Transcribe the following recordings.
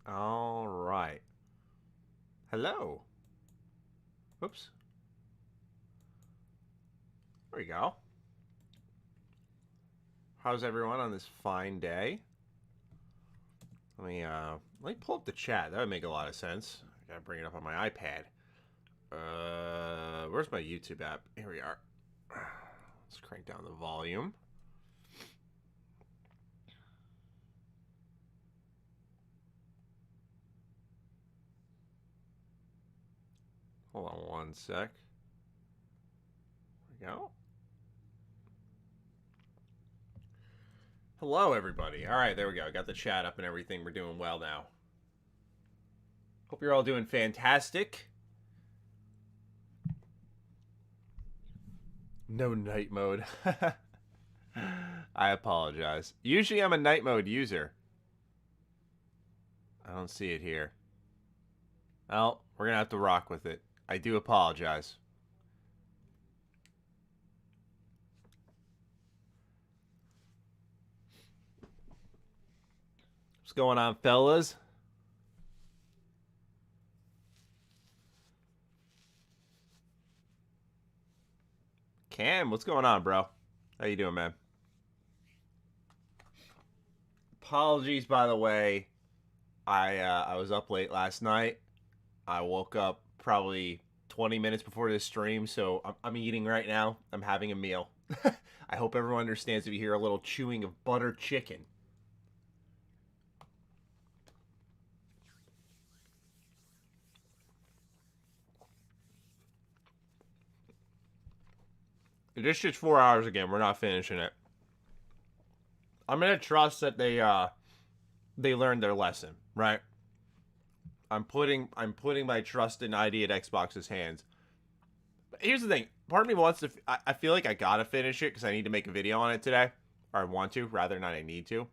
All right. Hello. Whoops. There we go. How's everyone on this fine day? Let me pull up the chat. That would make a lot of sense. I gotta bring it up on my iPad. Where's my YouTube app? Here we are. Let's crank down the volume. Hold on one sec. There we go. Hello, everybody. All right, there we go. Got the chat up and everything. We're doing well now. Hope you're all doing fantastic. No night mode. I apologize. Usually I'm a night mode user. I don't see it here. Well, we're going to have to rock with it. I do apologize. What's going on, fellas? Cam, what's going on, bro? How you doing, man? Apologies, by the way. I was up late last night. I woke up probably 20 minutes before this stream, so I'm eating right now. I'm having a meal. I hope everyone understands if you hear a little chewing of butter chicken. This shit's 4 hours again. We're not finishing it. I'm gonna trust that they learned their lesson, right? I'm putting my trust in ID at Xbox's hands. But here's the thing. Part of me wants to. I feel like I gotta finish it because I need to make a video on it today, or I want to rather than I need to.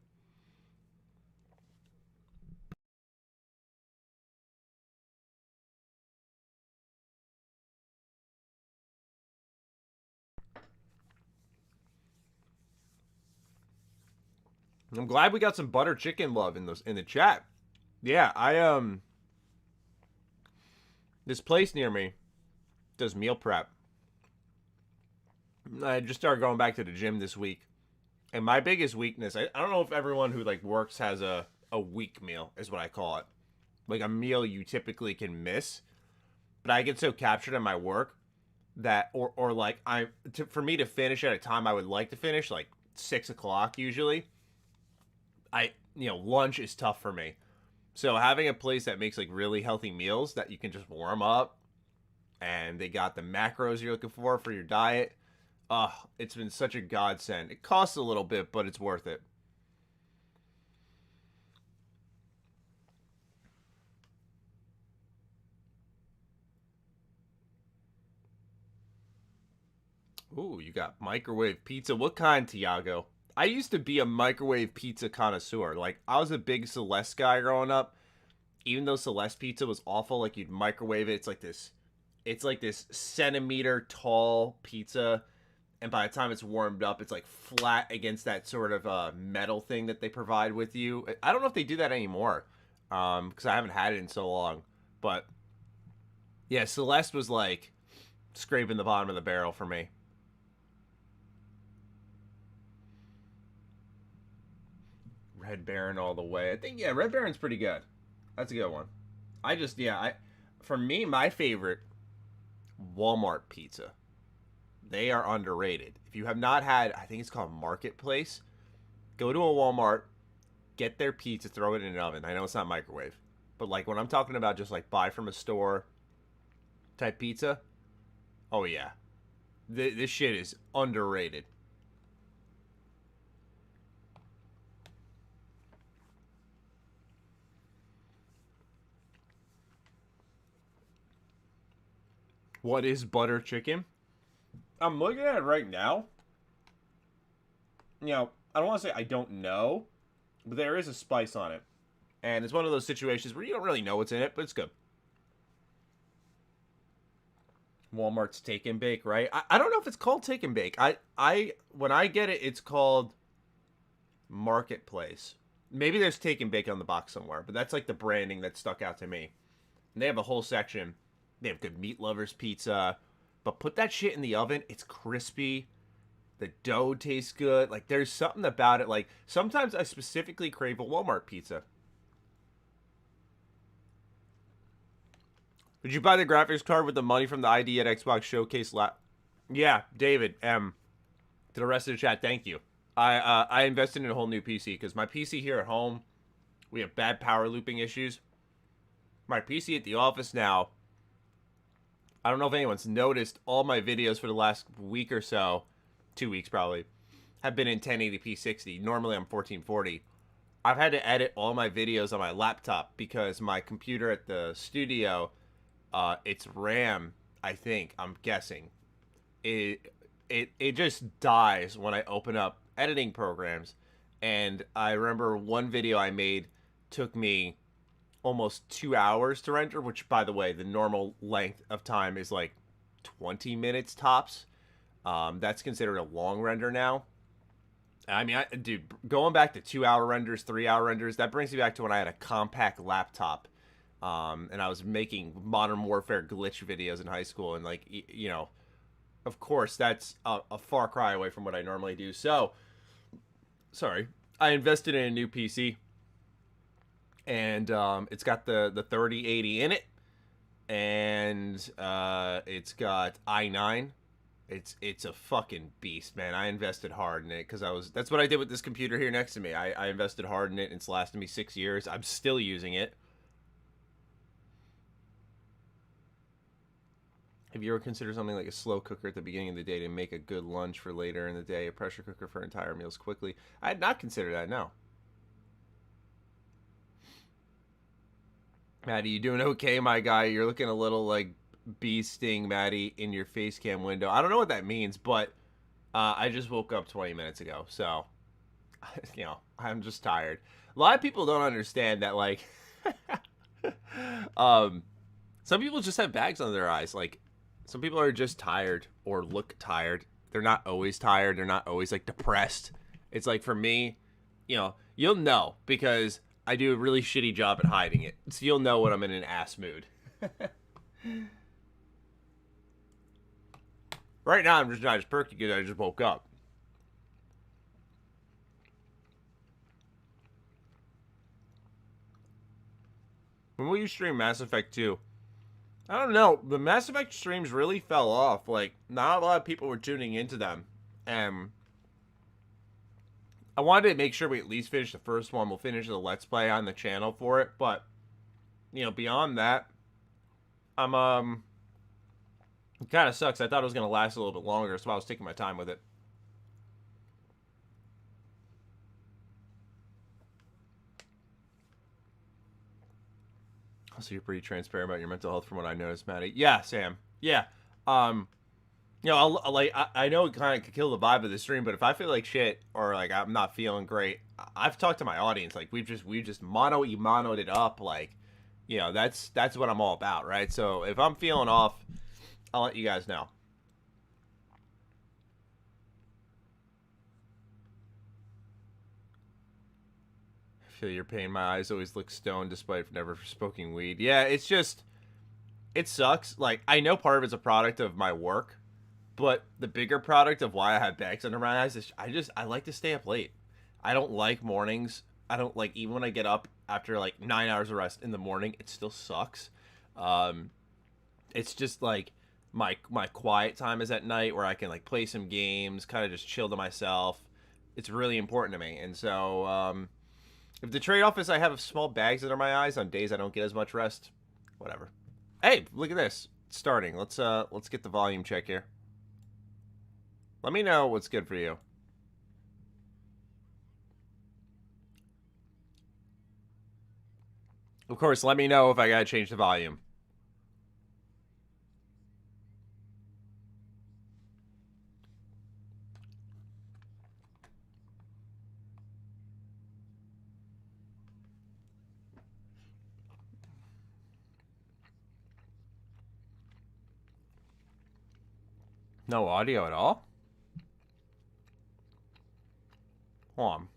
I'm glad we got some butter chicken love in the chat. Yeah, this place near me does meal prep. I just started going back to the gym this week. And my biggest weakness, I don't know if everyone who like works has a weak meal, is what I call it. Like a meal you typically can miss. But I get so captured in my work that or like for me to finish at a time I would like to finish, like 6 o'clock usually. Lunch is tough for me. So having a place that makes like really healthy meals that you can just warm up and they got the macros you're looking for your diet. It's been such a godsend. It costs a little bit, but it's worth it. Ooh, you got microwave pizza. What kind, Tiago? I used to be a microwave pizza connoisseur. Like, I was a big Celeste guy growing up. Even though Celeste pizza was awful, like you'd microwave it. It's like this centimeter tall pizza, and by the time it's warmed up, it's like flat against that sort of metal thing that they provide with you. I don't know if they do that anymore, because I haven't had it in so long. But yeah, Celeste was like scraping the bottom of the barrel for me. Red Baron all the way. I think yeah, Red Baron's pretty good. That's a good one. I for me my favorite Walmart pizza. They are underrated. If you have not had, I think it's called Marketplace, go to a Walmart, get their pizza, throw it in an oven. I know it's not microwave, but like when I'm talking about just like buy from a store type pizza, oh yeah, this shit is underrated. What is butter chicken? I'm looking at it right now. I don't want to say I don't know, but there is a spice on it. And it's one of those situations where you don't really know what's in it, but it's good. Walmart's Take and Bake, right? I don't know if it's called Take and Bake. I when I get it, it's called Marketplace. Maybe there's Take and Bake on the box somewhere, but that's like the branding that stuck out to me. And they have a whole section. They have good meat lovers pizza, but put that shit in the oven. It's crispy. The dough tastes good. Like there's something about it. Like sometimes I specifically crave a Walmart pizza. Did you buy the graphics card with the money from the ID at Xbox Showcase Yeah, David M. To the rest of the chat, thank you. I invested in a whole new PC because my PC here at home, we have bad power looping issues. My PC at the office now, I don't know if anyone's noticed, all my videos for the last week or so, 2 weeks probably, have been in 1080p 60. Normally I'm 1440. I've had to edit all my videos on my laptop because my computer at the studio, its RAM, I think, I'm guessing, it just dies when I open up editing programs. And I remember one video I made took me almost 2 hours to render, which, by the way, the normal length of time is like 20 minutes tops. That's considered a long render now. I mean, dude, going back to 2-hour renders, 3-hour renders, that brings me back to when I had a compact laptop, and I was making Modern Warfare glitch videos in high school, and like, you know, of course, that's a far cry away from what I normally do. So, sorry, I invested in a new PC, and it's got the 3080 in it, and it's got i9. It's a fucking beast, man. I invested hard in it because that's what I did with this computer here next to me. I invested hard in it, and it's lasted me 6 years. I'm still using it. Have you ever considered something like a slow cooker at the beginning of the day to make a good lunch for later in the day? A pressure cooker for entire meals quickly? I had not considered that, no. Matty, you doing okay, my guy? You're looking a little like bee sting, Matty, in your face cam window. I don't know what that means, but I just woke up 20 minutes ago, so, you know, I'm just tired. A lot of people don't understand that, like, some people just have bags under their eyes. Like, some people are just tired or look tired. They're not always tired. They're not always, like, depressed. It's like, for me, you know, you'll know because I do a really shitty job at hiding it. So you'll know when I'm in an ass mood. Right now, I'm just not as perky because I just woke up. When will you stream Mass Effect 2? I don't know. The Mass Effect streams really fell off. Like, not a lot of people were tuning into them. And I wanted to make sure we at least finish the first one. We'll finish the Let's Play on the channel for it. But, you know, beyond that, I'm, it kind of sucks. I thought it was going to last a little bit longer, so I was taking my time with it. So you're pretty transparent about your mental health from what I noticed, Matty. Yeah, Sam. Yeah. You know, I know it kind of could kill the vibe of the stream, but if I feel like shit or like I'm not feeling great, I've talked to my audience. Like we've just mono'd it up. Like, you know, that's what I'm all about, right? So if I'm feeling off, I'll let you guys know. I feel your pain. My eyes always look stoned despite never smoking weed. Yeah, it's just, it sucks. Like, I know part of it's a product of my work, but the bigger product of why I have bags under my eyes is I like to stay up late. I don't like mornings. I don't like, even when I get up after like 9 hours of rest in the morning, it still sucks. It's just like my quiet time is at night where I can like play some games, kind of just chill to myself. It's really important to me. And so, if the trade-off is I have small bags under my eyes on days I don't get as much rest, whatever. Hey, look at this. It's starting. Let's get the volume check here. Let me know what's good for you. Of course, let me know if I gotta change the volume. No audio at all? Hold on.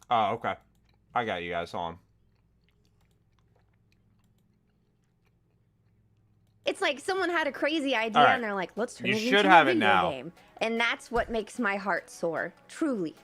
Oh, okay. I got you guys on. It's like someone had a crazy idea right. and they're like, let's turn You it should into have a it video now. game. And that's what makes my heart soar. Truly.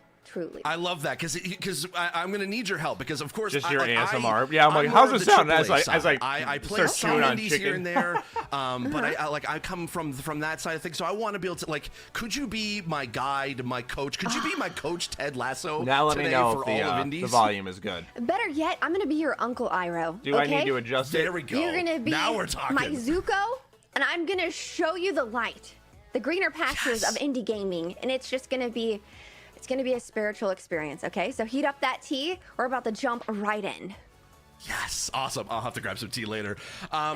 I love that because I'm gonna need your help because of course just your ASMR. Yeah, I'm like, how's it sound? As I play start chewing on indies chicken here and there, but I come from that side of things, so I want to be able to like. Could you be my guide, my coach? Could you be my coach, Ted Lasso? Now let me know for if all of indies? the volume is good. Better yet, I'm gonna be your Uncle Iroh. Do okay? I need to adjust it? There we go. You're gonna be now we're talking. my Zuko, and I'm gonna show you the light, the greener pastures Yes. of indie gaming, and it's just gonna be. It's going to be a spiritual experience, okay? So heat up that tea. We're about to jump right in. Yes, awesome. I'll have to grab some tea later.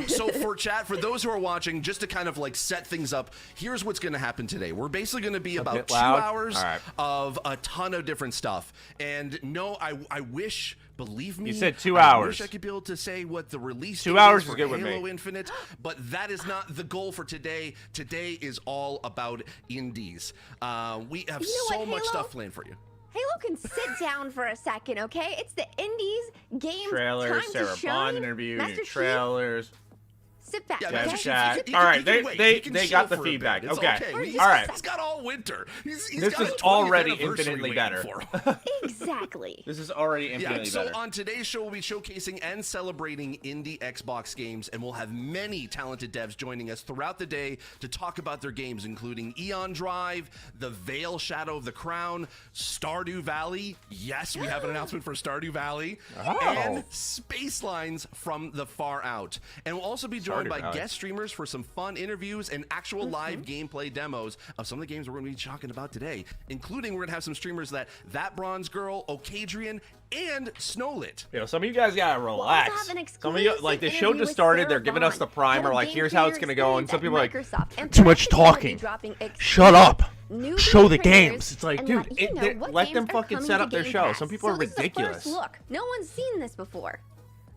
So for chat, for those who are watching, just to kind of like set things up, here's what's going to happen today. We're basically going to be about 2 hours of a ton of different stuff. And no, I wish... Believe me, you said 2 I hours. wish I could be able to say what the release 2 date hours is is for good with Halo me. Infinite, but that is not the goal for today. Today is all about indies. We have so much stuff planned for you. Halo can sit down for a second, okay? It's the indies game trailers, time Sarah to shine. Bond interview, Master trailers. Sit back, Yeah, okay? Master Chat. Chief, All right, they got the feedback. Okay. All right. He's got all winter. He's This got is a 20th already anniversary infinitely waiting better. for him. Exactly. This is already infinitely so better. on today's show, we'll be showcasing and celebrating indie Xbox games, and we'll have many talented devs joining us throughout the day to talk about their games, including Eon Drive, The Veil Shadow of the Crown, Stardew Valley. Yes, we have an announcement for Stardew Valley. And Space Lines from the Far Out. And we'll also be joined by guest streamers for some fun interviews and actual live gameplay demos of some of the games we're going to be talking about today, including we're going to have some streamers that Bronze Girl, Ocadrian, and Snowlit. You know, some of you guys gotta relax. We'll some of you, like, the show just started. They're giving us the primer. Like, here's how it's gonna go. And some people are like, too much talking. Shut up. Show the games. It's like, dude, let them fucking set up their show. Some people are ridiculous. Look, no one's seen this before.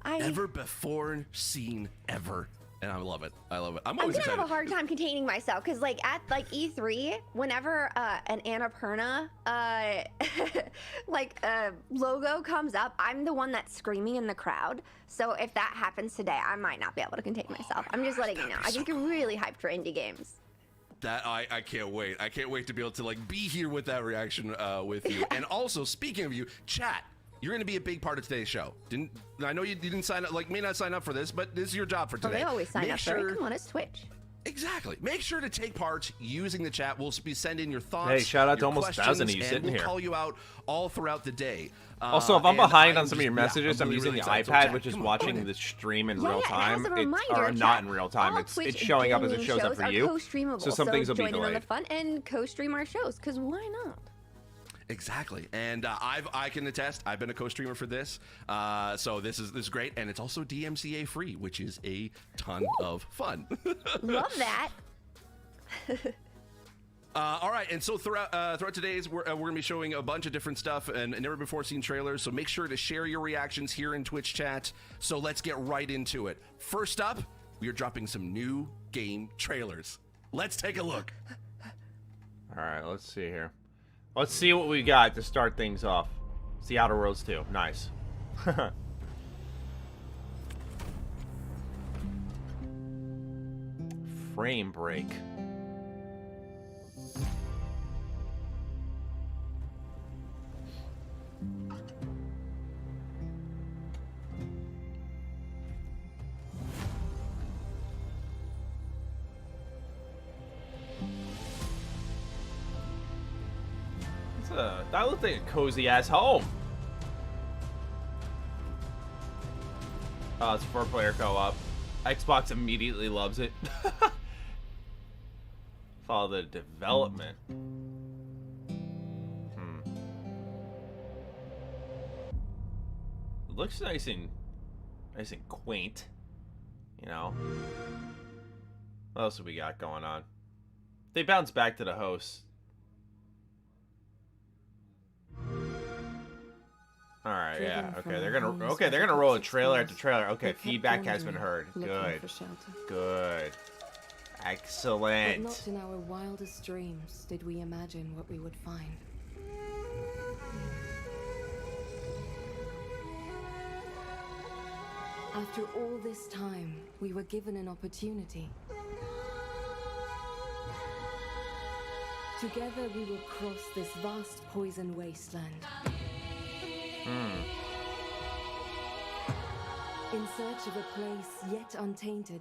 Never before seen ever. And I love it. I love it. I'm gonna excited. have a hard time containing myself because, like, at like E3, whenever an Annapurna logo comes up, I'm the one that's screaming in the crowd. So if that happens today, I might not be able to contain myself. I'm just letting you know. I get really hyped for indie games. That I can't wait. I can't wait to be able to like be here with that reaction with you. And also, speaking of you, chat. You're going to be a big part of today's show. I know you didn't sign up, like, may not sign up for this, but this is your job for today. Well, they always sign up for it. Come on, it's Twitch. Exactly. Make sure to take part using the chat. We'll be sending your thoughts. Hey, shout out to your almost 1,000 of you sitting we'll here. Call you out all throughout the day. Also, if I'm behind on some of your messages, I'm using really the excited. So, iPad, Jack, which is come on, watching go ahead. the stream in Yeah, real and time. as a reminder, Or chat, not in real time. all It's Twitch showing up as it gaming shows up shows for are you. co-streamable, So some things will be join in on the delayed. fun and co-stream our shows, because why not? Exactly, and I can attest. I've been a co-streamer for this, so this is great, and it's also DMCA free, which is a ton of fun. Love that. All right, and so throughout today's, we're going to be showing a bunch of different stuff and never before seen trailers. So make sure to share your reactions here in Twitch chat. So let's get right into it. First up, we are dropping some new game trailers. Let's take a look. All right, let's see here. Let's see what we got to start things off. It's the Outer Worlds 2. Nice. Frame break. That looks like a cozy ass home. Oh, it's 4-player co-op. Xbox immediately loves it. Follow the development. It looks nice and quaint. You know. What else have we got going on? They bounce back to the host. All right, yeah, okay. They're gonna roll a trailer after trailer. Okay, feedback has been heard. Good, good, excellent. But not in our wildest dreams did we imagine what we would find. After all this time, we were given an opportunity. Together we will cross this vast poison wasteland. In search of a place yet untainted.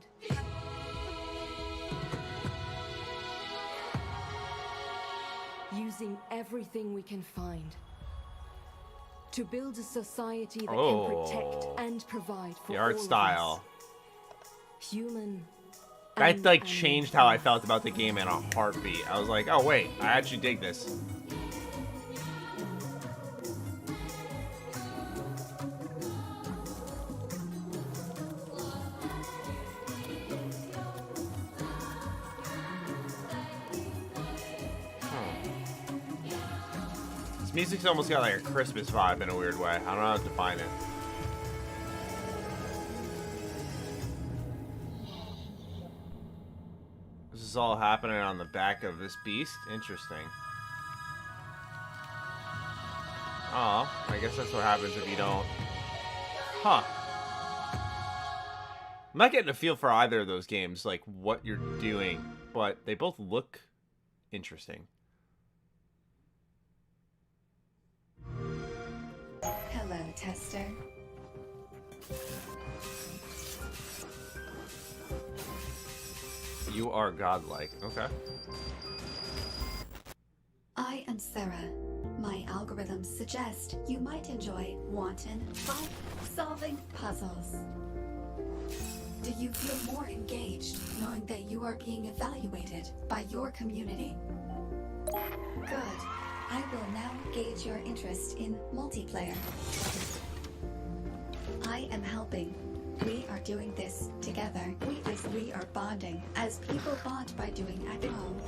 Using everything we can find. To build a society that can protect and provide for the all art of style. us. Human. That and like animal. changed how I felt about the game in a heartbeat. I was like, oh wait, I actually dig this. This music's almost got like a Christmas vibe in a weird way. I don't know how to define it. This is all happening on the back of this beast? Interesting. Oh, I guess that's what happens if you don't... Huh. I'm not getting a feel for either of those games, like what you're doing, but they both look interesting. Hello, tester. You are godlike. Okay. I am Sarah. My algorithms suggest you might enjoy wanton, solving puzzles. Do you feel more engaged knowing that you are being evaluated by your community? Good. I will now gauge your interest in multiplayer. I am helping. We are doing this together. We are bonding as people bond by doing at home.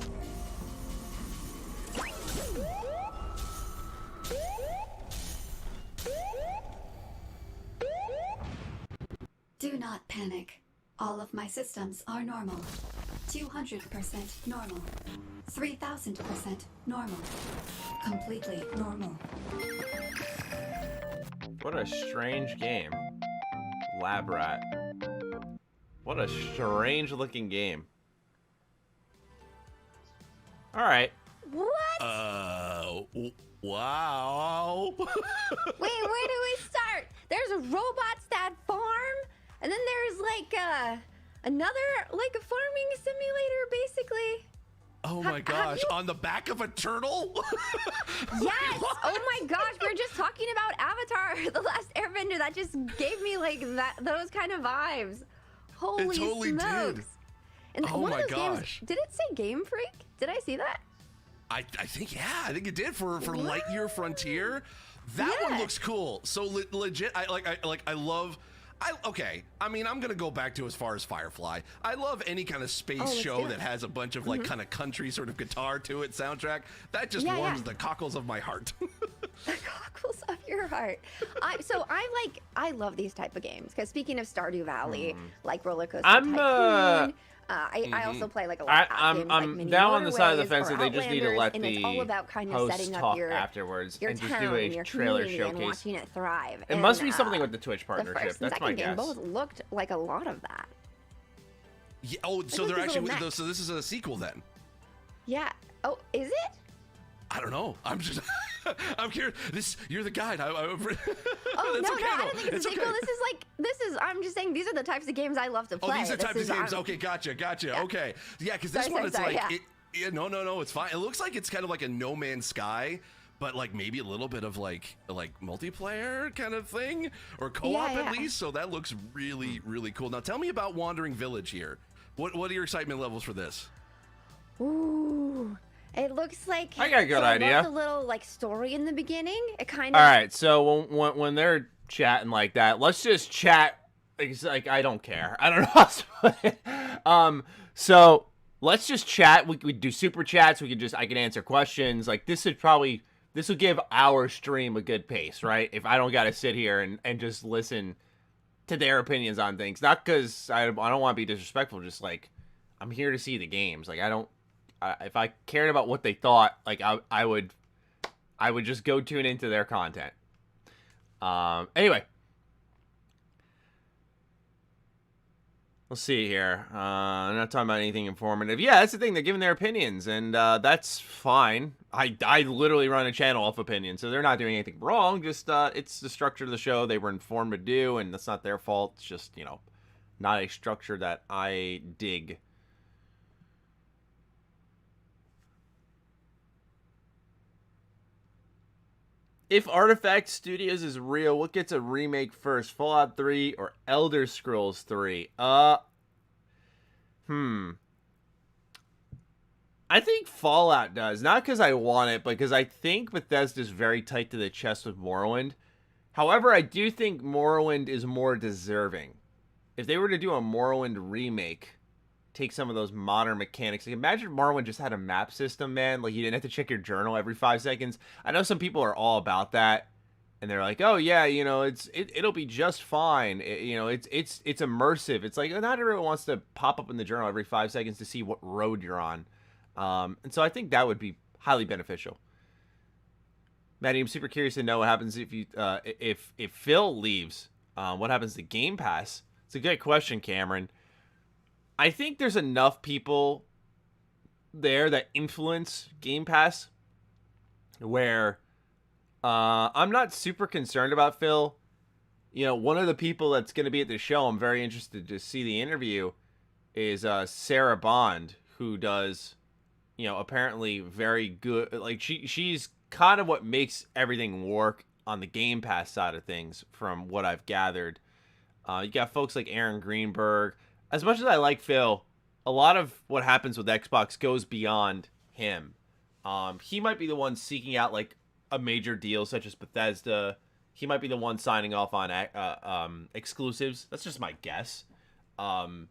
Do not panic. All of my systems are normal. 200% normal. 3000% normal. Completely normal. What a strange game. Lab Rat. What a strange looking game. Alright. What? Wow. Wait, where do we start? There's a robots that farm, and then there's like another like a farming simulator, basically. Oh my gosh, on the back of a turtle? Yes. Oh my gosh, we were just talking about Avatar: The Last Airbender. That just gave me like those kind of vibes. Holy It totally smokes. did. And Oh one my of those gosh. games, did it say Game Freak? Did I see that? I think, yeah, I think it did for Lightyear Frontier. That one Yeah. looks cool. So legit, I love. Okay, I mean, I'm gonna go back to as far as Firefly. I love any kind of space let's show do it. that has a bunch of like kind of country sort of guitar to it soundtrack. That just Yeah, warms yeah. the cockles of my heart. The cockles of your heart. I love these type of games because speaking of Stardew Valley, like Roller Coaster I'm, Tycoon, I also play like a lot of app games, like I'm Mini down on the side of the Motorways fence or that they just need to Outlanders, let and it's all the about kind of host setting up talk your afterwards your and just town do a and your trailer community and showcase. watching it thrive. It must And, be something with the Twitch the partnership. first and That's my second game guess. both looked like a lot of that. Yeah, oh, so with they're these actually little mechs. so this is a sequel then. Yeah. Oh, is it? I don't know. I'm just I'm curious. You're the guide. Oh That's no, okay, no, I though. don't think it's a sequel. okay. This is. I'm just saying these are the types of games I love to Oh, play. these are This types is- of games. I'm- Okay, gotcha. Yeah. Okay, yeah, because this Sorry, one sorry, it's sorry, like, yeah. no, it's fine. It looks like it's kind of like a No Man's Sky, but like maybe a little bit of like multiplayer kind of thing or co-op Yeah, at yeah. least. So that looks really cool. Now tell me about Wandering Village here. What are your excitement levels for this? Ooh, it looks like I got a good I idea. love the little like story in the beginning. It kind of. All right, so when they're chatting like that, let's just chat. It's like I don't care. I don't know how to put it. So let's just chat. We could do super chats. I can answer questions. Like this would give our stream a good pace, right? If I don't got to sit here and just listen to their opinions on things, not because I don't want to be disrespectful. Just like I'm here to see the games. Like if I cared about what they thought, like I would just go tune into their content. Anyway, Let's see here. I'm not talking about anything informative. Yeah, that's the thing. They're giving their opinions, and that's fine. I literally run a channel off opinions, so they're not doing anything wrong. Just it's the structure of the show they were informed to do, and that's not their fault. It's just, you know, not a structure that I dig. If Artifact Studios is real, what gets a remake first? Fallout 3 or Elder Scrolls 3? I think Fallout does. Not because I want it, but because I think Bethesda's very tight to the chest with Morrowind. However, I do think Morrowind is more deserving. If they were to do a Morrowind remake, take some of those modern mechanics. Like, imagine Morrowind just had a map system, man. Like, you didn't have to check your journal every 5 seconds. I know some people are all about that, and they're like, "Oh yeah, you know, it'll be just fine. It's immersive." It's like not everyone wants to pop up in the journal every 5 seconds to see what road you're on, and so I think that would be highly beneficial. Matty, I'm super curious to know what happens if you if Phil leaves. What happens to Game Pass? It's a good question, Cameron. I think there's enough people there that influence Game Pass where I'm not super concerned about Phil. You know, one of the people that's going to be at the show, I'm very interested to see the interview, is Sarah Bond, who does, you know, apparently very good. Like, she's kind of what makes everything work on the Game Pass side of things, from what I've gathered. You got folks like Aaron Greenberg. As much as I like Phil, a lot of what happens with Xbox goes beyond him. He might be the one seeking out like a major deal such as Bethesda. He might be the one signing off on exclusives. That's just my guess. But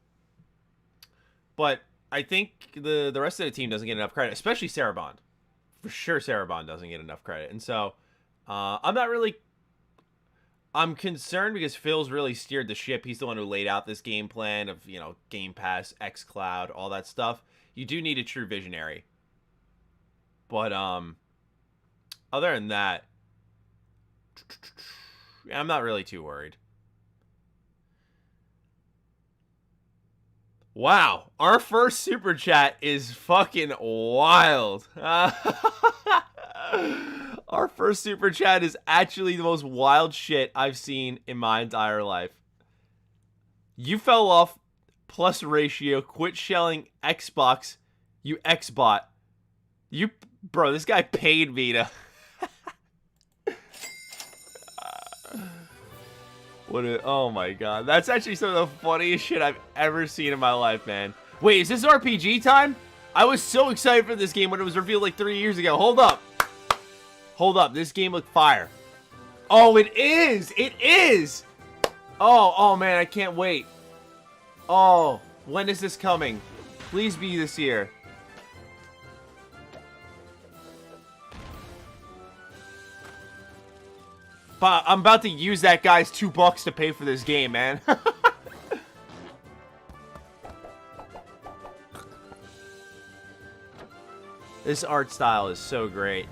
I think the rest of the team doesn't get enough credit, especially Sarah Bond. For sure, Sarah Bond doesn't get enough credit. And so I'm concerned because Phil's really steered the ship. He's the one who laid out this game plan of, you know, Game Pass, xCloud, all that stuff. You do need a true visionary. But other than that, I'm not really too worried. Wow, our first super chat is fucking wild. Our first super chat is actually the most wild shit I've seen in my entire life. You fell off plus ratio. Quit shelling Xbox. You Xbot. Bro, this guy paid me to. Oh my god. That's actually some of the funniest shit I've ever seen in my life, man. Wait, is this RPG time? I was so excited for this game when it was revealed like 3 years ago. Hold up. This game looked fire. Oh, it is! It is! Oh man, I can't wait. Oh, when is this coming? Please be this year. But I'm about to use that guy's $2 to pay for this game, man. This art style is so great.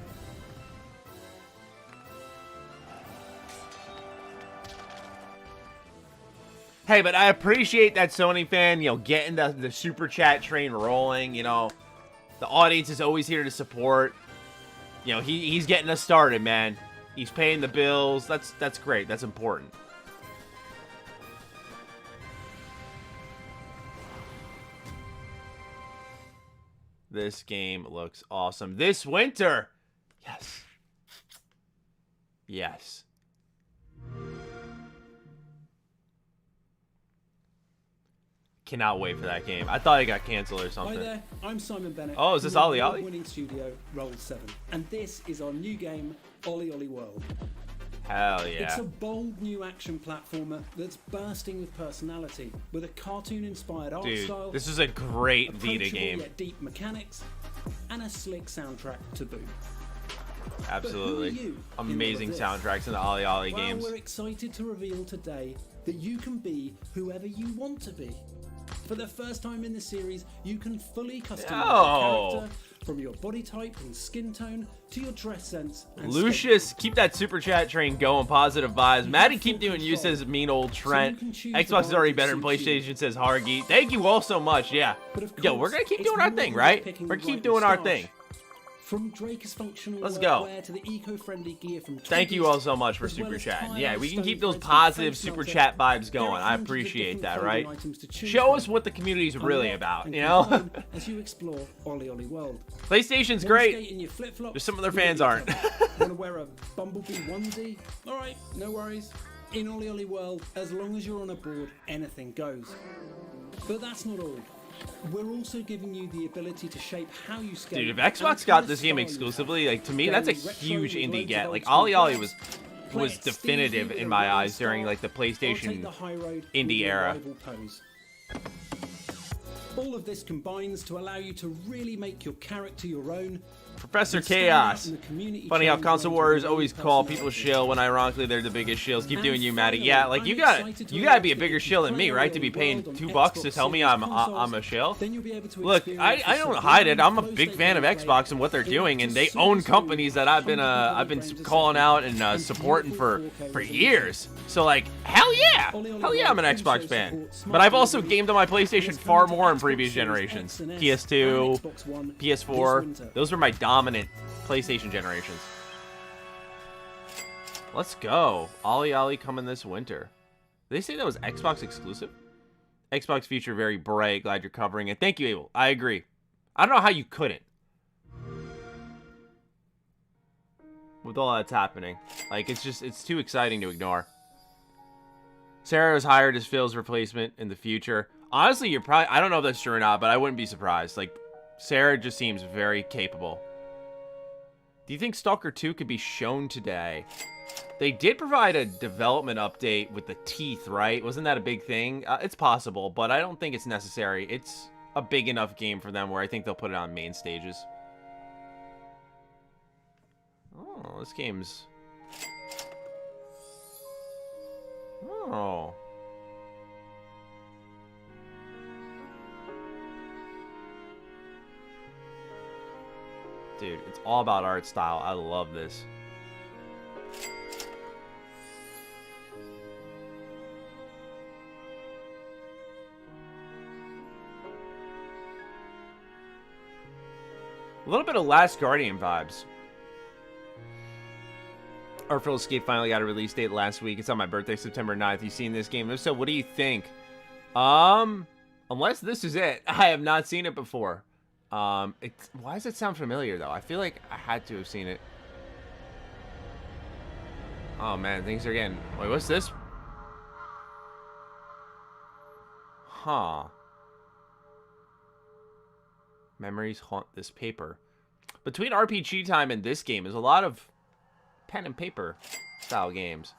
Hey, but I appreciate that Sony fan, you know, getting the super chat train rolling, you know. The audience is always here to support. You know, he's getting us started, man. He's paying the bills. That's great. That's important. This game looks awesome. This winter. Yes. Yes. Cannot wait for that game. I thought it got canceled or something. Hi there, I'm Simon Bennett. Oh, is this Ollie Ollie? Winning studio Roll 7, and this is our new game, Ollie Ollie World. Hell yeah. It's a bold new action platformer that's bursting with personality, with a cartoon-inspired art style. This is a great Vita game. Yet deep mechanics, and a slick soundtrack to boot. Absolutely. Amazing soundtracks in the Ollie Ollie games. We're excited to reveal today that you can be whoever you want to be. For the first time in the series, you can fully customize your character, from your body type and skin tone to your dress sense. And Lucius, keep that super chat train going. Positive vibes. Maddie, keep doing you, says mean old Trent. Xbox is already better than PlayStation, says Hargi. Thank you all so much. Yeah. Yo, we're going to keep doing our thing, right? We're going to keep doing our thing. From Drake's functional Let's go. wear to the eco-friendly gear from Thank you all so much for super chatting. Yeah, we can keep those positive super chat vibes going. I appreciate that, right? Show us what the community's really about, you know? As you explore Ollie Ollie World. PlayStation's great. Just some of their fans aren't. Want to wear a Bumblebee onesie? All right, no worries. In Ollie Ollie World, as long as you're on a board, anything goes. But that's not all. We're also giving you the ability to shape how you skate. Dude, if Xbox got this game exclusively, like, to me, that's a huge indie get. Like, Ollie Ollie was definitive in my eyes during, like, the PlayStation indie era. All of this combines to allow you to really make your character your own. Professor Chaos. Funny how console wars always call people shill when ironically they're the biggest shills. Keep doing you, Matty. Yeah, like you gotta be a bigger shill than me, right? To be paying $2 to tell me I'm a shill. Look, I don't hide it. I'm a big fan of Xbox and what they're doing, and they own companies that I've been calling out and supporting for years. So like, hell yeah, I'm an Xbox fan. But I've also gamed on my PlayStation far more in previous generations. PS2, PS4. Those were my dominant PlayStation generations. Let's go. Ollie Ollie coming this winter. Did they say that was Xbox exclusive? Xbox future very bright. Glad you're covering it. Thank you, Abel. I agree. I don't know how you couldn't. With all that's happening. Like, it's too exciting to ignore. Sarah was hired as Phil's replacement in the future. Honestly, you're probably... I don't know if that's true or not, but I wouldn't be surprised. Like, Sarah just seems very capable. Do you think Stalker 2 could be shown today? They did provide a development update with the teeth, right? Wasn't that a big thing? It's possible, but I don't think it's necessary. It's a big enough game for them where I think they'll put it on main stages. Oh, this game's... Oh... Dude, it's all about art style. I love this. A little bit of Last Guardian vibes. Artful Escape finally got a release date last week. It's on my birthday, September 9th. You seen this game? If so, what do you think? Unless this is it. I have not seen it before. Why does it sound familiar, though? I feel like I had to have seen it. Oh, man. Things are getting... Wait, what's this? Huh. Memories haunt this paper. Between RPG time and this game is a lot of pen and paper style games.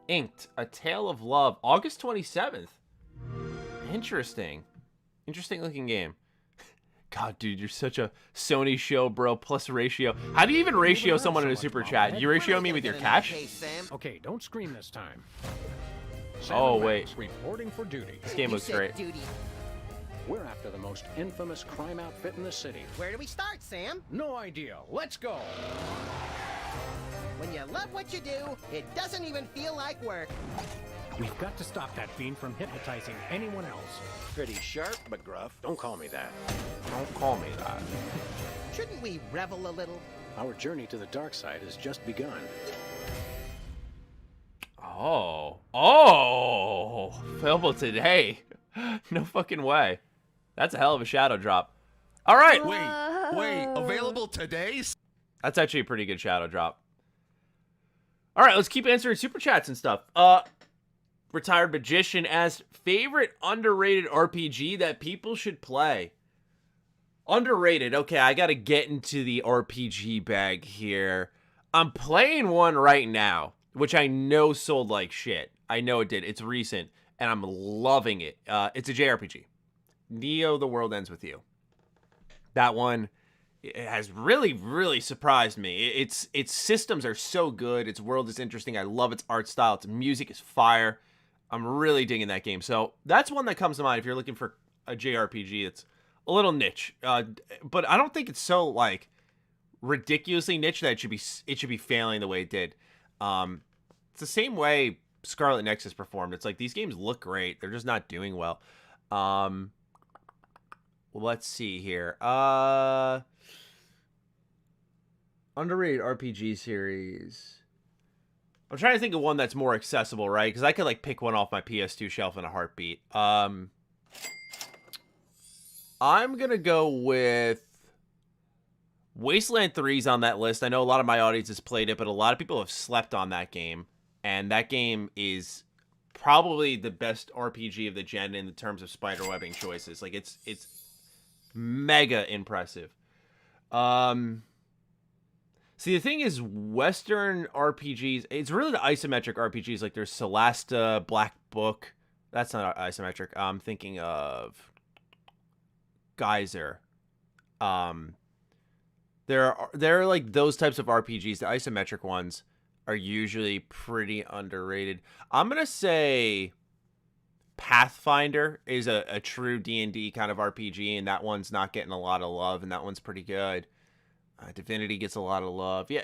Inked, A Tale of Love, August 27th. Interesting. Interesting looking game. God, dude, you're such a Sony show, bro. Plus ratio. How do you even ratio someone in a super chat? You ratio me with your cash? Okay, don't scream this time. Oh, wait. Reporting for duty. This game looks great. We're after the most infamous crime outfit in the city. Where do we start, Sam? No idea. Let's go. When you love what you do, it doesn't even feel like work. We've got to stop that fiend from hypnotizing anyone else. Pretty sharp, but gruff. Don't call me that. Don't call me that. Shouldn't we revel a little? Our journey to the dark side has just begun. Oh. Oh. Available today. No fucking way. That's a hell of a shadow drop. All right. Wait. Available today? That's actually a pretty good shadow drop. All right, let's keep answering super chats and stuff. Retired Magician asked, favorite underrated RPG that people should play. Underrated. Okay, I got to get into the RPG bag here. I'm playing one right now, which I know sold like shit. I know it did. It's recent, and I'm loving it. It's a JRPG. Neo, The World Ends With You. That one it has really, really surprised me. Its systems are so good. Its world is interesting. I love its art style. Its music is fire. I'm really digging that game. So that's one that comes to mind if you're looking for a JRPG. It's a little niche, but I don't think it's so like ridiculously niche that it should be failing the way it did. It's the same way Scarlet Nexus performed. It's like these games look great. They're just not doing well. Let's see here. Underrated RPG series. I'm trying to think of one that's more accessible, right? Because I could like pick one off my PS2 shelf in a heartbeat. I'm gonna go with Wasteland 3's on that list. I know a lot of my audience has played it, but a lot of people have slept on that game. And that game is probably the best RPG of the gen in terms of spiderwebbing choices. Like it's mega impressive. See, the thing is, Western RPGs, it's really the isometric RPGs. Like there's Solasta, Black Book. That's not isometric. I'm thinking of Geyser. There are like those types of RPGs. The isometric ones are usually pretty underrated. I'm gonna say Pathfinder is a true D&D kind of RPG, and that one's not getting a lot of love, and that one's pretty good. Divinity gets a lot of love. Yeah,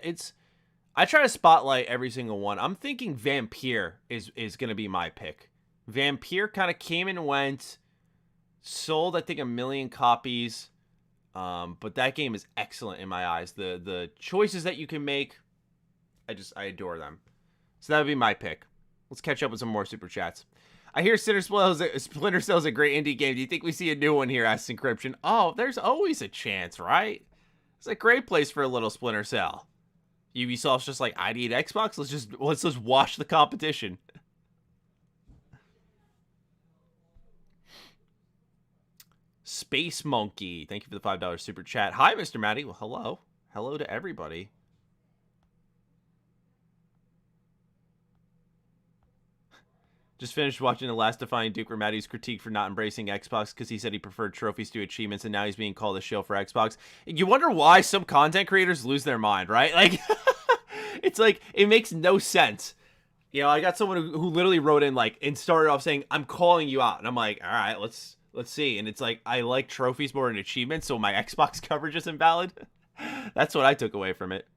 I try to spotlight every single one. I'm thinking Vampire is going to be my pick. Vampire kind of came and went, sold I think 1 million copies, but that game is excellent in my eyes. The choices that you can make, I adore them. So that would be my pick. Let's catch up with some more super chats. I hear Splinter Cell is a great indie game. Do you think we see a new one here? Asks Encryption. Oh, there's always a chance, right? It's a great place for a little Splinter Cell. Ubisoft's just like, I need Xbox. Let's just wash the competition. Space Monkey, thank you for the $5 super chat. Hi, MrMatty. Well, hello. Hello to everybody. Just finished watching the last Defying Duke where Matty's critique for not embracing Xbox because he said he preferred trophies to achievements, and now he's being called a shill for Xbox. You wonder why some content creators lose their mind, right? Like, it's like, it makes no sense. You know, I got someone who literally wrote in, like, and started off saying, I'm calling you out. And I'm like, all right, let's see. And it's like, I like trophies more than achievements, so my Xbox coverage is invalid. That's what I took away from it.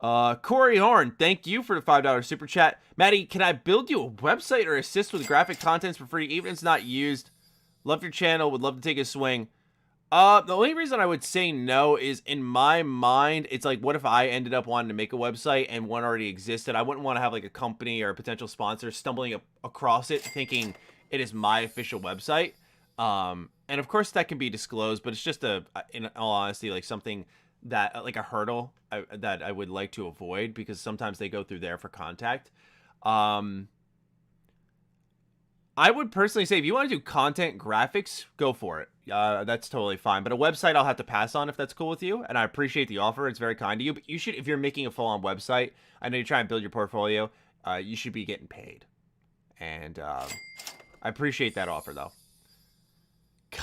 Corey Horn, thank you for the $5 super chat. Matty, can I build you a website or assist with graphic contents for free, even if it's not used? Love your channel, would love to take a swing. The only reason I would say no is, in my mind, it's like, what if I ended up wanting to make a website and one already existed? I wouldn't want to have like a company or a potential sponsor stumbling across it thinking it is my official website. And of course that can be disclosed, but it's just in all honesty, like something that, like a hurdle that I would like to avoid, because sometimes they go through there for contact. I would personally say, if you want to do content graphics, go for it. That's totally fine. But a website I'll have to pass on if that's cool with you. And I appreciate the offer. It's very kind of you. But you should, if you're making a full-on website, I know you're trying to build your portfolio, you should be getting paid. And I appreciate that offer, though.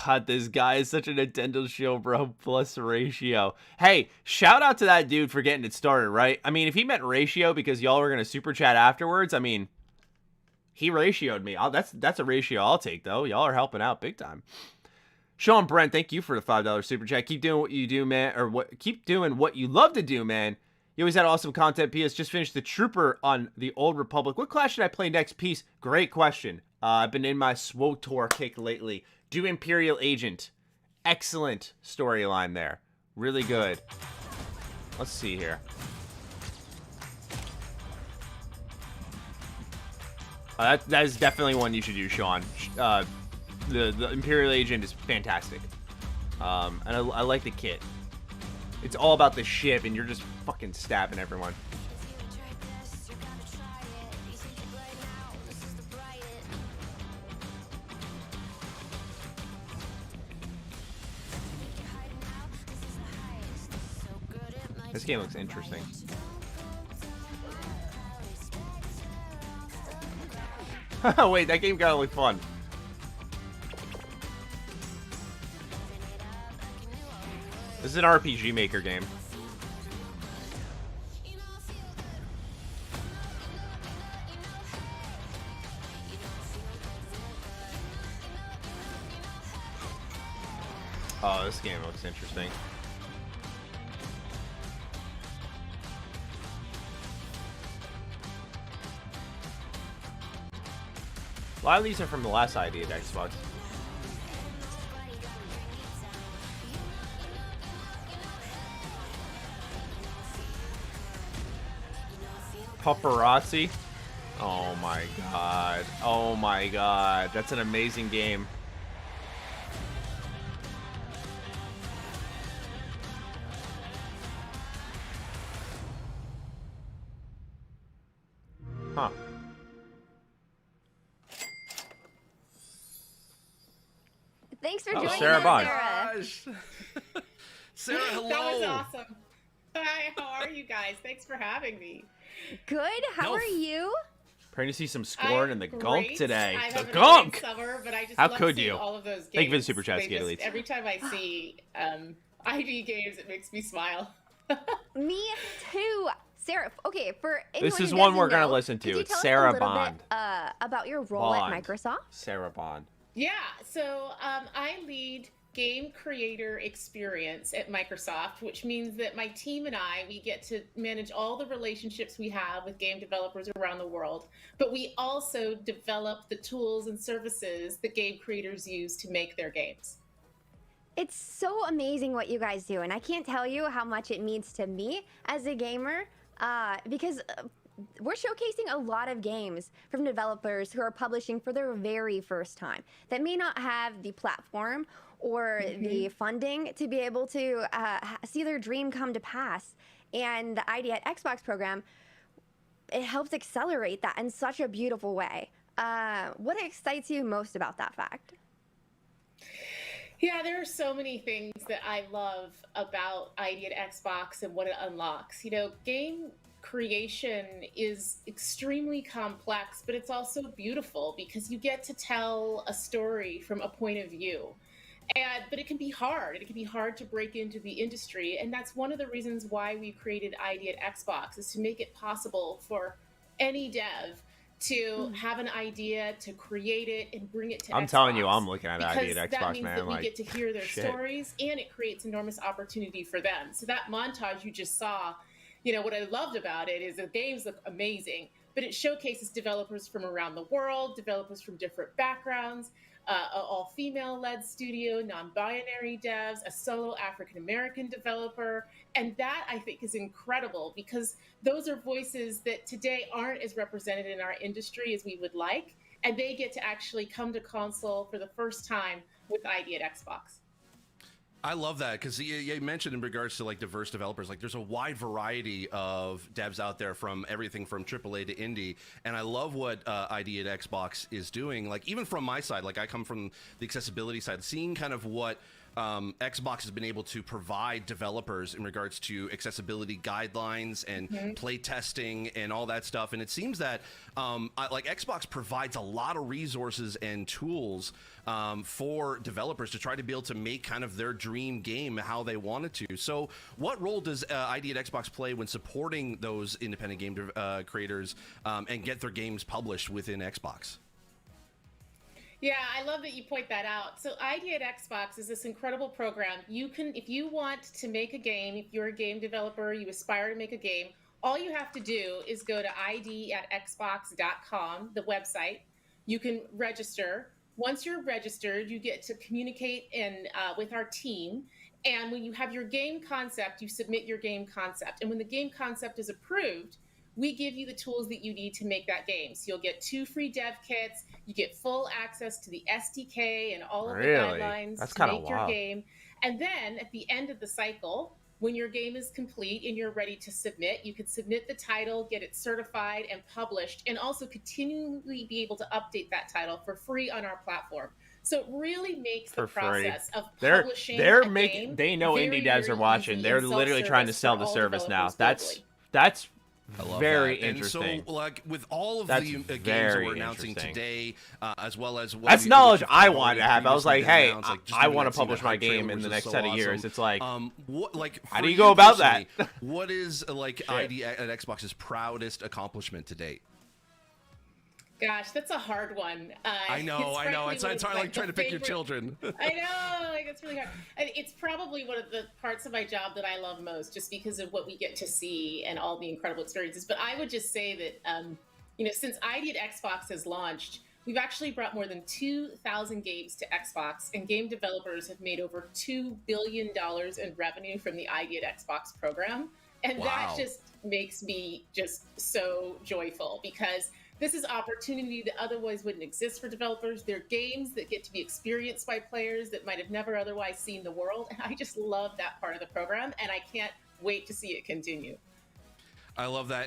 God, this guy is such a Nintendo show, bro. Plus Ratio. Hey, shout out to that dude for getting it started, right? I mean, if he meant Ratio because y'all were going to super chat afterwards, I mean, he ratioed me. That's a ratio I'll take, though. Y'all are helping out big time. Sean Brent, thank you for the $5 super chat. Keep doing what you do, man. Keep doing what you love to do, man. You always had awesome content. PS, just finished the Trooper on the Old Republic. What class should I play next? Piece? Great question. I've been in my SWOTOR kick lately. Do Imperial Agent. Excellent storyline there. Really good. Let's see here. That is definitely one you should do, Sean. The Imperial Agent is fantastic. And I like the kit. It's all about the ship, and you're just fucking stabbing everyone. This game looks interesting. Wait, that game gotta look fun. This is an RPG Maker game. Oh, this game looks interesting. A lot of these are from the last ID at Xbox. Paparazzi. Oh my god. Oh my god. That's an amazing game. Huh. Thanks for Oh, joining Sarah us, Bond. Sarah. Gosh. Sarah, hello. That was awesome. Hi, how are you guys? Thanks for having me. Good. How No. are you? Praying to see some scoring in the I'm gunk great. today. I The haven't gunk! played Summer, but I just How love could seeing you? all of those games. Thank you for the super chat, They Skater just- Leads. Every time I see ID games, it makes me smile. Me too. Sarah, okay, for anyone This is who one doesn't we're gonna know, listen to. could you It's tell us Sarah a little Bond. Bit, about your role Bond. at Microsoft? Sarah Bond. Yeah, so I lead game creator experience at Microsoft, which means that my team and we get to manage all the relationships we have with game developers around the world, but we also develop the tools and services that game creators use to make their games. It's so amazing what you guys do, and I can't tell you how much it means to me as a gamer, because we're showcasing a lot of games from developers who are publishing for their very first time that may not have the platform or the funding to be able to see their dream come to pass. And the ID at Xbox program, it helps accelerate that in such a beautiful way. What excites you most about that fact? Yeah, there are so many things that I love about ID at Xbox and what it unlocks. You know, game creation is extremely complex, but it's also beautiful because you get to tell a story from a point of view. But it can be hard. It can be hard to break into the industry. And that's one of the reasons why we created ID at Xbox, is to make it possible for any dev to have an idea, to create it, and bring it to Xbox. I'm telling you, I'm looking at ID Because at that Xbox, means man. that we Like, get to hear their shit. stories, and it creates enormous opportunity for them. So that montage you just saw, you know, what I loved about it is the games look amazing, but it showcases developers from around the world, developers from different backgrounds, all-female-led studio, non-binary devs, a solo African-American developer. And that, I think, is incredible because those are voices that today aren't as represented in our industry as we would like, and they get to actually come to console for the first time with ID at Xbox. I love that because you mentioned in regards to like diverse developers, like there's a wide variety of devs out there from everything from AAA to indie, and I love what ID at Xbox is doing. Like even from my side, like I come from the accessibility side, seeing kind of what Xbox has been able to provide developers in regards to accessibility guidelines and play testing and all that stuff. And it seems that like Xbox provides a lot of resources and tools for developers to try to be able to make kind of their dream game how they want it to. So what role does ID at Xbox play when supporting those independent game creators and get their games published within Xbox? Yeah, I love that you point that out. So ID at Xbox is this incredible program. You can, if you want to make a game, if you're a game developer, you aspire to make a game, all you have to do is go to id@xbox.com, the website. You can register. Once you're registered, you get to communicate with our team. And when you have your game concept, you submit your game concept. And when the game concept is approved, we give you the tools that you need to make that game. So you'll get 2 free dev kits, you get full access to the SDK and all of the guidelines That's to kinda make your wild. game. And then at the end of the cycle, when your game is complete and you're ready to submit, you can submit the title, get it certified and published, and also continually be able to update that title for free on our platform. So it really makes the For free. process of They're publishing they're a making. game They know very, indie devs very are watching. easy They're and literally trying to self-service sell for the all service now. developers globally. That's I love Very that. interesting. And so, like, with all of That's the games that very we're announcing interesting. today, as well as what That's we- knowledge what I we've wanted to already have. I was like, previously hey, announced, like, just I even want to that scene, publish that my hype trailer, game in which the is next so set of years. awesome. It's like, what, like, how for do you you go about that? personally, what is like ID at Xbox's proudest accomplishment to date? Gosh, that's a hard one. I know. It's hard, like trying to pick your children. I know, like it's really hard. And it's probably one of the parts of my job that I love most, just because of what we get to see and all the incredible experiences. But I would just say that, since ID at Xbox has launched, we've actually brought more than 2,000 games to Xbox, and game developers have made over $2 billion in revenue from the ID at Xbox program. And that just makes me just so joyful, because this is opportunity that otherwise wouldn't exist for developers. They're games that get to be experienced by players that might have never otherwise seen the world. And I just love that part of the program, and I can't wait to see it continue. I love that,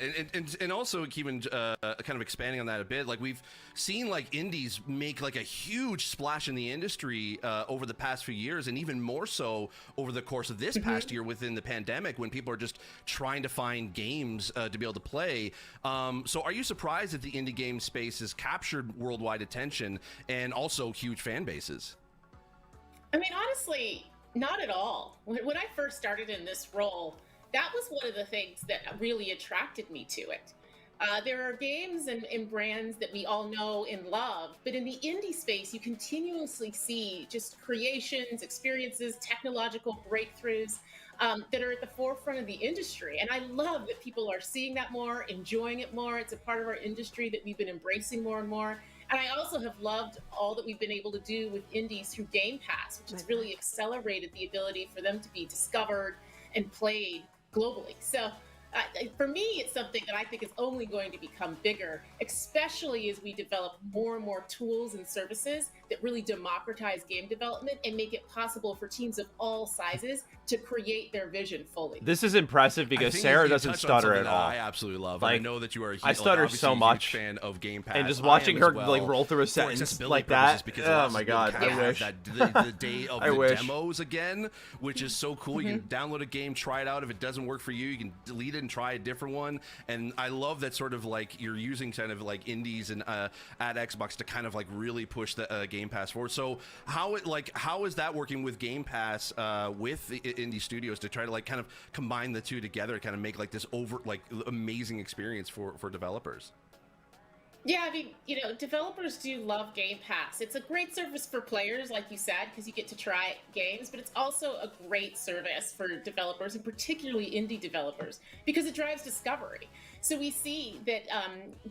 and also keeping kind of expanding on that a bit. Like, we've seen like indies make like a huge splash in the industry over the past few years, and even more so over the course of this past year within the pandemic, when people are just trying to find games to be able to play. So, are you surprised that the indie game space has captured worldwide attention and also huge fan bases? I mean, honestly, not at all. When I first started in this role, that was one of the things that really attracted me to it. There are games and brands that we all know and love, but in the indie space, you continuously see just creations, experiences, technological breakthroughs that are at the forefront of the industry. And I love that people are seeing that more, enjoying it more. It's a part of our industry that we've been embracing more and more. And I also have loved all that we've been able to do with indies through Game Pass, which has really accelerated the ability for them to be discovered and played globally. So for me, it's something that I think is only going to become bigger, especially as we develop more and more tools and services that really democratize game development and make it possible for teams of all sizes to create their vision fully. This is impressive because Sarah doesn't stutter at all. I absolutely love. Like, I know that you are. I stutter so much. Fan of Game Pass, and just watching her like roll through a sentence like that. Oh my god! I wish. The day of I the wish. demos again, which is so cool. You can download a game, try it out. If it doesn't work for you, you can delete it and try a different one. And I love that sort of like you're using kind of like indies and at Xbox to kind of like really push the Game Pass forward. So how is that working with Game Pass with the indie studios to try to like kind of combine the two together, kind of make like this amazing experience for developers? Yeah, I mean, developers do love Game Pass. It's a great service for players, like you said, because you get to try games, but it's also a great service for developers, and particularly indie developers, because it drives discovery. So we see that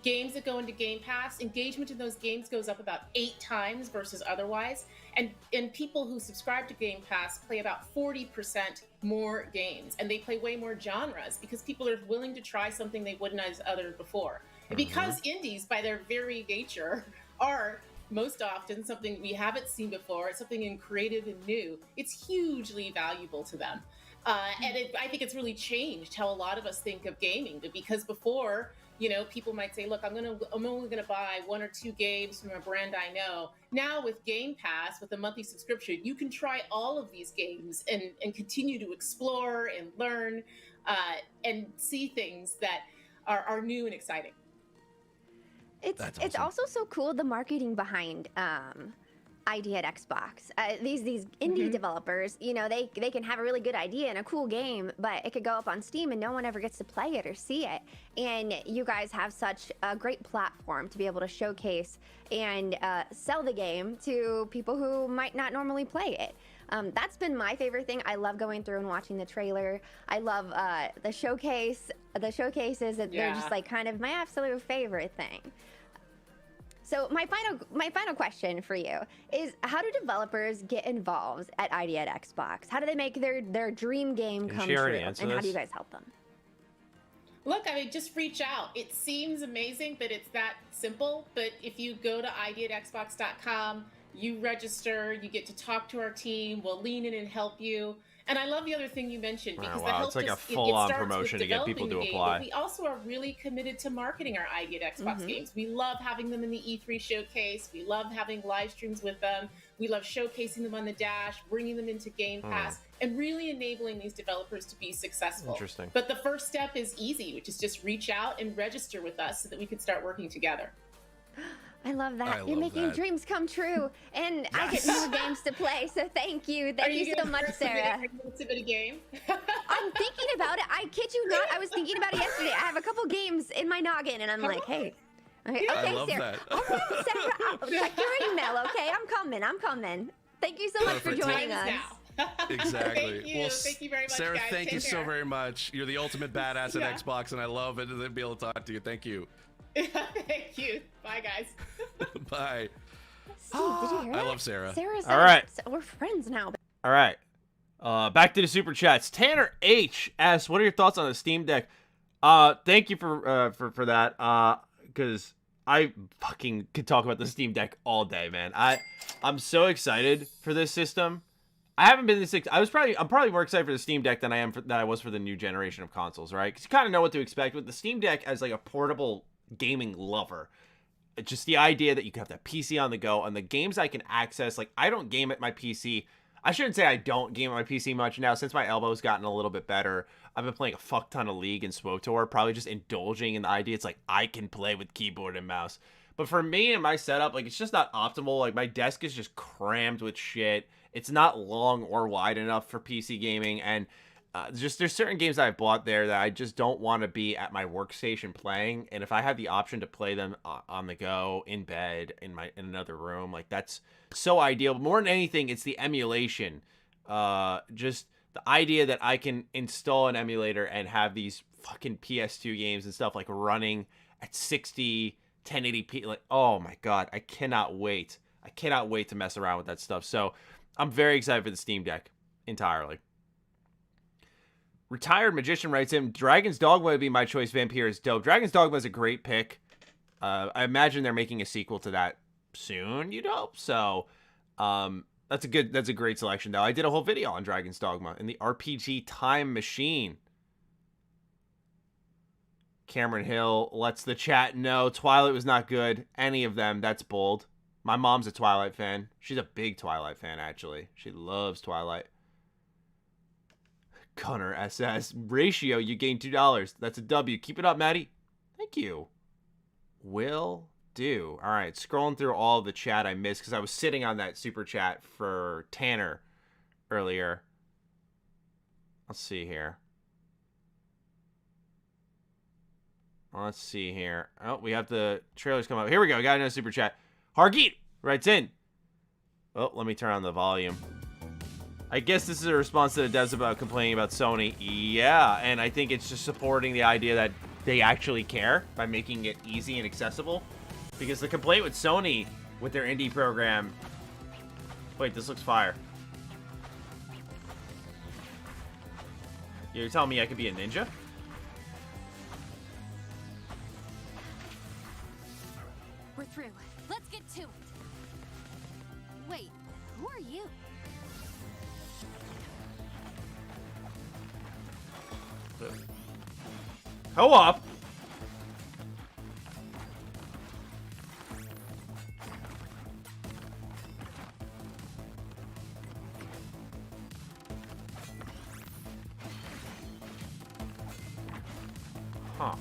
games that go into Game Pass, engagement in those games goes up about 8 times versus otherwise, and people who subscribe to Game Pass play about 40% more games, and they play way more genres because people are willing to try something they wouldn't as other before. Because indies, by their very nature, are most often something we haven't seen before, it's something creative and new, it's hugely valuable to them. I think it's really changed how a lot of us think of gaming, because before, people might say, look, I'm only gonna buy 1 or 2 games from a brand I know. Now with Game Pass, with a monthly subscription, you can try all of these games and continue to explore and learn and see things that are new and exciting. It's That's it's awesome. also so cool, the marketing behind idea at Xbox. These indie developers, they can have a really good idea and a cool game, but it could go up on Steam and no one ever gets to play it or see it. And you guys have such a great platform to be able to showcase and sell the game to people who might not normally play it. That's been my favorite thing. I love going through and watching the trailer. I love the showcases. They're just like kind of my absolute favorite thing. So my final question for you is, how do developers get involved at ID at Xbox? How do they make their dream game come true? And how do you guys help them? Look, I mean, just reach out. It seems amazing that it's that simple, but if you go to id@xbox.com, you register, you get to talk to our team, we'll lean in and help you. And I love the other thing you mentioned because that wow, helps it's like a us. full-on It starts promotion with to get people developing to the game, apply. but we also are really committed to marketing our ID at Xbox games. We love having them in the E3 showcase. We love having live streams with them. We love showcasing them on the Dash, bringing them into Game Pass, and really enabling these developers to be successful. Interesting. But the first step is easy, which is just reach out and register with us so that we can start working together. I love that. I You're love making that. dreams come true. And I get new games to play, so thank you. Thank you so much, Sarah. Are you going to submit a game? I'm thinking about it. I kid you not. I was thinking about it yesterday. I have a couple games in my noggin, and I'm like, hey. Okay, I love Sarah. that. All right, Sarah. I'll check your email, okay? I'm coming. Thank you so much for Perfect. joining Time us. is now. Exactly. Thank you. Thank you very much, Sarah, guys. thank you Take so care. very much. You're the ultimate badass Yeah. at Xbox, and I love it to be able to talk to you. Thank you. Thank you. Bye, guys. Bye. Steve, did you hear that? I love Sarah. Sarah said All right. we're friends now. All right. Back to the super chats. Tanner H asks, "What are your thoughts on the Steam Deck?" Thank you for that. Because I fucking could talk about the Steam Deck all day, man. I'm so excited for this system. I haven't been this. I'm probably more excited for the Steam Deck than I was for the new generation of consoles, right? Because you kind of know what to expect with the Steam Deck as like a portable gaming lover. Just the idea that you can have that PC on the go and the games I can access. Like, I don't game at my PC. I shouldn't say I don't game at my PC much now. Since my elbow's gotten a little bit better, I've been playing a fuck ton of League and SWOTOR, probably just indulging in the idea it's like I can play with keyboard and mouse. But for me and my setup, like, it's just not optimal. Like, my desk is just crammed with shit. It's not long or wide enough for PC gaming, and just there's certain games I've bought there that I just don't want to be at my workstation playing. And if I have the option to play them on the go, in bed, in another room, like, that's so ideal. But more than anything, it's the emulation. Just the idea that I can install an emulator and have these fucking PS2 games and stuff like running at 60, 1080p. Like, oh my god, I cannot wait. I cannot wait to mess around with that stuff. So I'm very excited for the Steam Deck entirely. Retired Magician writes in, Dragon's Dogma would be my choice. Vampire is dope. Dragon's Dogma is a great pick. I imagine they're making a sequel to that soon, you'd hope. So that's a great selection, though. I did a whole video on Dragon's Dogma in the RPG Time Machine. Cameron Hill lets the chat know Twilight was not good. Any of them, that's bold. My mom's a Twilight fan. She's a big Twilight fan, actually. She loves Twilight. Gunner SS. Ratio, you gained $2. That's a W. Keep it up, Maddie. Thank you. Will do. All right, scrolling through all the chat I missed because I was sitting on that super chat for Tanner earlier. Let's see here. Let's see here. Oh, we have the trailers come up. Here we go. Got another super chat. Hargeet writes in. Oh, let me turn on the volume. I guess this is a response to the devs about complaining about Sony. Yeah, and I think it's just supporting the idea that they actually care by making it easy and accessible. Because the complaint with Sony, with their indie program... Wait, this looks fire. You're telling me I could be a ninja? We're through. Let's get to it. Wait, who are you? Co-op? Huh.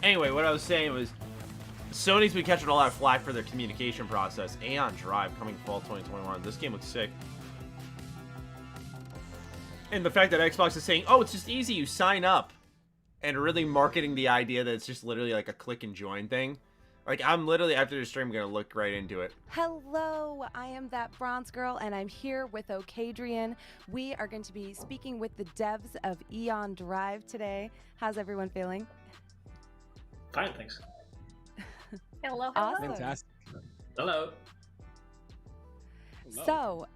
Anyway, what I was saying was Sony's been catching a lot of flack for their communication process. Aeon Drive coming fall 2021. This game looks sick. And the fact that Xbox is saying, oh, it's just easy, you sign up. And really marketing the idea that it's just literally like a click and join thing. Like, I'm literally, after the stream, going to look right into it. Hello, I am that bronze girl, and I'm here with Okadrian. We are going to be speaking with the devs of Aeon Drive today. How's everyone feeling? Fine, thanks. Hello. Awesome. Fantastic. Hello. So,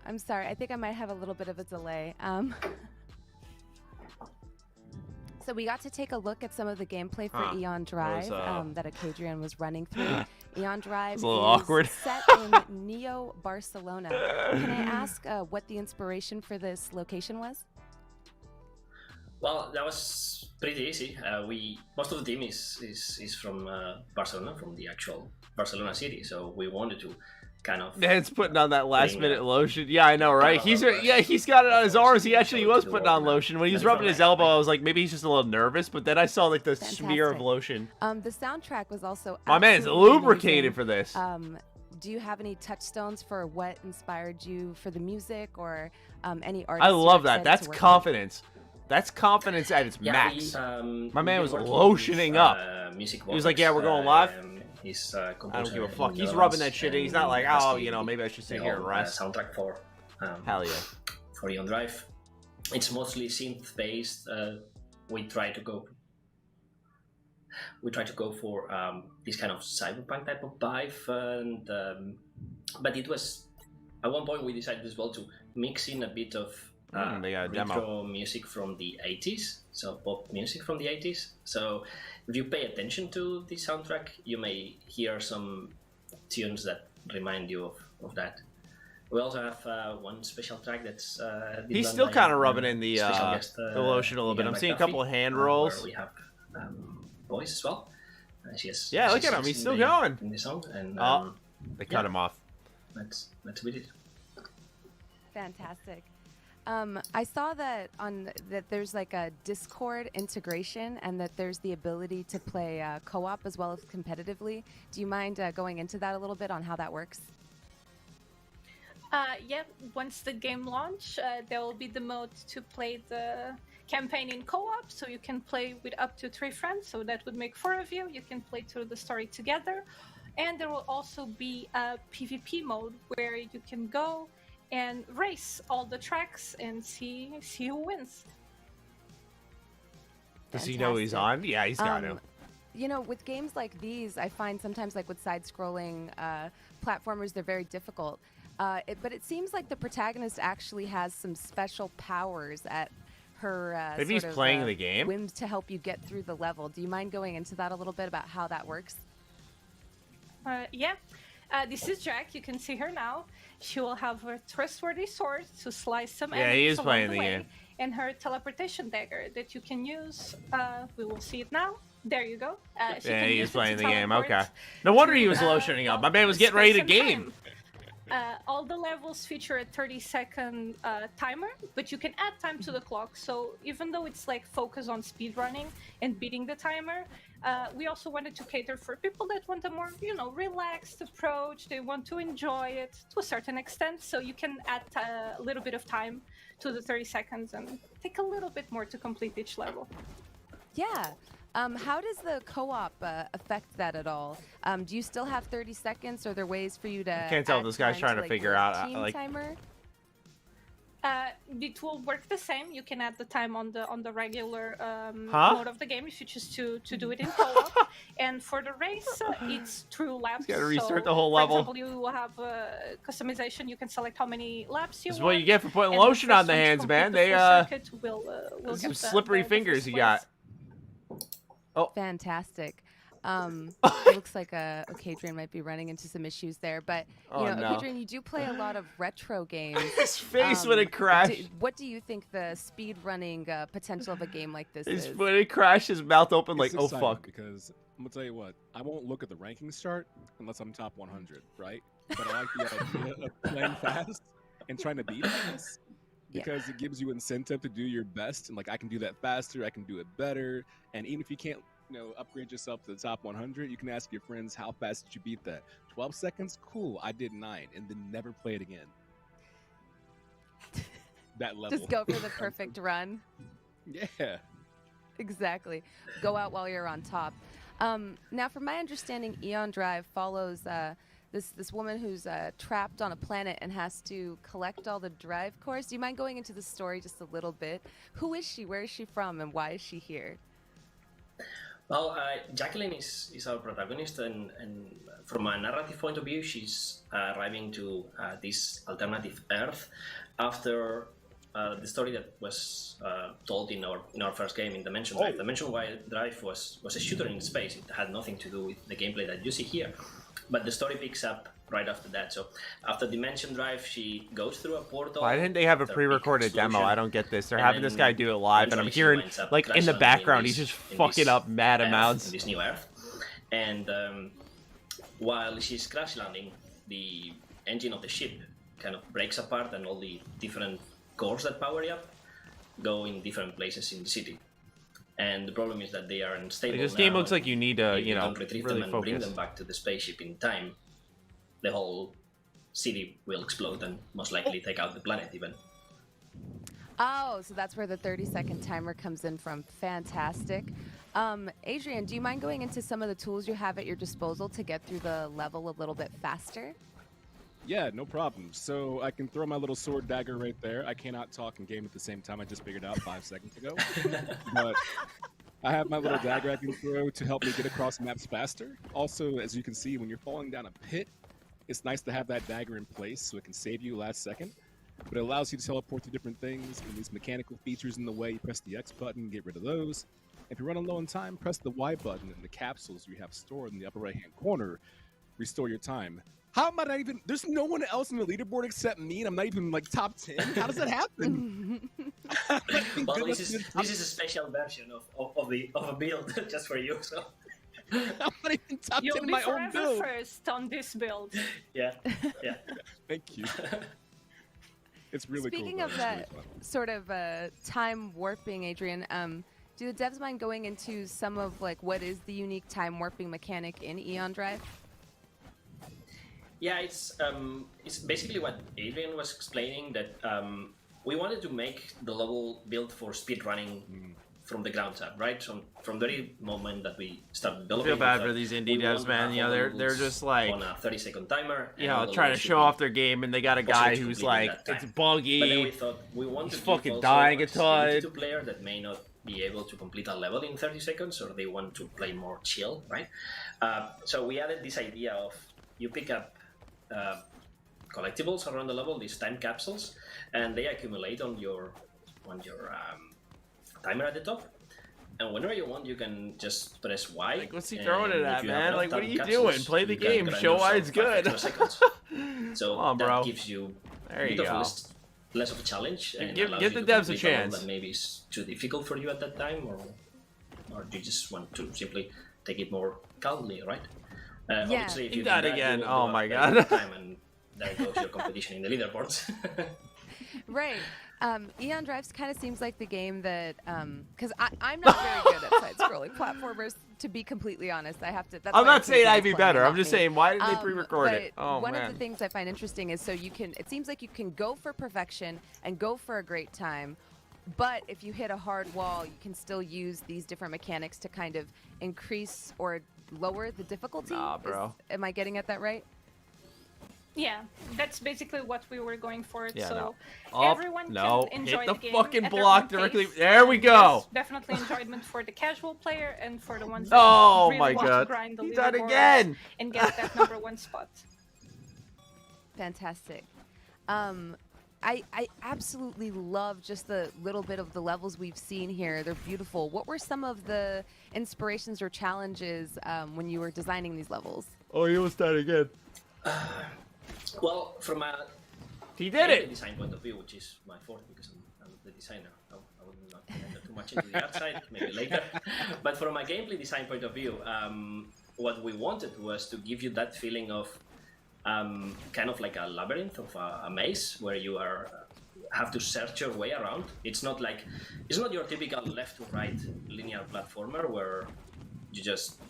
I'm sorry, I think I might have a little bit of a delay. So we got to take a look at some of the gameplay for Eon Drive that Ocadrian was running through. Eon Drive is a little awkward. set in Neo Barcelona. Can I ask what the inspiration for this location was? Well, that was pretty easy. Most of the team is from Barcelona, from the actual Barcelona city. So we wanted to kind of. Man's putting on that last minute lotion. Yeah, I know, right? He's got it on his arms. He was putting on lotion. When he was rubbing his elbow, I was like, maybe he's just a little nervous. But then I saw like the smear of lotion. The soundtrack was also. My man's lubricated for this. Do you have any touchstones for what inspired you for the music or any art? I love that. That's confidence. That's confidence at its max. My man was lotioning up. He was like, yeah, we're going live. I don't give a fuck. He's rubbing that shit in. He's not like, oh, you know, maybe I should sit here and rest. Soundtrack for hell yeah. For Eon Drive. It's mostly synth based. We try to go for this kind of cyberpunk type of vibe, and but it was at one point we decided as well to mix in a bit of retro music from the 80s, so pop music from the 80s. So if you pay attention to the soundtrack, you may hear some tunes that remind you of that. We also have one special track that's he's still kind of rubbing in the lotion a little bit. I'm seeing a couple of hand rolls. We have voice as well. Yeah, look at him. He's still going. In the song, and they cut him off. That's what it. Fantastic. I saw that there's like a Discord integration and that there's the ability to play co-op as well as competitively. Do you mind going into that a little bit on how that works? Yeah, once the game launch, there will be the mode to play the campaign in co-op, so you can play with up to 3 friends, so that would make 4 of you. You can play through the story together. And there will also be a PvP mode where you can go and race all the tracks and see who wins. Does he know he's on? Yeah, he's got him. You know, with games like these, I find sometimes like with side-scrolling platformers, they're very difficult. But it seems like the protagonist actually has some special powers at her maybe he's playing the game whims to help you get through the level. Do you mind going into that a little bit about how that works? Yeah. This is Jack. You can see her now. She will have her trustworthy sword to slice some enemies he is playing along the way, game. and her teleportation dagger that you can use. We will see it now. There you go. He is playing the game. Okay. No wonder he was lotioning up. My man was getting ready to game. All the levels feature a 30-second timer, but you can add time to the clock. So even though it's like focus on speed running and beating the timer, we also wanted to cater for people that want a more, relaxed approach. They want to enjoy it to a certain extent. So you can add a little bit of time to the 30 seconds and take a little bit more to complete each level. Yeah. How does the co-op affect that at all? Do you still have 30 seconds? Or are there ways for you to? I can't tell if this guy's trying to figure out timer? It will work the same. You can add the time on the regular mode of the game if you choose to do it in co-op. And for the race, it's through laps. You gotta restart the whole level. For example, you will have customization. You can select how many laps you want. This is what you get for putting lotion on the hands, man. They some slippery fingers you got. Oh, fantastic. It looks like Ocadrian might be running into some issues there, but Ocadrian, you do play a lot of retro games. His face when it crashed. What do you think the speed running potential of a game like this is? When it crashed, his mouth open like, oh fuck. Because I'm gonna tell you what, I won't look at the rankings chart unless I'm top 100, right? But I like the idea of playing fast and trying to beat fast. Because it gives you incentive to do your best, and like I can do that faster, I can do it better, and even if you can't, upgrade yourself to the top 100, you can ask your friends how fast did you beat that. 12 seconds, cool, I did 9, and then never play it again. That level. Just go for the perfect run. Yeah. Exactly. Go out while you're on top. Now, from my understanding, Eon Drive follows this woman who's trapped on a planet and has to collect all the drive cores. Do you mind going into the story just a little bit? Who is she? Where is she from? And why is she here? Well, Jacqueline is our protagonist, and from a narrative point of view, she's arriving to this alternative Earth after the story that was told in our first game in Dimension Drive. Dimension Drive was a shooter in space. It had nothing to do with the gameplay that you see here. But the story picks up right after that. So after Dimension Drive, she goes through a portal. Why didn't they have a pre-recorded demo? I don't get this. They're having this guy do it live, and I'm hearing, like, in the background, he's just fucking up mad amounts. In this new Earth. And while she's crash landing, the engine of the ship kind of breaks apart, and all the different cores that power you up go in different places in the city. And the problem is that they are unstable. This game looks like you need to, you don't retrieve really them and focus. bring them back to the spaceship in time. The whole city will explode and most likely take out the planet even. Oh, so that's where the 30-second timer comes in from. Fantastic. Adrian, do you mind going into some of the tools you have at your disposal to get through the level a little bit faster? Yeah, no problem. So I can throw my little sword dagger right there. I cannot talk and game at the same time. I just figured out 5 seconds ago. But I have my little dagger I can throw to help me get across maps faster. Also, as you can see, when you're falling down a pit, it's nice to have that dagger in place so it can save you last second. But it allows you to teleport to different things. When these mechanical features in the way, you press the X button, get rid of those. If you're running low on time, press the Y button, and the capsules you have stored in the upper right-hand corner restore your time. How am I not even? There's no one else in the leaderboard except me, and I'm not even like top 10. How does that happen? Well, this is a special version of a build just for you. So I'm not even top 10 You'll in be my own forever build. first on this build. Yeah. Thank you. It's really Speaking cool. of that sort of time warping, Adrian, do the devs mind going into some of like what is the unique time warping mechanic in Eon Drive? Yeah, it's basically what Adrian was explaining, that we wanted to make the level built for speedrunning from the ground up, right? From the very moment that we started I developing. feel bad for these indie devs, man. You know, they're just like on a 30-second timer. You know, trying to show off their game, and they got a guy who's like, it's buggy. But then we thought we want he's to fucking give dying a accessibility ton. to players that may not be able to complete a level in 30 seconds, or they want to play more chill, right? So we added this idea of you pick up collectibles around the level, these time capsules, and they accumulate on your timer at the top. And whenever you want, you can just press Y. Like, what's he throwing it at, man? Like, what are you capsules, doing? Play the you can game. grind Show why yourself it's good. 5 extra seconds. So Come on, bro. that gives you There a you bit go. of less of a challenge. And Give allows the you to devs a complete level chance. that maybe is too difficult for you at that time, or you just want to simply take it more calmly, right? Obviously, if You do died that, again. you will Oh do a my very God. good time, and there goes your competition in the leaderboards. Right. Eon Drive kind of seems like the game that, because I'm not very good at side-scrolling platformers, to be completely honest. I have to. That's I'm why I not think saying that I'd it's be playing, better. not I'm just me. saying, why didn't they pre-record it? But Oh, one man. of the things I find interesting is it seems like you can go for perfection and go for a great time, but if you hit a hard wall, you can still use these different mechanics to kind of increase or lower the difficulty. Nah, bro. Am I getting at that right? Yeah, that's basically what we were going for. Yeah, so no. Oh, everyone no. can enjoy Hit the the game fucking at their block own directly. pace. There we go. There's definitely enjoyment for the casual player and for the ones Oh that really my want God. to grind the He died leaderboards again. and get that #1 spot. Fantastic. I absolutely love just the little bit of the levels we've seen here. They're beautiful. What were some of the inspirations or challenges when you were designing these levels? Oh, he almost died again. Well, from a He did it. design point of view, which is my forte because I'm the designer. I will not enter too much into the art side, maybe later. But from a gameplay design point of view, what we wanted was to give you that feeling of kind of like a labyrinth, of a maze where you have to search your way around. It's not your typical left to right linear platformer where you just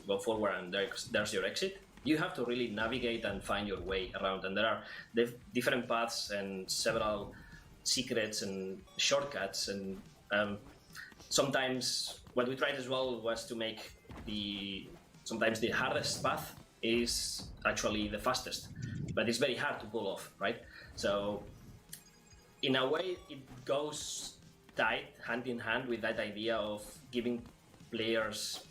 go forward and there's your exit. You have to really navigate and find your way around, and there are different paths and several secrets and shortcuts, and sometimes what we tried as well was to make sometimes the hardest path is actually the fastest, but it's very hard to pull off, right? So in a way it goes tight hand in hand with that idea of giving players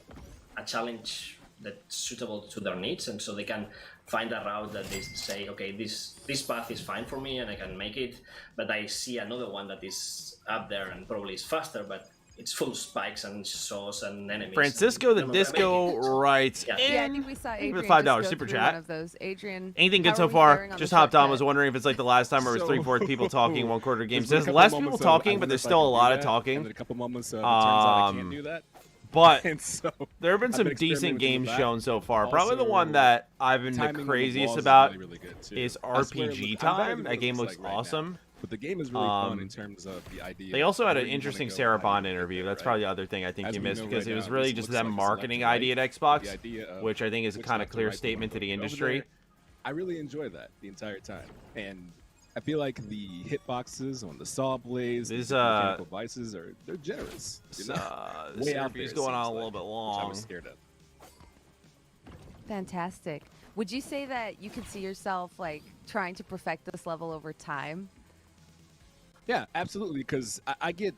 a challenge that's suitable to their needs, and so they can find a route that they say, okay, this path is fine for me and I can make it, but I see another one that is up there and probably is faster, but it's full spikes and saws and enemies. Francisco the Disco writes, Yeah, I think we saw Adrian with $5 just go super through chat. one of those. Adrian, Anything good how so are we far? faring on Just the hopped on. shortcut? Was wondering if it's like the last time where it was So- 3/4 people talking, 1/4 games. There's There's been a less couple people moments of, talking, I but wonder there's if I still a can do lot of that, talking. And then a couple moments of it turns out I can't do that. But And so there have been I've some been decent experimenting with games that. shown so far. Probably the one Also, that I've been timing the on the craziest balls is about really, really good, too. is I swear, RPG look, I'm bad Time. at That what it game looks looks like right now. awesome. But the game is really fun in terms of the idea. They also of had where an you wanna interesting go, Sarah how you Bond wanna get interview. there, That's right? probably the other thing I think As you we missed know because right it was now, really this just looks them like marketing select ID and at right, Xbox, the idea of which I think is a which kind of left to clear right statement to the over industry. there. I really enjoy that the entire time, and I feel like the hitboxes on the saw blades, These, the mechanical devices they're generous. This, You know? this Way out interview's there, it going on a seems little bit which I long. was scared of. Fantastic. Would you say that you could see yourself like trying to perfect this level over time? Yeah, absolutely. Because I get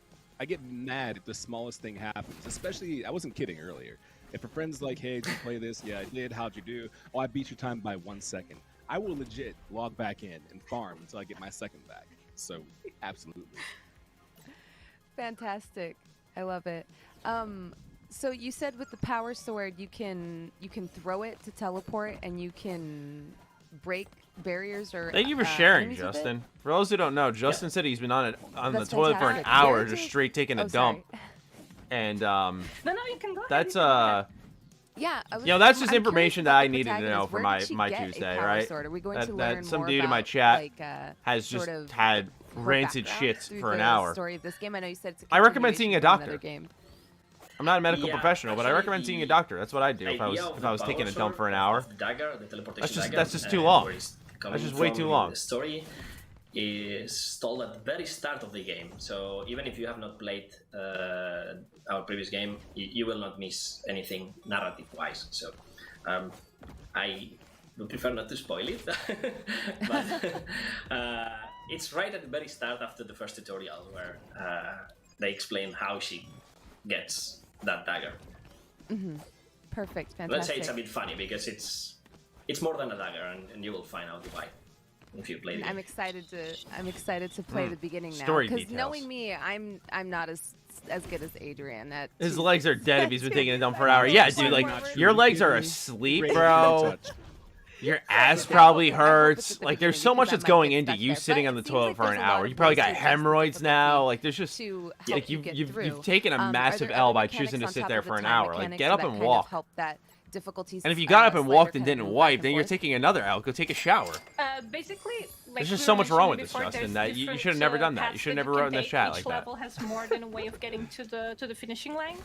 mad if the smallest thing happens. Especially, I wasn't kidding earlier. If a friend's like, "Hey, did you play this?" "Yeah, I did." "How'd you do?" "Oh, I beat your time by 1 second." I will legit log back in and farm until I get my second back. So, absolutely. Fantastic. I love it. So you said with the power sword you can throw it to teleport and you can break barriers or Thank you for sharing, enemies with it? Justin. For those who don't know, Justin said he's been on the That's toilet for an fantastic. hour, Where just did- straight taking a Oh, dump. sorry. And No, you can go ahead. that's Yeah, I was, you know, that's just I'm information curious that about I the needed to know protagonist. for Where did she my get a Tuesday, power right? sword? Are we going that, to that learn some more dude in my about, chat like, has sort just of had her ranted background shits through for an the hour. story of this game? I know you said it's a I recommend seeing a continuation from another doctor. game. I'm not a medical Yeah, professional, but I actually, recommend seeing a doctor. That's what I'd do if I idea was of if the I was power taking a dump sword for an of hour. Dagger, the teleportation That's just dagger, too long. where it's That's coming just way from too in long. The story is told at the very start of the game, so even if you have not played our previous game, you will not miss anything narrative-wise. So I would prefer not to spoil it, but it's right at the very start after the first tutorial where they explain how she gets that dagger. Mm-hmm. Perfect. Fantastic. Let's say it's a bit funny because it's more than a dagger, and you will find out why if you play the game. I'm excited to play the beginning now Story because details. knowing me, I'm not as good as Adrian. At His two- legs are dead if he's been two- taking a dump for an hour. Yeah, dude, like your legs are asleep, bro. Your ass probably hurts. Like there's so much that's going into you sitting on the toilet for an hour. You probably got hemorrhoids now. Like there's just like you've taken a massive L by choosing to sit there for an hour. Like get up and walk. And if you got up and walked and didn't wipe, then you're taking another L. Go take a shower. Basically, like There's just we so were much wrong with mentioning this, before, Justin, there's that you different, should have never done that. You paths should have that never you can wrote in the take. chat Each like that. level has more than a way of getting to the finishing line.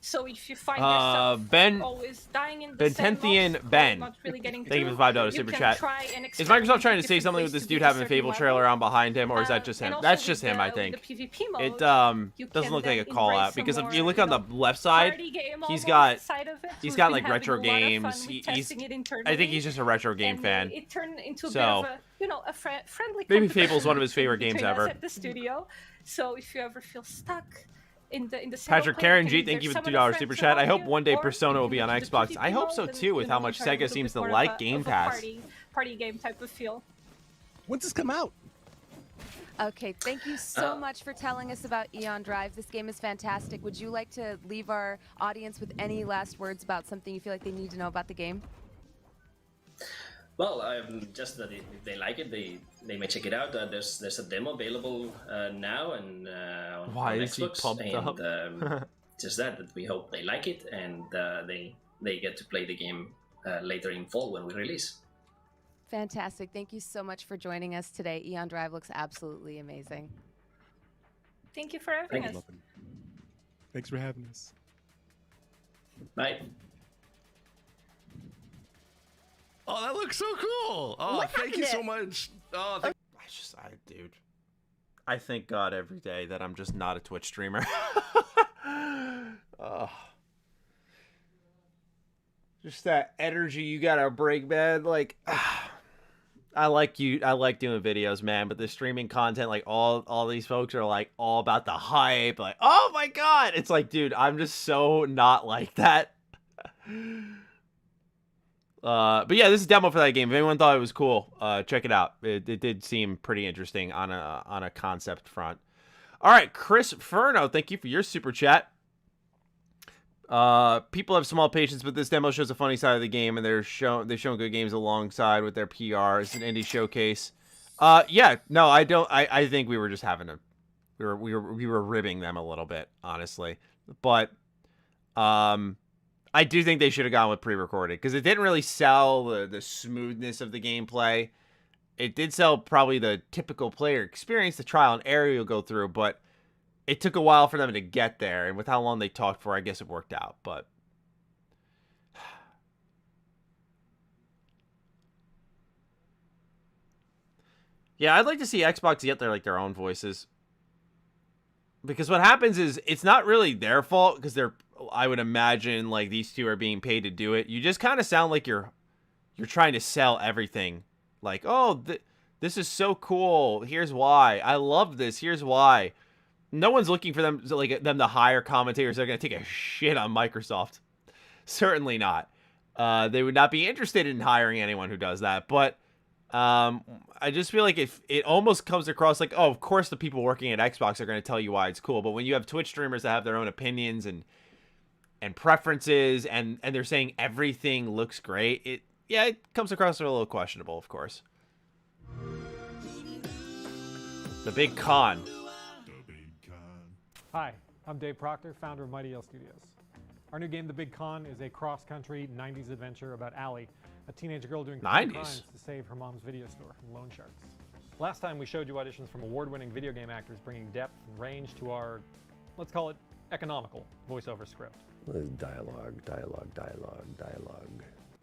So if you find yourself Ben always dying in the same Bententhian box, or Ben. not really getting Thank you for through, the $5 you super can chat. try and Is experiment Microsoft trying to with say different something ways with this to dude beat a having a certain Fable level. trailer on behind him, or is that just him? And also That's just with him, the- I think. with the PvP mode, It you doesn't can look like a then call embrace out because some if you more, look on the left side, party game he's almost got side of it. he's We've got been like having retro a lot of fun games. with He's testing it I think internally, he's just a retro game and fan. It turned into a bit So of a friendly maybe competition Fable's one of his favorite games between us ever. at the studio. So if you ever feel stuck in the single Patrick player, Karen you G, can thank you either for the summon a $2 friend super to chat. I help hope you, one day or Persona if will you be on go to the Xbox. PvP I hope mode, so then, too, with how you much try a Sega little seems bit to more like of Game a Pass. party game type of feel. When's this come out? Okay, thank you so much for telling us about Eon Drive. This game is fantastic. Would you like to leave our audience with any last words about something you feel like they need to know about the game? Well, just that if they like it, they may check it out. There's a demo available now and on Why is he Xbox, pumped and up? just that we hope they like it and they get to play the game later in fall when we release. Fantastic. Thank you so much for joining us today. Eon Drive looks absolutely amazing. Thank you for having us. Thanks for having us. Bye. Oh, that looks so cool. Oh, What thank you happened so much. Oh, Dude, I thank God every day that I'm just not a Twitch streamer. Just that energy you gotta bring, man. Like, I like doing videos, man, but the streaming content, like all these folks are like all about the hype, like, oh my God. It's like, dude, I'm just so not like that. But yeah, this is a demo for that game. If anyone thought it was cool, check it out. It did seem pretty interesting on a concept front. All right, Chris Furno, thank you for your super chat. People have small patience, but this demo shows a funny side of the game, and they've shown good games alongside with their PR. It's an indie showcase. Yeah, no, I don't. I think we were just having we were ribbing them a little bit, honestly. But I do think they should have gone with pre-recorded because it didn't really sell the smoothness of the gameplay. It did sell probably the typical player experience, the trial and error you'll go through, but it took a while for them to get there, and with how long they talked for, I guess it worked out. But yeah, I'd like to see Xbox get their own voices, because what happens is it's not really their fault because I would imagine like these two are being paid to do it. You just kind of sound like you're trying to sell everything. Like, oh, this is so cool. Here's why. I love this. Here's why. No one's looking for them to hire commentators that are going to take a shit on Microsoft. Certainly not. They would not be interested in hiring anyone who does that. But I just feel like it almost comes across like, oh, of course the people working at Xbox are going to tell you why it's cool. But when you have Twitch streamers that have their own opinions and preferences, and they're saying everything looks great, it comes across a little questionable, of course. The Big Con. Hi, I'm Dave Proctor, founder of Mighty L Studios. Our new game, The Big Con, is a cross-country 90s adventure about Allie, a teenage girl doing crimes to save her mom's video store from loan sharks. Last time we showed you auditions from award-winning video game actors bringing depth and range to our, let's call it, economical voiceover script. Well, dialogue.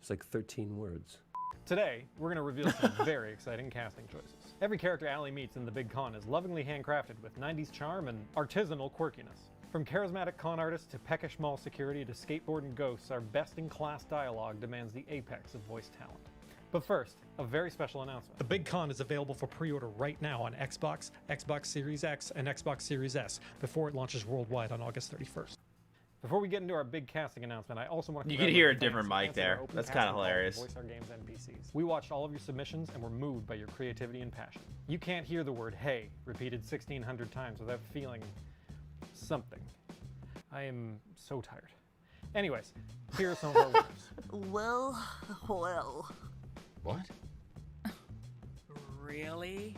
It's like 13 words. Today, we're going to reveal some very exciting casting choices. Every character Allie meets in The Big Con is lovingly handcrafted with 90s charm and artisanal quirkiness. From charismatic con artists to peckish mall security to skateboarding ghosts, our best-in-class dialogue demands the apex of voice talent. But first, a very special announcement. The Big Con is available for pre-order right now on Xbox, Xbox Series X, and Xbox Series S before it launches worldwide on August 31st. Before we get into our big casting announcement, I also want to... You can hear a different mic there. That's kind of hilarious. Voice our games NPCs. We watched all of your submissions and were moved by your creativity and passion. You can't hear the word "hey" repeated 1,600 times without feeling something. I am so tired. Anyways, here are some of our winners. Well. What? Really?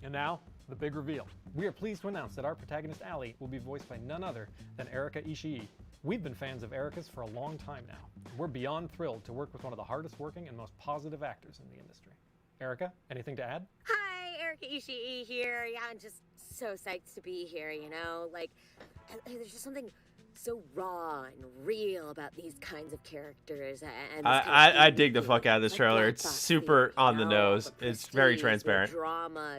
And now, the big reveal. We are pleased to announce that our protagonist Allie will be voiced by none other than Erika Ishii. We've been fans of Erika's for a long time now. We're beyond thrilled to work with one of the hardest working and most positive actors in the industry. Erika, anything to add? Hi, Erika Ishii here. Yeah, I'm just so psyched to be here, you know? Like, there's just something so raw and real about these kinds of characters. And I dig the fuck out of this trailer. It's super on the nose. It's very transparent. The drama,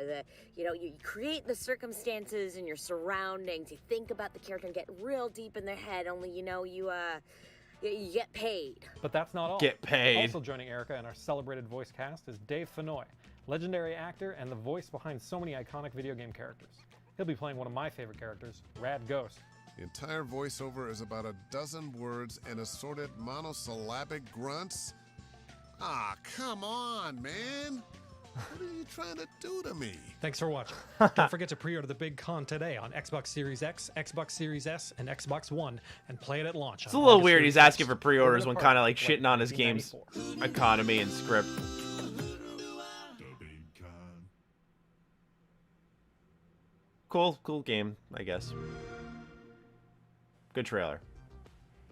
you create the circumstances and your surroundings. You think about the character and get real deep in their head. Only you get paid. But that's not all. Get paid. Also joining Erika in our celebrated voice cast is Dave Fennoy, legendary actor and the voice behind so many iconic video game characters. He'll be playing one of my favorite characters, Rad Ghost. The entire voiceover is about a dozen words and assorted monosyllabic grunts. Ah, come on, man. What are you trying to do to me? Thanks for watching. Don't forget to pre-order The Big Con today on Xbox Series X, Xbox Series S, and Xbox One, and play it at launch. It's a little weird he's asking for pre-orders when kind of like shitting on his game's economy and script. Cool game, I guess. Good trailer.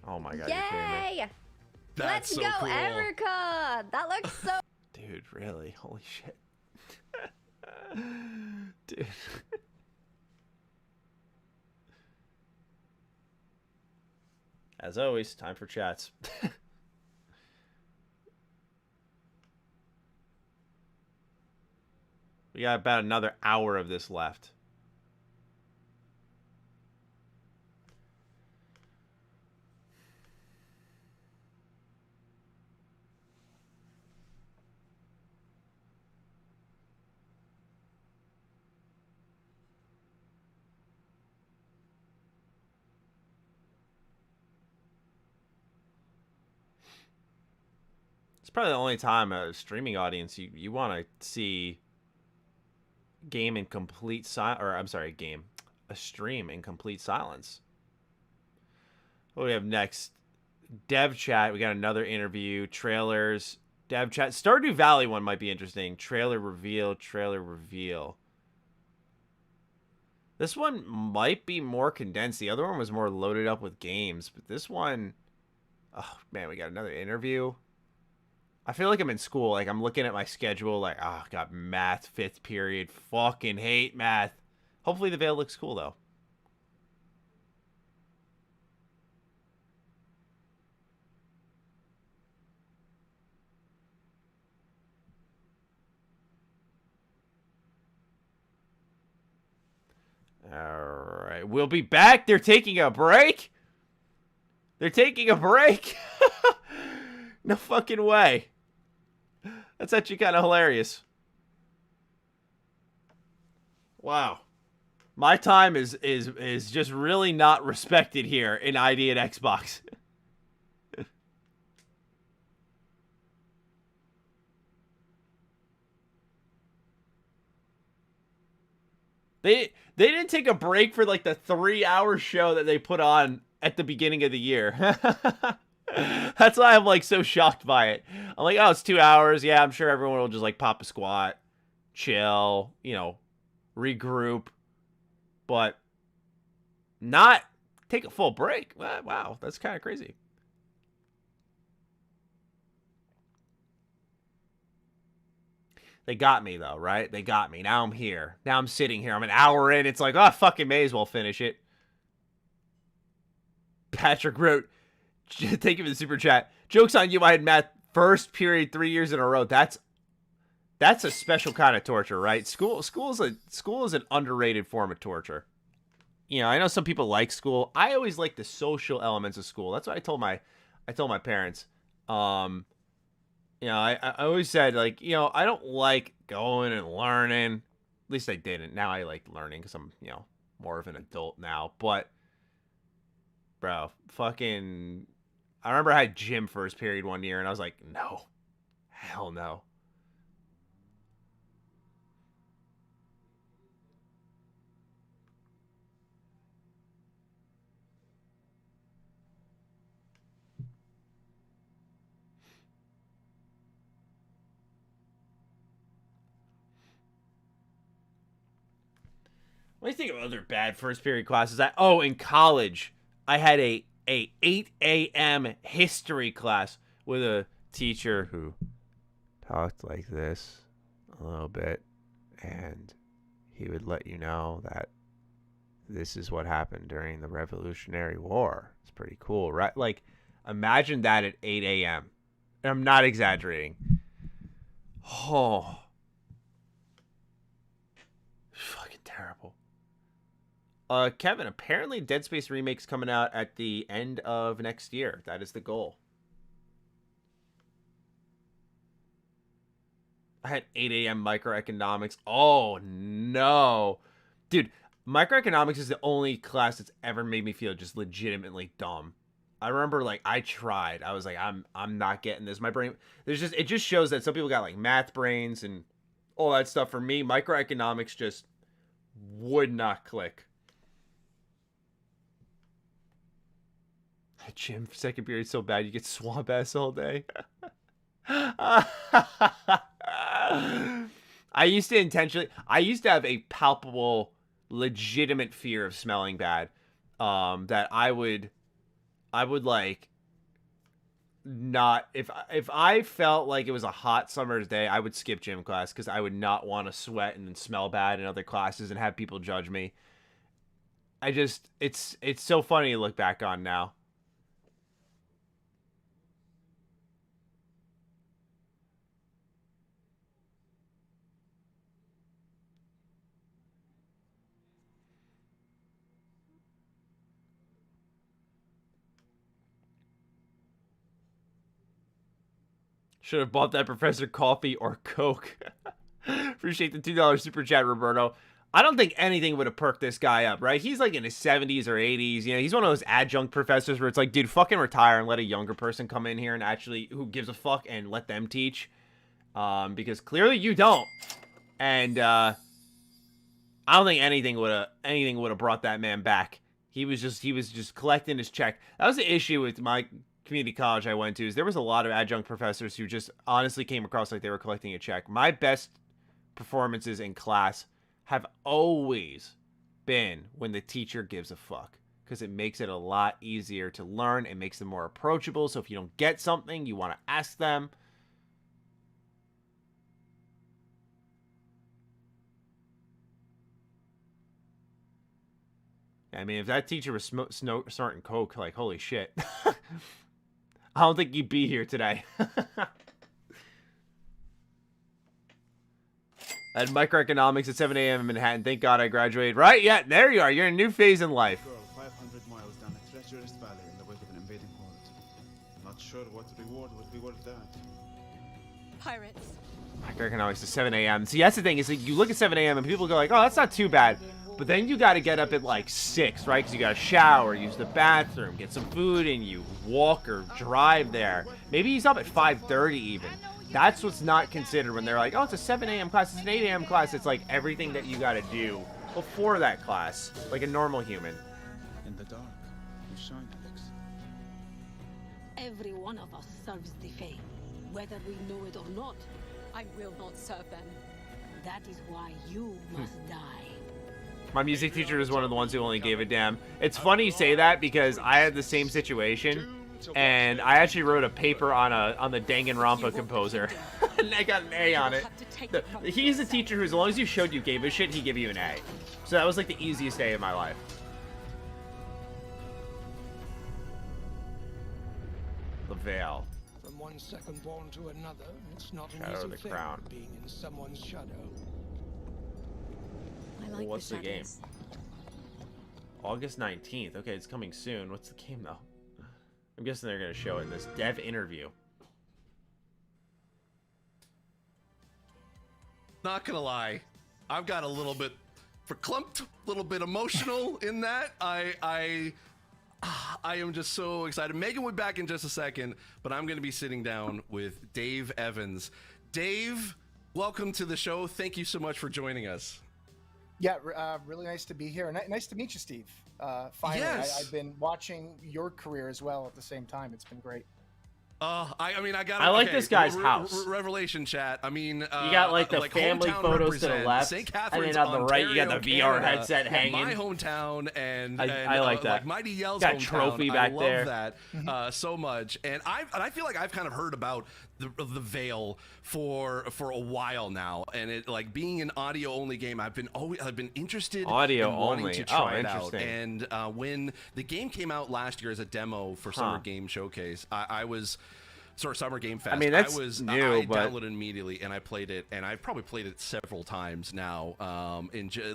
Oh my god, you're kidding me. Yay! That's Let's so go, cool. Erika! That looks so... Dude, really? Holy shit. Dude. As always, time for chats. We got about another hour of this left. probably the only time a streaming audience you want to see game in complete silence, or I'm sorry, a stream in complete silence. What do we have next? Dev chat. We got another interview, trailers, dev chat. Stardew Valley one might be interesting. Trailer reveal, trailer reveal. This one might be more condensed. The other one was more loaded up with games, but this one, oh man, we got another interview. I feel like I'm in school. Like, I'm looking at my schedule like, oh, got math 5th period. Fucking hate math. Hopefully the veil looks cool, though. All right. We'll be back. They're taking a break. They're taking a break. No fucking way. That's actually kind of hilarious. Wow. My time is just really not respected here in ID and Xbox. They didn't take a break for like the 3-hour show that they put on at the beginning of the year. That's why I'm like so shocked by it. I'm like, oh, it's 2 hours. Yeah, I'm sure everyone will just like pop a squat, chill, you know, regroup, but not take a full break. Wow, that's kind of crazy. They got me though, right? They got me. Now I'm here. Now I'm sitting here. I'm an hour in. It's like, oh, fucking may as well finish it. Patrick wrote, thank you for the super chat. Joke's on you. I had math first period 3 years in a row. That's a special kind of torture, right? School is an underrated form of torture. You know, I know some people like school. I always like the social elements of school. That's what I told my parents. You know, I always said, like, you know, I don't like going and learning. At least I didn't. Now I like learning because I'm, you know, more of an adult now. But, bro, fucking, I remember I had gym first period one year, and I was like, no. Hell no. What do you think of other bad first period classes? In college, I had a 8 a.m. history class with a teacher who talked like this a little bit, and he would let you know that this is what happened during the Revolutionary War. It's pretty cool, right? Like, imagine that at 8 a.m. And I'm not exaggerating. Oh. Fucking terrible. Kevin, apparently Dead Space Remake's coming out at the end of next year. That is the goal. I had 8 a.m. microeconomics. Oh, no. Dude, microeconomics is the only class that's ever made me feel just legitimately dumb. I remember, like, I tried. I was like, I'm not getting this. My brain, it just shows that some people got, like, math brains and all that stuff. For me, microeconomics just would not click. Gym second period so bad you get swamp ass all day. I used to have a palpable, legitimate fear of smelling bad. That I would like not, if I felt like it was a hot summer's day, I would skip gym class because I would not want to sweat and smell bad in other classes and have people judge me. It's so funny to look back on now. Should have bought that professor coffee or Coke. Appreciate the $2 super chat, Roberto. I don't think anything would have perked this guy up, right? He's like in his 70s or 80s. You know, he's one of those adjunct professors where it's like, dude, fucking retire and let a younger person come in here and actually, who gives a fuck, and let them teach. Because clearly you don't. And I don't think anything would have brought that man back. He was just collecting his check. That was the issue with my community college I went to, is there was a lot of adjunct professors who just honestly came across like they were collecting a check. My best performances in class have always been when the teacher gives a fuck, because it makes it a lot easier to learn. It makes them more approachable. So if you don't get something, you want to ask them. I mean, if that teacher was snorting coke, like, holy shit. I don't think you'd be here today. I had microeconomics at 7 a.m. in Manhattan. Thank God I graduated. Right? Yeah, there you are. You're in a new phase in life. Girl, 500 miles down a treacherous valley in the wake of an invading horde. Not sure what reward would be worth that. Pirates. Microeconomics at 7 a.m. See, that's the thing. Is like, you look at 7 a.m. and people go like, oh, that's not too bad. But then you got to get up at like 6, right? Because you got to shower, use the bathroom, get some food, and you walk or drive there. Maybe he's up at 5:30 even. That's what's not considered when they're like, oh, it's a 7 a.m. class, it's an 8 a.m. class. It's like everything that you got to do before that class, like a normal human. In the dark, you shine, Alex. Every one of us serves the Fae, whether we know it or not. I will not serve them. That is why you must die. My music teacher was one of the ones who only gave a damn. It's funny you say that because I had the same situation. And I actually wrote a paper on the Danganronpa composer, and I got an A on it. He's a teacher who, as long as you showed you gave a shit, he'd give you an A. So that was like the easiest day of my life. The Veil. From one second born to another, it's not an Shadow of easy the thing Crown. being in someone's shadow. I like What's the game? shadows. August 19th. Okay, it's coming soon. What's the game though? I'm guessing they're going to show it in this dev interview. Not gonna lie, I've got a little bit verklempt, a little bit emotional in that. I am just so excited. Megan will be back in just a second, but I'm going to be sitting down with Dave Evans. Dave, welcome to the show. Thank you so much for joining us. Yeah, really nice to be here. Nice to meet you, Steve. Finally, Yes. I've been watching your career as well at the same time. It's been great. I like this guy's house. Revelation chat. I mean, You got like the family hometown photos to the represent, left, St. and Catharines, then on the right you got the Ontario, VR Canada. headset Yeah, hanging. my hometown, and I like that. Like Mighty Yell's Got a hometown. trophy back I love there. that so much, and I feel like I've kind of heard about the Veil for a while now, and it like being an audio only game. I've been interested Audio in wanting only. to try Oh, it out, interesting. and when the game came out last year as a demo for Summer Game Showcase, I was. Summer Game Fest. I mean, that's new, I but- downloaded immediately and I played it, and I've probably played it several times now.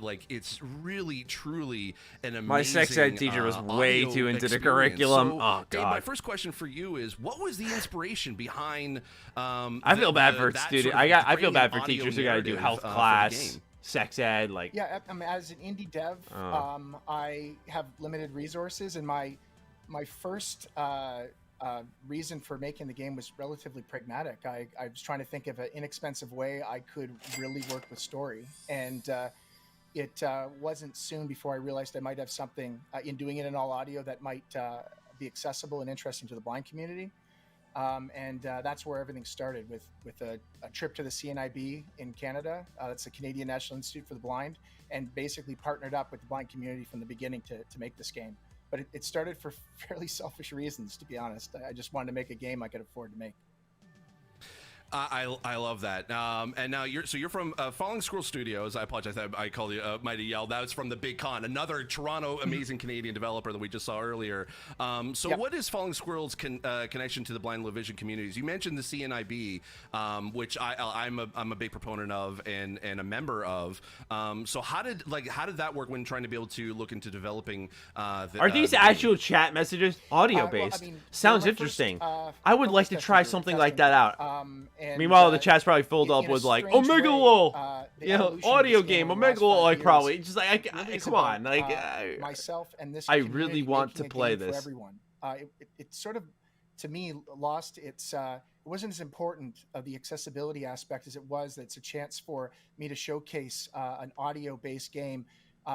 Like it's really, truly an amazing. My sex ed teacher was way audio too into the experience. curriculum. So, Oh, Dave, my God. first question for you is, what was the inspiration behind? I feel bad for that students. sort of I feel bad for audio teachers who got to do narrative, health for the class, game? sex ed, like. Yeah, I mean, as an indie dev, Oh. I have limited resources, and my first reason for making the game was relatively pragmatic. I was trying to think of an inexpensive way I could really work with story, and it wasn't soon before I realized I might have something in doing it in all audio that might be accessible and interesting to the blind community. And that's where everything started with a trip to the CNIB in Canada. That's the Canadian National Institute for the Blind, and basically partnered up with the blind community from the beginning to make this game. But it started for fairly selfish reasons, to be honest. I just wanted to make a game I could afford to make. I love that. And now you're from Falling Squirrel Studios. I apologize, I called you Mighty Yell. That was from the Big Con, another Toronto amazing Canadian developer that we just saw earlier. Yep. What is Falling Squirrel's connection to the blind and low vision communities? You mentioned the CNIB, which I'm a big proponent of and a member of. So how did that work when trying to be able to look into developing? Are these actual chat messages audio based? Sounds interesting. I would like to try something like that out. Meanwhile, the chat's probably filled up with like, "Oh, Megalol, you know, evolution of audio this game, over I'm the gonna last 5 like years probably just like really is come on, about, like myself and this I community really want making to a play game for this. everyone. It sort of, to me, lost its. It wasn't as important of the accessibility aspect as it was that it's a chance for me to showcase an audio-based game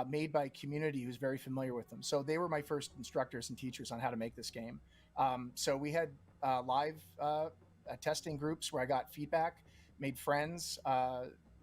made by a community who's very familiar with them. So they were my first instructors and teachers on how to make this game. So we had live testing groups where I got feedback, made friends.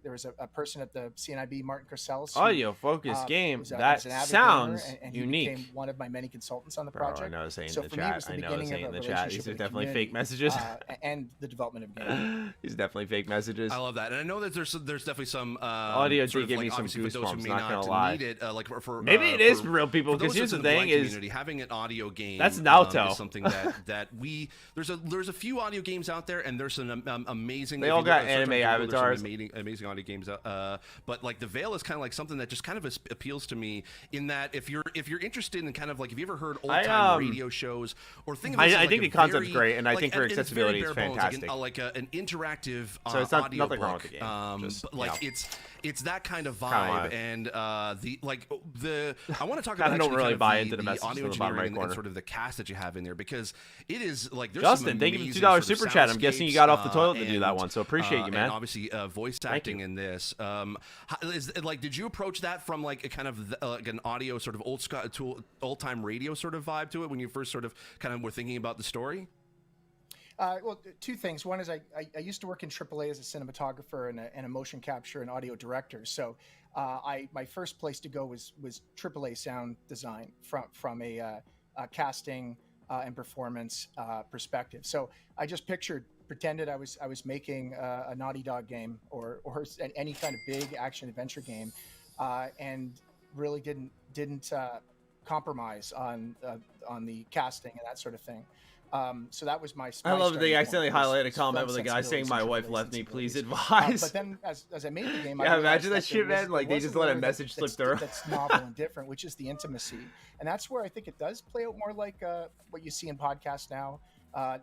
There was a person at the CNIB, Martin Carcels. Audio focused game. Was That an avid sounds gamer, and unique. He became one of my many consultants on the Bro, project. I know it's saying So in the for me, it chat. was the I know it's beginning saying of in a the chat. relationship These are with the definitely community, fake messages. And the development of game. These are definitely fake messages. I love that, and I know that there's definitely some audio sort did of, give like, me some obviously for those who goosebumps. may Not gonna not lie. need it, like for Maybe it is for- for real people, for those because here's of the us in thing blind is community, having an audio game. That's Naruto. Is something that we there's a few audio games out there, and there's some amazing. They if all you got look- search on anime Google, there's some avatars. amazing audio games. But like the Veil is kind of like something that just kind of appeals to me in that if you're interested in kind of like, have you ever heard old time radio shows or think of it as I like think a the concept's very, great, and I like, think for and it's accessibility, very it's bare bones, fantastic. like an interactive So it's not audio nothing wrong book. with the game. Just, But like you know. it's that kind of Kinda vibe, live. and I want to talk I about don't actually really kind of buy the, into the messages audio in the bottom right engineering and corner. sort of the cast that you have in there, because it is like there's Justin, some thank you for the amazing $2 sort of super chat. I'm guessing you got off the toilet to do that and, one, so appreciate you, man. And obviously, voice acting in this. Did you approach that from like a kind of like an audio sort of old time radio sort of vibe to it when you first sort of kind of were thinking about the story? Well, two things. One is I used to work in AAA as a cinematographer and a motion capture and audio director. So my first place to go was AAA sound design from a casting and performance perspective. So I just pretended I was making a Naughty Dog game or any kind of big action adventure game, and really didn't compromise on the casting and that sort of thing. So that was my. I love that starting they point, accidentally was highlighted a comment with a guy saying, "My wife left me. Please advise." But then, as I made the game, yeah, I imagine that realized shit, man. Like they just let a message slip through. That's novel and different, which is the intimacy, and that's where I think it does play out more like what you see in podcasts now,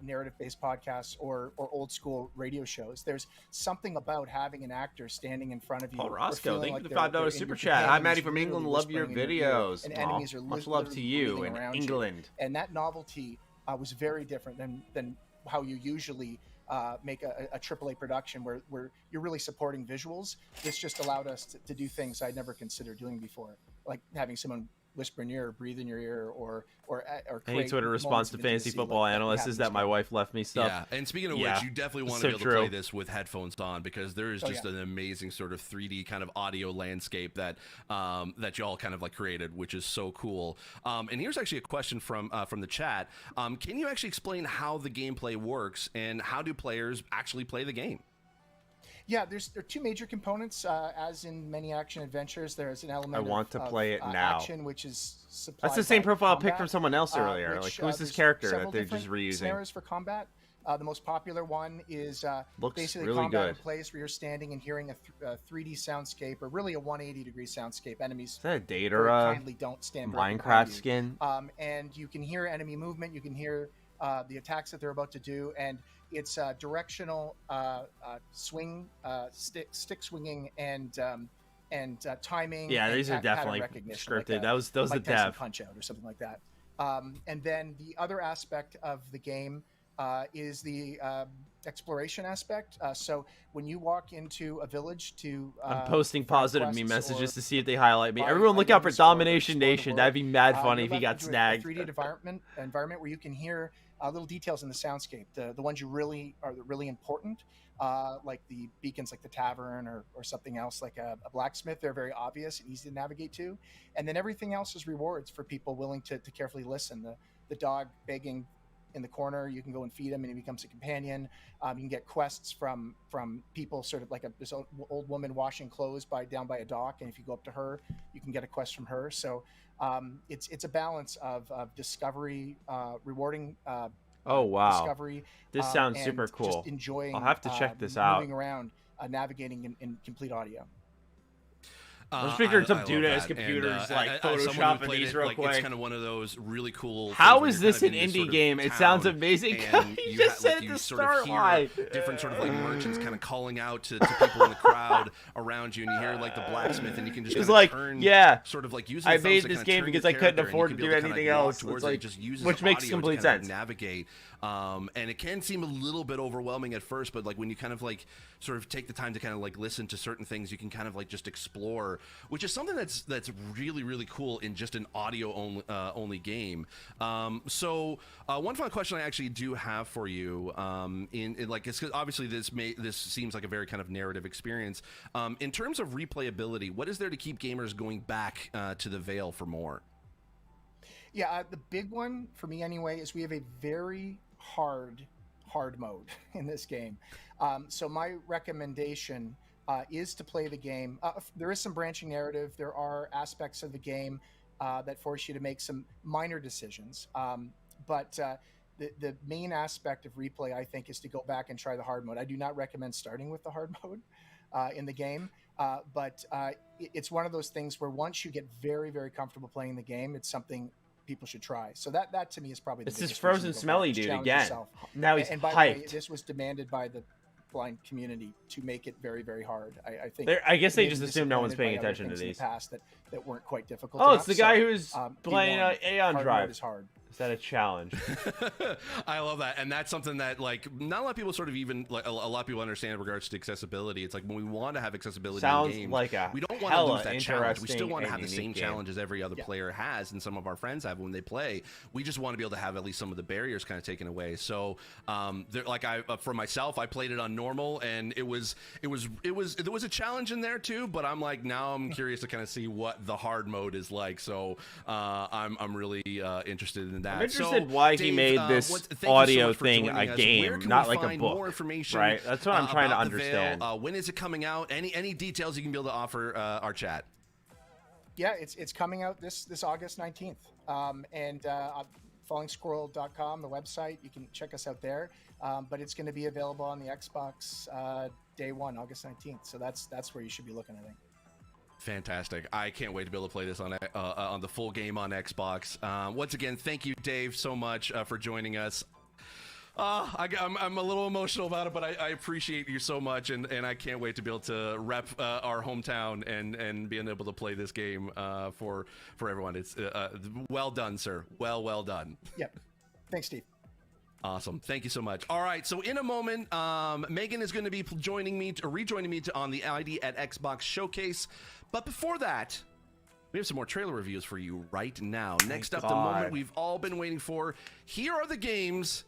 narrative-based podcasts or old school radio shows. There's something about having an actor standing in front of you. Paul Roscoe, thank you like for the $5 super chat. Hi, Maddie from England. Love your videos. And Aw, enemies are much love to you in England. And that novelty was very different than how you usually make a AAA production where you're really supporting visuals. This just allowed us to do things I'd never considered doing before, like having someone whisper in your ear, breathe in your ear, or any Twitter response to fantasy football analysts is that my wife left me stuff. Yeah, and speaking of which, you definitely want to be able to play this with headphones on, because there is just an amazing sort of 3D kind of audio landscape that that y'all kind of like created, which is so cool. And here's actually a question from the chat. Can you actually explain how the gameplay works and how do players actually play the game? Yeah, there are two major components. As in many action adventures, there's an element. I want to play it now. Action, which is supplied That's the same by profile combat, pic from someone else earlier. which, Like, who's this there's character several that they're just different reusing? Scenarios for combat. The most popular one is Looks basically really combat good. in place where you're standing and hearing a 3D soundscape, or really a 180-degree soundscape. Enemies Is that a date very or a kindly don't stand directly Minecraft behind you. skin? And you can hear enemy movement. You can hear the attacks that they're about to do, and it's directional swing, stick swinging, and timing. Yeah, and these are pattern definitely recognition, scripted. like That was the Mike Tyson dev. Punch Out or something like that. And then the other aspect of the game is the exploration aspect. So when you walk into a village to I'm posting find positive meme quests messages or to see if they highlight me. buy Everyone look out for items or Domination explore the Nation. world, That'd be mad funny you're if he left got into snagged. a 3D environment where you can hear little details in the soundscape, the ones you really are really important, like the beacons, like the tavern or something else, like a blacksmith. They're very obvious and easy to navigate to, and then everything else is rewards for people willing to carefully listen. The dog begging in the corner, you can go and feed him and he becomes a companion. You can get quests from people, sort of like this old woman washing clothes down by a dock, and if you go up to her, you can get a quest from her. So it's a balance of discovery, rewarding Oh wow, discovery. This sounds and super cool. Just enjoying. I'll have to check this out. Moving around, navigating in complete audio. Let's figure some I dude love at his that. computer's And, like as someone who photoshopping played these it, real like, quick. It's kind of one of those really cool. How things is where this you're an kind of in indie sort of game? It sounds town, amazing. and You you just said like, it you to sort of start hear line. different sort of like merchants kind of calling out to people in the crowd around you, and you hear like the blacksmith, and you can just It's kind of like, turn, yeah, sort of like using. I the thumbs made to this kind of game turn because your I couldn't character, and afford you to can do be able anything kind of walk else. towards It's it. like, It just uses which makes audio to complete kind of sense. navigate, and it can seem a little bit overwhelming at first, but like when you kind of like sort of take the time to kind of like listen to certain things, you can kind of like just explore, which is something that's really really cool in just an audio only game. So one final question I actually do have for you, in like, it's obviously this seems like a very kind of narrative experience. In terms of replayability, what is there to keep gamers going back to the Veil for more? Yeah, the big one for me anyway is we have a very hard mode in this game. So my recommendation is to play the game. There is some branching narrative. There are aspects of the game that force you to make some minor decisions. But the main aspect of replay, I think, is to go back and try the hard mode. I do not recommend starting with the hard mode in the game. But it's one of those things where once you get very, very comfortable playing the game, it's something people should try. So that to me is probably the It's this biggest reason frozen to go smelly back. dude Challenge again. yourself. Now he's and by the hyped. way, this was demanded by the blind community to make it very, very hard. I think. I guess they maybe just assume no one's paying disappointed by other attention to things in these. the past that weren't quite difficult. Oh, enough. it's the guy So, who's be playing warned, Aeon hard Drive. mode is hard. Is that a challenge? I love that, and that's something that like not a lot of people sort of even like a lot of people understand in regards to accessibility. It's like when we want to have accessibility Sounds in games, like a we don't want to hella lose that challenge. We still interesting want to have and the same unique game. challenge as every other player has, and some of our friends have when they play. We just want to be able to have at least some of the barriers kind of taken away. So, like for myself, I played it on normal, and there was a challenge in there too. But I'm like, now I'm curious to kind of see what the hard mode is like. So, I'm really interested in that. I'm interested So, why he Dave, made this thank you so audio much for thing joining a us. game, Where can not we like a find book, more information, right? That's what I'm trying to about the Veil? understand. When is it coming out? Any details you can be able to offer our chat? Yeah, it's coming out this August 19th. And fallingsquirrel.com, the website, you can check us out there. But it's going to be available on the Xbox day one, August 19th. So that's where you should be looking, I think. Fantastic. I can't wait to be able to play this on the full game on Xbox. Once again, thank you, Dave, so much for joining us. I'm a little emotional about it, but I appreciate you so much, and I can't wait to be able to rep our hometown and being able to play this game for everyone. It's well done, sir. Well done. Yep. Thanks, Steve. Awesome. Thank you so much. All right. So in a moment, Megan is going to be rejoining me on the ID at Xbox Showcase. But before that, we have some more trailer reviews for you right now. Next up, the moment we've all been waiting for. Here are the games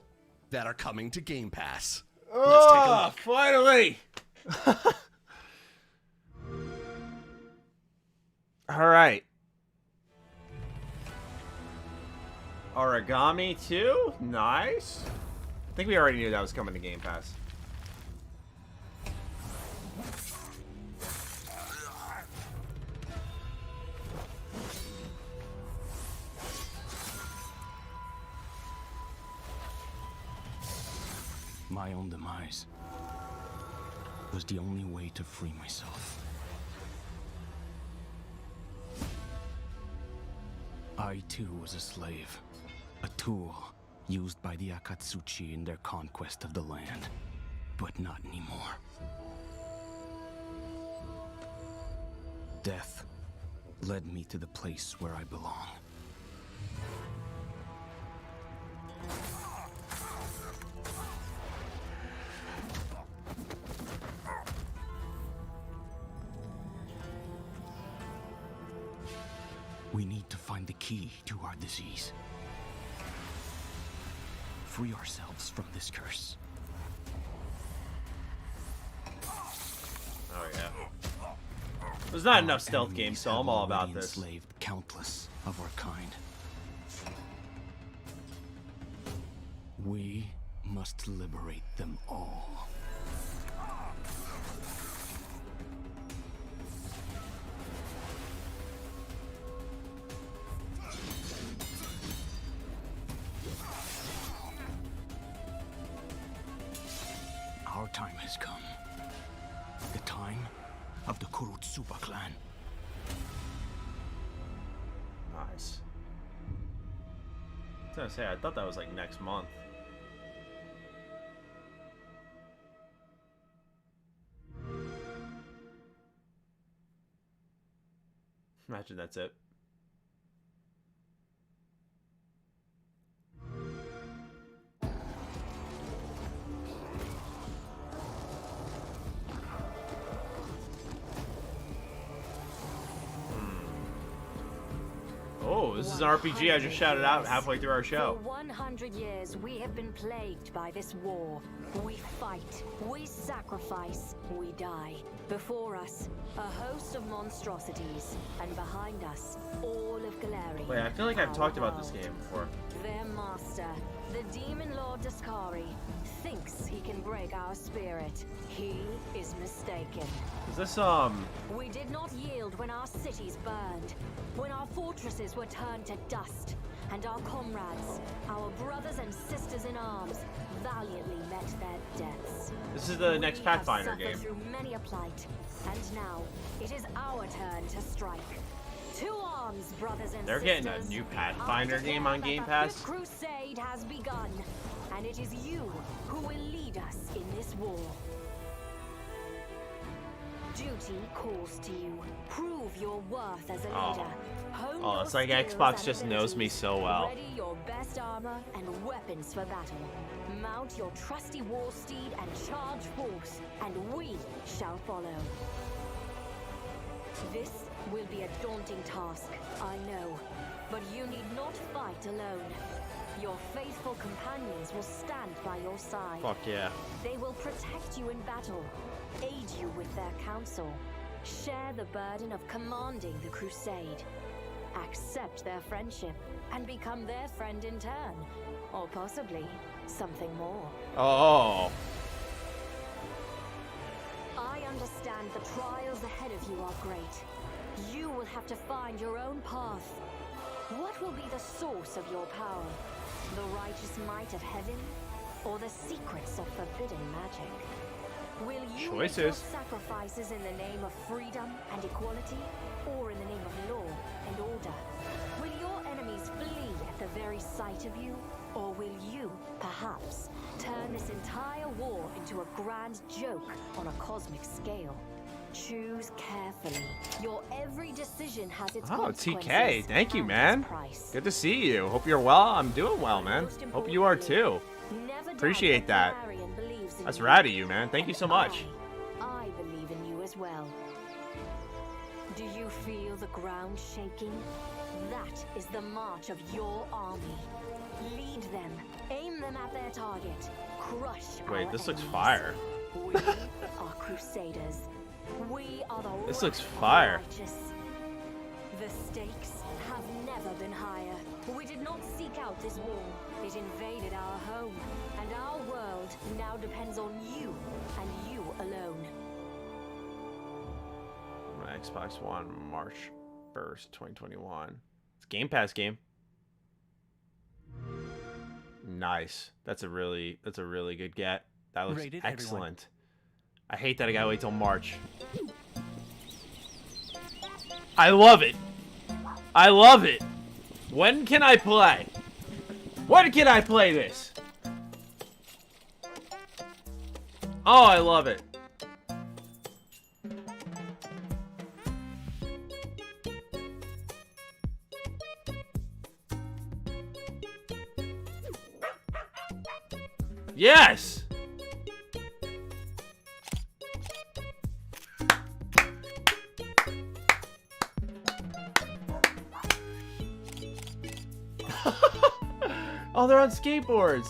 that are coming to Game Pass. Let's take a look. Finally! All right. Origami 2? Nice. I think we already knew that was coming to Game Pass. My own demise was the only way to free myself. I too was a slave, a tool used by the Akatsuchi in their conquest of the land, but not anymore. Death led me to the place where I belong. We need to find the key to our disease. Free ourselves from this curse. Oh yeah. There's not enough stealth games, so I'm all about this. Enslaved countless of our kind. We must liberate them all. Our time has come. The time of the Kurotsuba clan. Nice. I was gonna say, I thought that was like next month. Imagine that's it. Oh, this is an RPG I just shouted out halfway through our show. For 100 years, we have been plagued by this war. We fight, we sacrifice, we die. Before us, a host of monstrosities, and behind us, all of Galeri. Wait, I feel like I've talked about this game before. Their master, the demon lord Daskari, thinks he can break our spirit. He is mistaken. Is this, We did not yield when our cities burned, when our fortresses were turned to dust, and our comrades, our brothers and sisters in arms, valiantly met their deaths. This is the next Pathfinder We have game. suffered through many a plight, and now it is our turn to strike. To arms, brothers and They're sisters. getting a new Pathfinder game on Game The Pass. fifth crusade has begun, and it is you who will lead us in this war. Duty calls to you. Prove your worth as a leader. Hone Oh, your it's like skills Xbox and just knows me abilities. so well. Ready your best armor and weapons for battle. Mount your trusty war steed and charge forth, and we shall follow. This will be a daunting task, I know, but you need not fight alone. Your faithful companions will stand by your side. Fuck yeah. They will protect you in battle, aid you with their counsel, share the burden of commanding the crusade, accept their friendship, and become their friend in turn, or possibly something more. Oh. I understand the trials ahead of you are great. You will have to find your own path. What will be the source of your power? The righteous might of heaven, or the secrets of forbidden magic? Will you make your Choices. sacrifices in the name of freedom and equality, or in the name of law and order? Will your enemies flee at the very sight of you, or will you, perhaps, turn this entire war into a grand joke on a cosmic scale? Choose carefully. Your every decision has its Oh, consequences. TK, thank you, and man. its price. Good to see you. Hope you're well. I'm doing well, man. Hope you are too. Never doubt Appreciate that. Valerian believes in That's you. rad of you, man. Thank you so much. I believe in you as well. Do you feel the ground shaking? That is the march of your army. Lead them. Aim them at their target. Crush Wait, our this looks enemies. fire. We are crusaders. We are the This rock looks of the fire. righteous. The stakes have never been higher. We did not seek out this war. It invaded our home, and our world now depends on you and you alone. My Xbox One, March 1st, 2021. It's a Game Pass game. Nice. That's a really good get. That looks Rated everyone. excellent. I hate that I gotta wait till March. I love it. I love it. When can I play? When can I play this? Oh, I love it. Yes! Oh, they're on skateboards.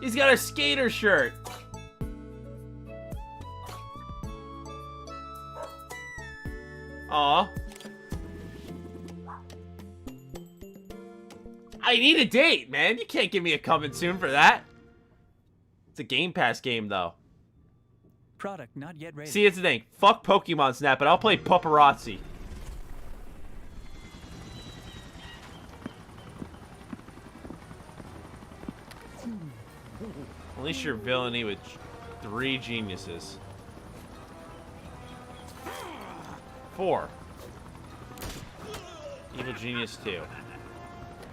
He's got a skater shirt. Aw. I need a date, man. You can't give me a coming soon for that. It's a Game Pass game, though. Product not yet ready. See, it's the thing. Fuck Pokemon Snap, but I'll play Paparazzi. At least you're villainy with 3 geniuses. 4. Evil Genius 2.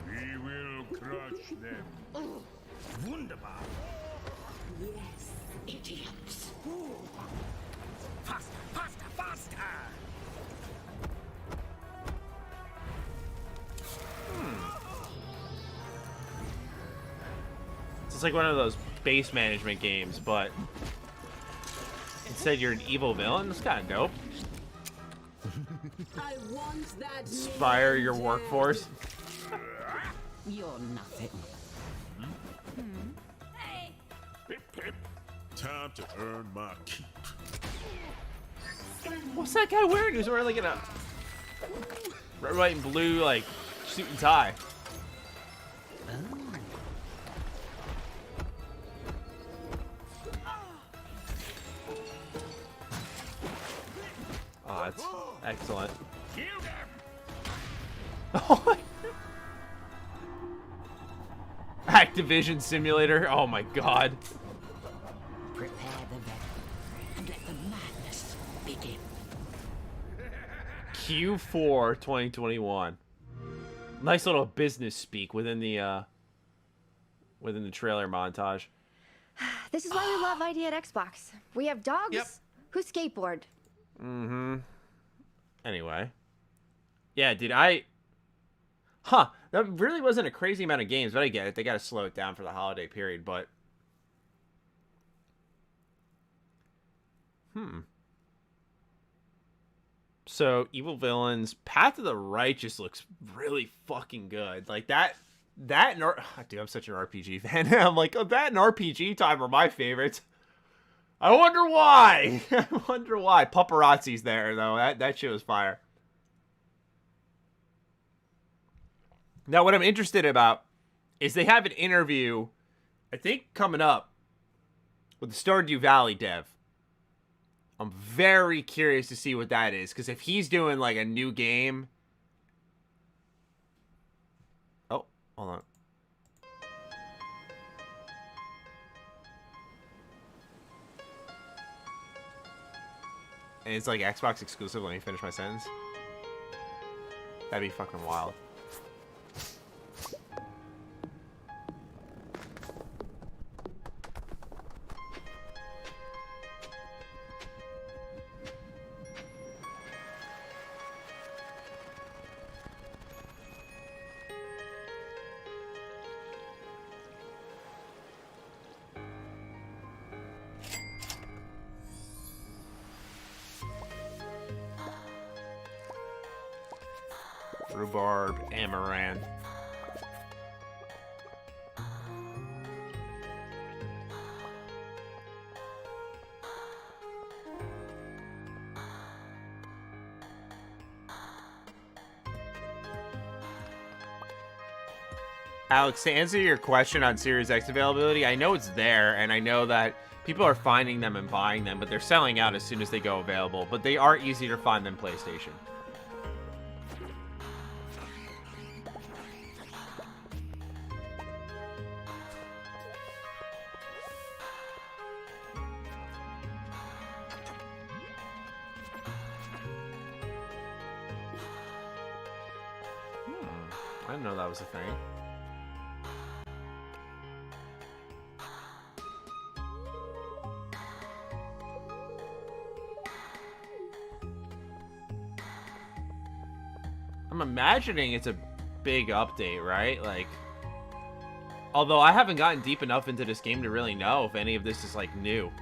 We will crush them. Wunderbar. Yes, idiots. Faster, faster, faster. It's like one of those base management games, but instead you're an evil villain. That's kind of dope. I want that. Inspire your workforce. You're nothing. Pip, pip. Time to earn my keep. What's that guy wearing? He's wearing like a red, white, and blue like suit and tie. Oh, that's excellent. Activision Simulator. Oh my god. Prepare the venom and let the madness begin. Q4 2021. Nice little business speak within the trailer montage. This is why we love ID at Xbox. We have dogs who skateboard. Mm-hmm. Anyway. Yeah, dude, that really wasn't a crazy amount of games, but I get it. They got to slow it down for the holiday period, but... So, Evil Villains, Path of the Righteous looks really fucking good. Like, dude, I'm such an RPG fan. I'm like, that and RPG Time are my favorites. I wonder why. I wonder why. Paparazzi's there, though. That shit was fire. Now, what I'm interested about is they have an interview, I think, coming up with the Stardew Valley dev. I'm very curious to see what that is, because if he's doing, like, a new game... Oh, hold on. And it's, like, Xbox exclusive. Let me finish my sentence. That'd be fucking wild. Rhubarb, Amaranth. Alex, to answer your question on Series X availability, I know it's there, and I know that people are finding them and buying them, but they're selling out as soon as they go available. But they are easier to find than PlayStation. I didn't know that was a thing. I'm imagining it's a big update, right? Like, although I haven't gotten deep enough into this game to really know if any of this is, like, new.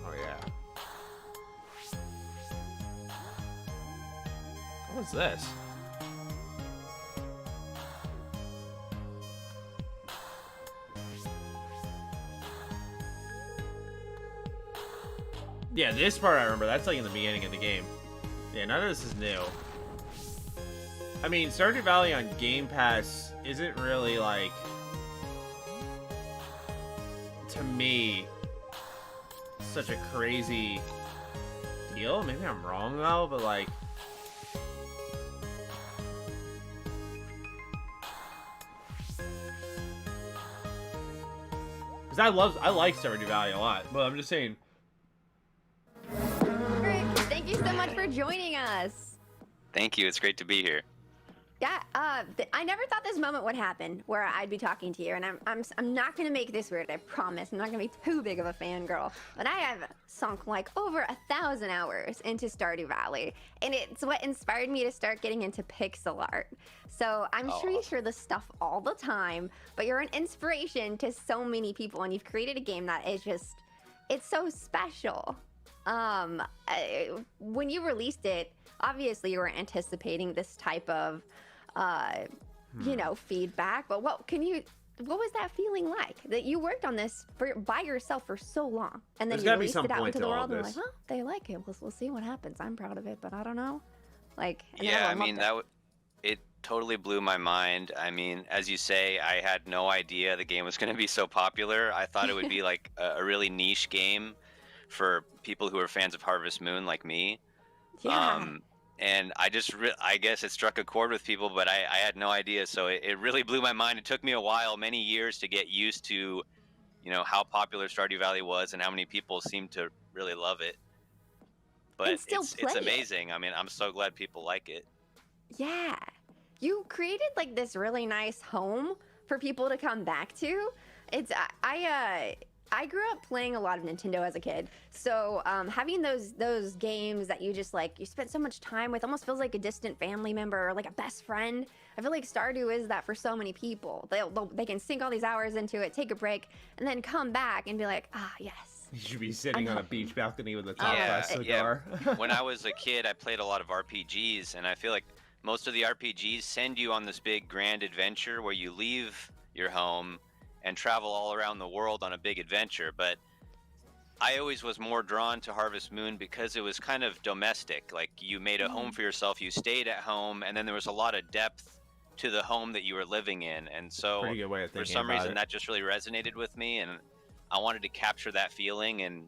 Oh, yeah. What's this? Yeah, this part I remember. That's like in the beginning of the game. Yeah, none of this is new. I mean, Stardew Valley on Game Pass isn't really like, to me, such a crazy deal. Maybe I'm wrong though, but like, Because I like Stardew Valley a lot, but I'm just saying. Rick, thank you so much for joining us. Thank you. It's great to be here. Yeah, I never thought this moment would happen where I'd be talking to you, and I'm not gonna make this weird. I promise. I'm not gonna be too big of a fangirl, but I have sunk like over 1,000 hours into Stardew Valley, and it's what inspired me to start getting into pixel art. So I'm sure you share this stuff all the time, but you're an inspiration to so many people, and you've created a game that is it's so special. When you released it, obviously you were anticipating this type of feedback, but what was that feeling like, that you worked on this by yourself for so long, and then you released it out into the world, and like, well, they like it, we'll see what happens. I'm proud of it, but I don't know. Yeah, I mean, it totally blew my mind. I mean, as you say, I had no idea the game was going to be so popular. I thought it would be like a really niche game for people who are fans of Harvest Moon like me. Yeah. And I guess it struck a chord with people, but I had no idea. So it really blew my mind. It took me a while, many years, to get used to, how popular Stardew Valley was and how many people seemed to really love it. But it's amazing. I mean, I'm so glad people like it. Yeah. You created like this really nice home for people to come back to. I grew up playing a lot of Nintendo as a kid, so having those games that you just you spent so much time with, almost feels like a distant family member or like a best friend. I feel like Stardew is that for so many people. They can sink all these hours into it, take a break, and then come back and be like, yes. You should be sitting on a beach balcony with a top-class cigar. Yeah. When I was a kid, I played a lot of RPGs, and I feel like most of the RPGs send you on this big grand adventure where you leave your home and travel all around the world on a big adventure. But I always was more drawn to Harvest Moon because it was kind of domestic. Like, you made a home for yourself, you stayed at home, and then there was a lot of depth to the home that you were living in. And so pretty good way of for thinking some about reason it. that just really resonated with me, and I wanted to capture that feeling and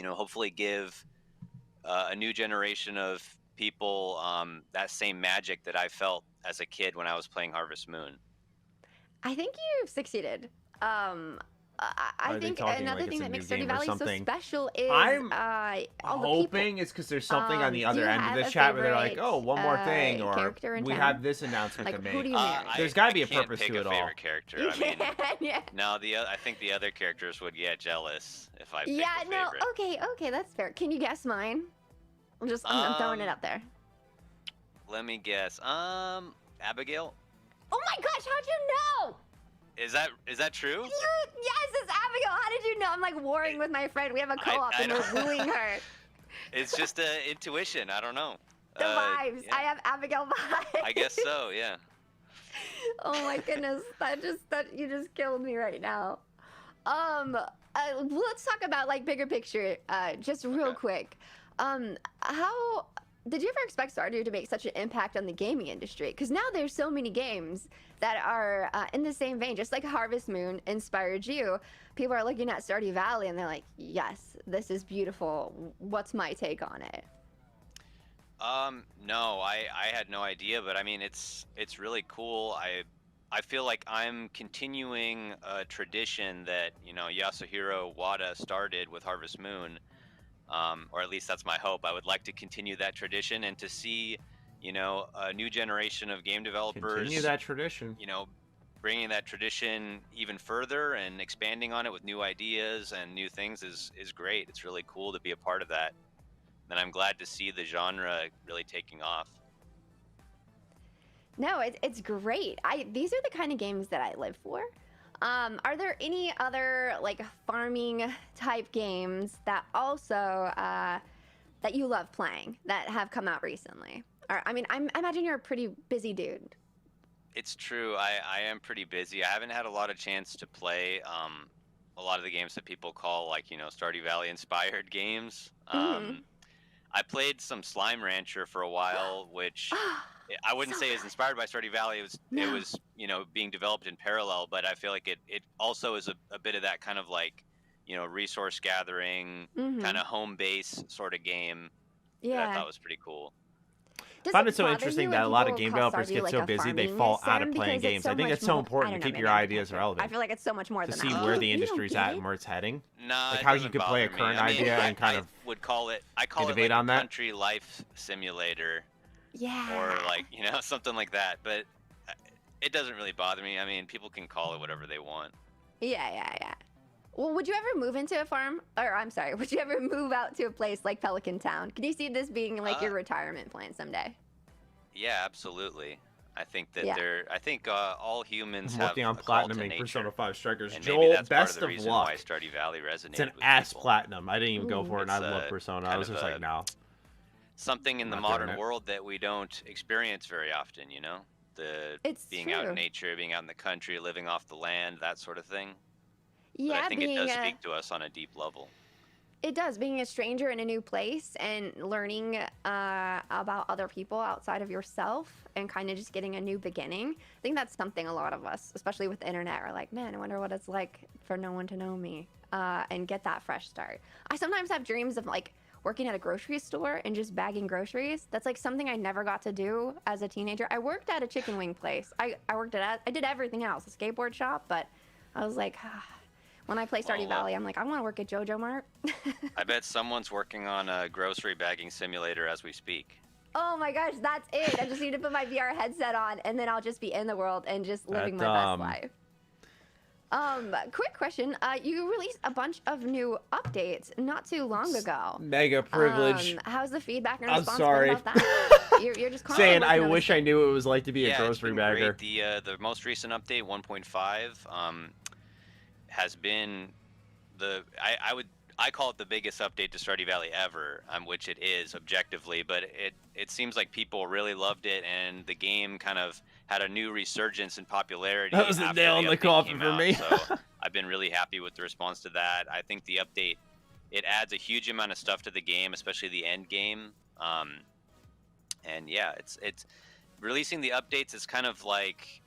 hopefully give a new generation of people that same magic that I felt as a kid when I was playing Harvest Moon. I think you've succeeded. I think another thing that makes Stardew Valley so special is I'm all the hoping people. it's because there's something on the Do other you end of have this a chat where they're like, favorite, oh, one more thing, or character in we town? have this announcement Like, to make. who do you marry? There's got to be a can't purpose pick to a it all. favorite character. I mean, Yeah. no, I think the other characters would get jealous if I picked Yeah, a favorite. okay, that's fair. Can you guess mine? I'm throwing it up there. Let me guess. Abigail? Oh my gosh, how'd you know? Is that true? Yes, it's Abigail. How did you know? I'm like warring with my friend. We have a co-op and we're wooing her. It's just intuition. I don't know. The vibes. Yeah. I have Abigail vibes. I guess so. Yeah. Oh my goodness, you just killed me right now. Let's talk about like bigger picture, just real quick. How did you ever expect Stardew to make such an impact on the gaming industry? Because now there's so many games that are in the same vein, just like Harvest Moon inspired you. People are looking at Stardew Valley and they're like, yes, this is beautiful. What's my take on it? No, I had no idea, but I mean, it's really cool. I feel like I'm continuing a tradition that, Yasuhiro Wada started with Harvest Moon. Or at least that's my hope. I would like to continue that tradition and to see, a new generation of game developers Continue that tradition. Bringing that tradition even further and expanding on it with new ideas and new things is great. It's really cool to be a part of that. And I'm glad to see the genre really taking off. No, it's great. These are the kind of games that I live for. Are there any other like farming type games that also that you love playing that have come out recently? Or, I imagine you're a pretty busy dude. It's true. I am pretty busy. I haven't had a lot of chance to play a lot of the games that people call like, Stardew Valley inspired games. I played some Slime Rancher for a while, which I wouldn't say is inspired by Stardew Valley. It was being developed in parallel, but I feel like it also is a bit of that kind of like, resource gathering, kind of home base sort of game. Yeah. That I thought was pretty cool. Does I find it it so bother interesting you that when a lot of people game call developers Stardew get like so a busy they farming fall out sim? of playing Because it's games. I think it's so more- important I to don't keep know, your maybe ideas relevant. I feel like it's so much more To than see that. where You the don't industry's get at it? and where it's heading. Nah, Like it how you doesn't could play a bother me. current I mean, idea and kind I of would call it. I call it innovate like on a that. country life simulator, Yeah. or like something like that. But it doesn't really bother me. I mean, people can call it whatever they want. Yeah. Well, would you ever move into a farm? Or I'm sorry, would you ever move out to a place like Pelican Town? Could you see this being like your retirement plan someday? Yeah, absolutely. I think that Yeah. I think all humans I'm have working on a call to platinuming nature. Persona 5 Strikers. And Joel, maybe that's best part of the of reason luck. why Stardew Valley resonated It's an with ass people. platinum. I didn't even go for it, and I It's, love Persona. I kind was of just like, no. Something in the I'm not doing modern it. world that we don't experience very often, It's being out true. in nature, being out in the country, living off the land, that sort of thing. Yeah, but I think it being does a- speak to us on a deep level. It does, being a stranger in a new place and learning about other people outside of yourself and kind of just getting a new beginning. I think that's something a lot of us, especially with the internet, are like, man, I wonder what it's like for no one to know me and get that fresh start. I sometimes have dreams of like working at a grocery store and just bagging groceries. That's like something I never got to do as a teenager. I worked at a chicken wing place. I did everything else, a skateboard shop, but I was like, when I play Stardew Valley, I'm like, I want to work at JoJo Mart. I bet someone's working on a grocery bagging simulator as we speak. Oh my gosh, that's it. I just need to put my VR headset on and then I'll just be in the world and just living my best life. Quick question. You released a bunch of new updates not too long ago. Mega privilege. How's the feedback and I'm response sorry. been about that? You're just Saying constantly I working on wish this I knew what it was like to be a Yeah, grocery it's been bagger. great. The most recent update, 1.5, has been I call it the biggest update to Stardew Valley ever, which it is objectively, but it seems like people really loved it, and the game kind of had a new resurgence in popularity. That was the after nail in the update coffin came for out, me. So I've been really happy with the response to that. I think the update, it adds a huge amount of stuff to the game, especially the end game. And yeah, it's releasing the updates is kind of like,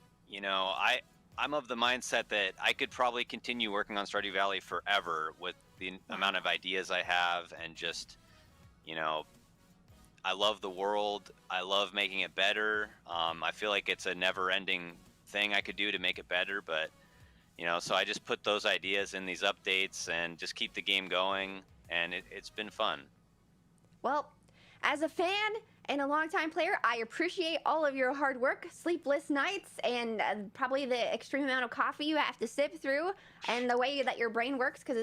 I'm of the mindset that I could probably continue working on Stardew Valley forever with the amount of ideas I have, and just, I love the world. I love making it better. I feel like it's a never-ending thing I could do to make it better, but, so I just put those ideas in these updates and just keep the game going, and it's been fun. Well, as a fan and a longtime player, I appreciate all of your hard work, sleepless nights, and probably the extreme amount of coffee you have to sip through, and the way that your brain works, because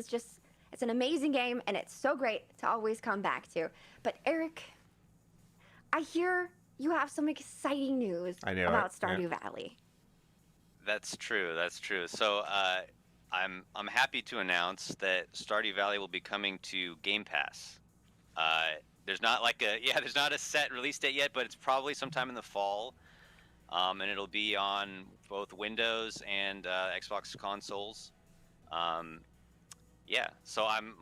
it's an amazing game, and it's so great to always come back to. But Eric, I hear you have some exciting news about Stardew Valley. That's true. So I'm happy to announce that Stardew Valley will be coming to Game Pass. There's not there's not a set release date yet, but it's probably sometime in the fall, and it'll be on both Windows and Xbox consoles. So I'm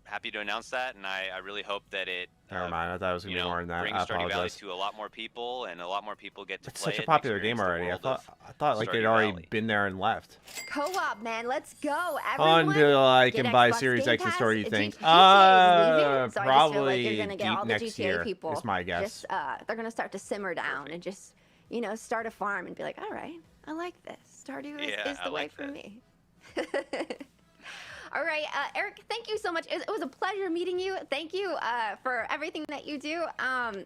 happy to announce that, and I really hope that it. Never mind. I thought it was gonna be more than that. Brings I Stardew Valley apologize. to a lot more people, and a lot more people get to It's play such a it, popular game experience the already. I world thought of like they'd Stardew already Valley. been there and left. Co-op, man, let's go. Everyone, Until I get can buy Xbox Series Game X and Pass. Stardew thing. GTA is leaving, so I just feel like Probably you're gonna get all deep the next GTA year. people. Is my guess. Just, they're gonna start to simmer down and just, start a farm and be like, all right, I like this. Stardew is the way for me. All right, Eric, thank you so much. It was a pleasure meeting you. Thank you for everything that you do. I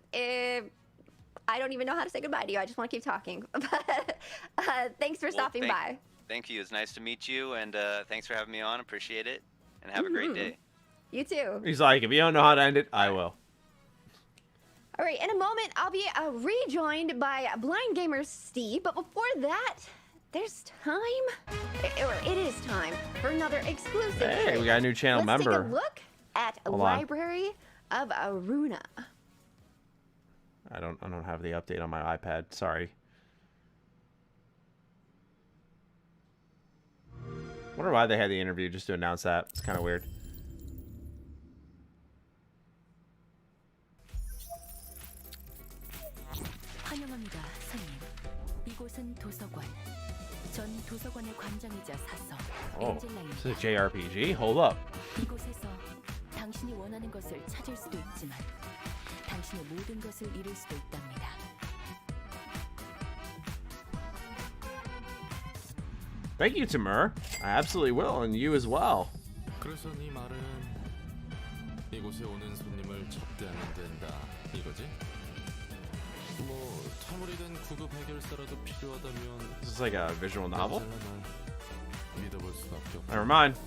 don't even know how to say goodbye to you. I just want to keep talking. But thanks for stopping by. Thank you. It's nice to meet you, and thanks for having me on. Appreciate it, and have a great day. You too. He's like, if you don't know how to end it, I will. All right, in a moment, I'll be rejoined by Blind Gamer Steve. But before that, there's time, it is time for another exclusive. Hey, we got a new channel Let's member. take a look at Library of Aruna. I don't have the update on my iPad. Sorry. Wonder why they had the interview just to announce that. It's kind of weird. 환영합니다, 손님. 이곳은 도서관. 전 도서관의 관장이자 사서 Oh, this 엔젤라입니다. is a JRPG? Hold up. 이곳에서 당신이 원하는 것을 찾을 수도 있지만 당신의 모든 것을 잃을 수도 있답니다. Thank you, Timur. I absolutely will, and you as well. 그래서 네 말은 이곳에 오는 손님을 접대하면 된다 이거지? 뭐 참으리 된 구급 해결사라도 필요하다면 This is like a visual novel. 믿어볼 수밖에 없고. Never mind.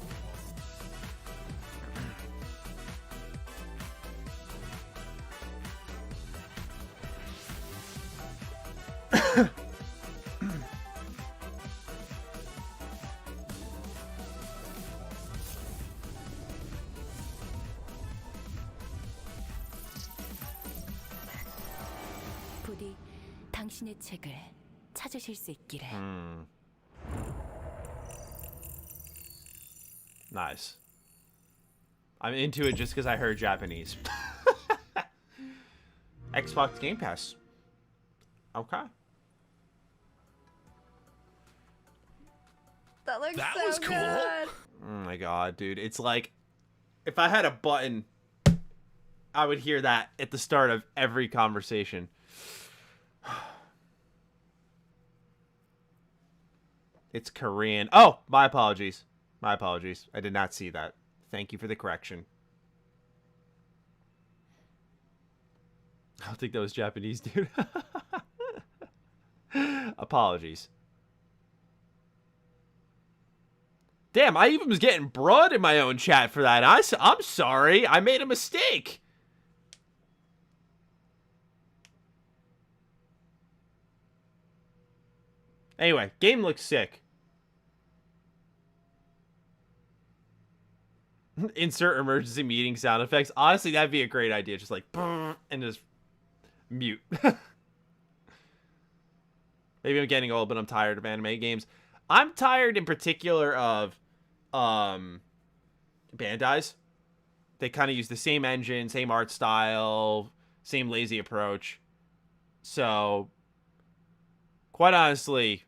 부디 당신의 책을 찾으실 수 있기를. Nice. I'm into it just because I heard Japanese. Xbox Game Pass. Okay. That looks That so was cool. good. Oh my god, dude. It's like, if I had a button, I would hear that at the start of every conversation. It's Korean. Oh, my apologies. My apologies. I did not see that. Thank you for the correction. I don't think that was Japanese, dude. Apologies. Damn, I even was getting broad in my own chat for that. I'm sorry. I made a mistake. Anyway, game looks sick. Insert emergency meeting sound effects. Honestly, that'd be a great idea. Just like, and just mute. Maybe I'm getting old, but I'm tired of anime games. I'm tired in particular of Bandai's. They kind of use the same engine, same art style, same lazy approach. So, quite honestly,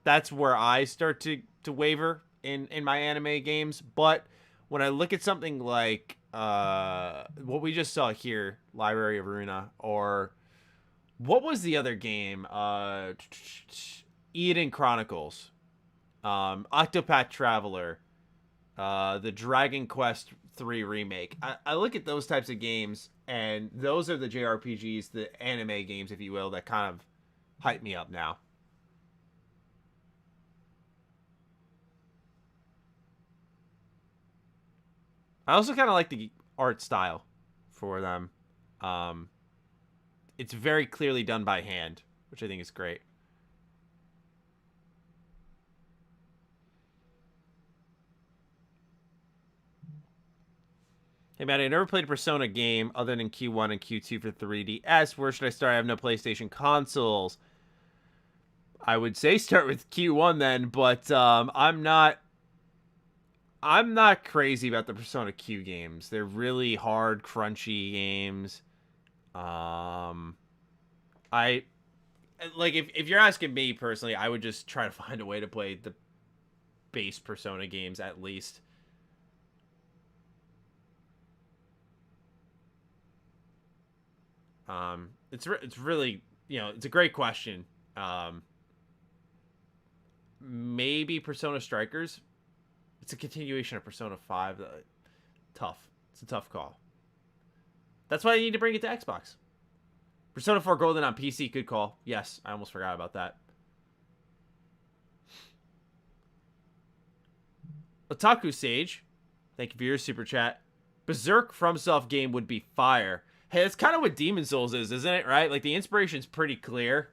that's where I start to waver in my anime games. But when I look at something like what we just saw here, Library of Runa, or what was the other game? Eden Chronicles, Octopath Traveler, the Dragon Quest III remake. I look at those types of games, and those are the JRPGs, the anime games, if you will, that kind of hype me up now. I also kind of like the art style for them. It's very clearly done by hand, which I think is great. Hey, Matty, I never played a Persona game other than Q1 and Q2 for 3DS. Where should I start? I have no PlayStation consoles. I would say start with Q1 then, but I'm not crazy about the Persona Q games. They're really hard, crunchy games. I like if you're asking me personally, I would just try to find a way to play the base Persona games at least. It's really, it's a great question. Maybe Persona Strikers. It's a continuation of Persona 5. Tough. It's a tough call. That's why I need to bring it to Xbox. Persona 4 Golden on PC, good call. Yes, I almost forgot about that. Otaku Sage, thank you for your super chat. Berserk FromSoft game would be fire. Hey, that's kind of what Demon Souls is, isn't it? Right? Like, the inspiration's pretty clear.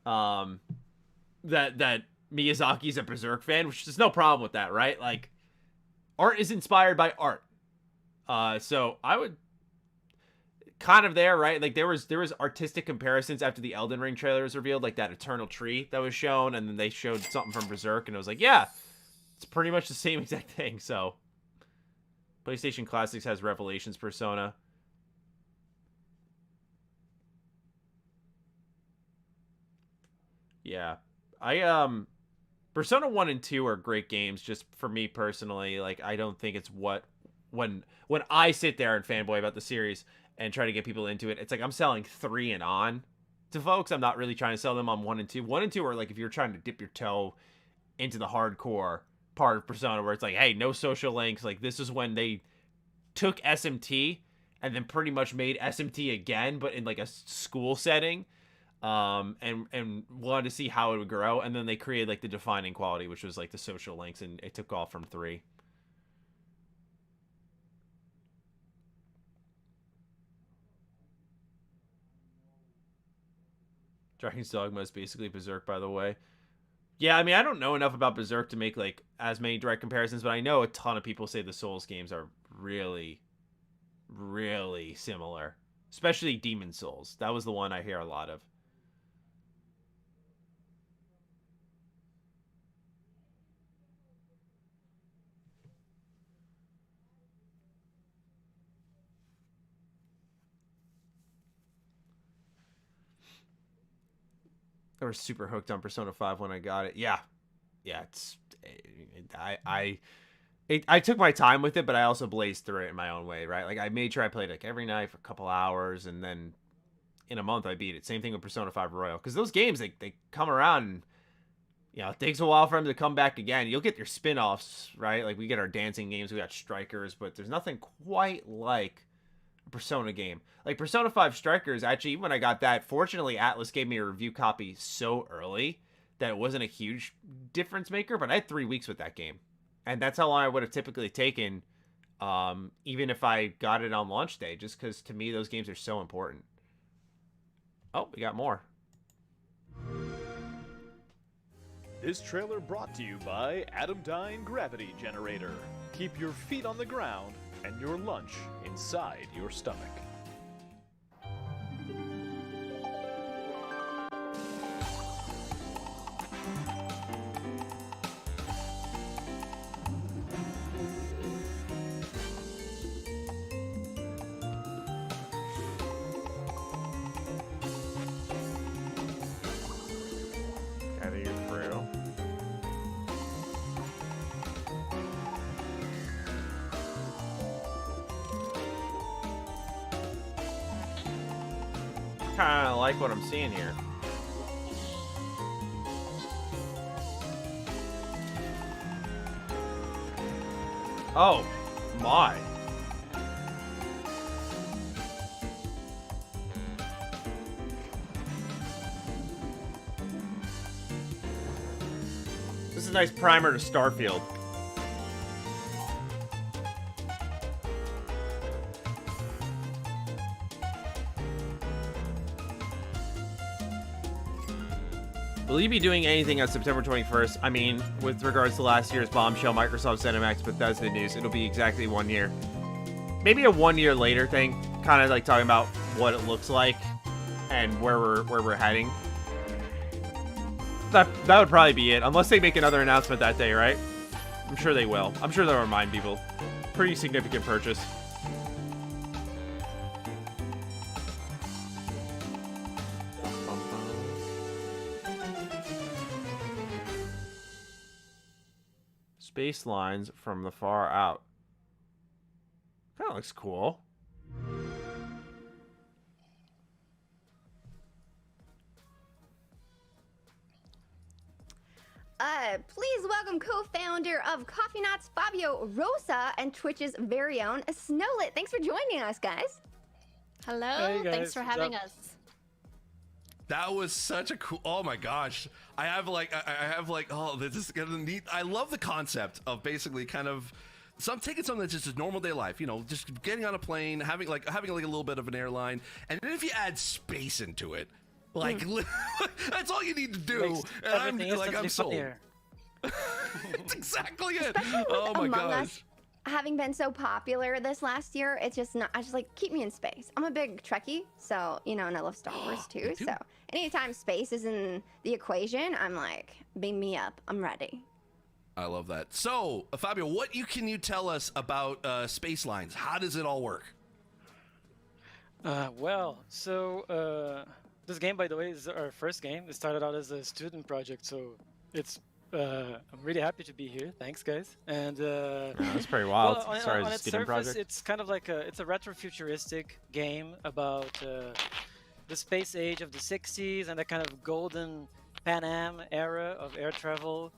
That Miyazaki's a Berserk fan, which there's no problem with that, right? Like, art is inspired by art. So I would kind of there, right? Like there was artistic comparisons after the Elden Ring trailer was revealed, like that Eternal Tree that was shown, and then they showed something from Berserk, and it was like, yeah, it's pretty much the same exact thing. So PlayStation Classics has Revelations Persona. Yeah. Persona 1 and 2 are great games just for me personally. Like, I don't think it's what when I sit there and fanboy about the series and try to get people into it, it's like I'm selling 3 and on to folks. I'm not really trying to sell them on 1 and 2. 1 and 2 are like if you're trying to dip your toe into the hardcore part of Persona, where it's like, hey, no social links. Like, this is when they took SMT and then pretty much made SMT again, but in like a school setting, and wanted to see how it would grow. And then they created like the defining quality, which was like the social links, and it took off from 3. Dragon's Dogma is basically Berserk, by the way. Yeah, I mean, I don't know enough about Berserk to make like as many direct comparisons, but I know a ton of people say the Souls games are really, really similar, especially Demon Souls. That was the one I hear a lot of. I was super hooked on Persona 5 when I got it. Yeah, it's I took my time with it, but I also blazed through it in my own way, right? Like I made sure I played like every night for a couple hours, and then in a month I beat it. Same thing with Persona 5 Royal, because those games they come around, and it takes a while for them to come back again. You'll get your spin-offs, right? Like we get our dancing games, we got Strikers, but there's nothing quite like a Persona game. Like Persona 5 Strikers, actually, when I got that, fortunately Atlas gave me a review copy so early that it wasn't a huge difference maker, but I had 3 weeks with that game. And that's how long I would have typically taken, even if I got it on launch day, just because to me those games are so important. Oh, we got more. This trailer brought to you by Atomdyne Gravity Generator. Keep your feet on the ground and your lunch inside your stomach. Kind of like what I'm seeing here. Oh my. This is a nice primer to Starfield. Will you be doing anything on September 21st? I mean, with regards to last year's bombshell, Microsoft ZeniMax Bethesda news, it'll be exactly 1 year. Maybe a 1 year later thing, kind of like talking about what it looks like and where we're heading. That would probably be it, unless they make another announcement that day, right? I'm sure they will. I'm sure they'll remind people. Pretty significant purchase. Space lines from the far out. Kind of looks cool. Please welcome co-founder of Coffee Knots, Fabio Rosa, and Twitch's very own Snowlit. Thanks for joining us, guys. Hello. Hey guys, Thanks for what's having up? us. That was such a cool. Oh my gosh, I have like oh, this is gonna neat. I love the concept of basically kind of taking something that's just a normal day life, just getting on a plane, having like a little bit of an airline, and then if you add space into it, like that's all you need to do. Makes And everything I'm sold. funnier. That's exactly it. Especially with Oh my Among gosh. Us having been so popular this last year, it's just not. I just like keep me in space. I'm a big Trekkie, so and I love Star Wars too. So anytime space is in the equation, I'm like, beam me up. I'm ready. I love that. So, Fabio, what can you tell us about space lines? How does it all work? This game, by the way, is our first game. It started out as a student project, so it's I'm really happy to be here. Thanks, guys. And that's pretty wild. Well, as far on as its student surface, project. it's kind of like it's a retro-futuristic game about the space age of the 60s and the kind of golden Pan Am era of air travel,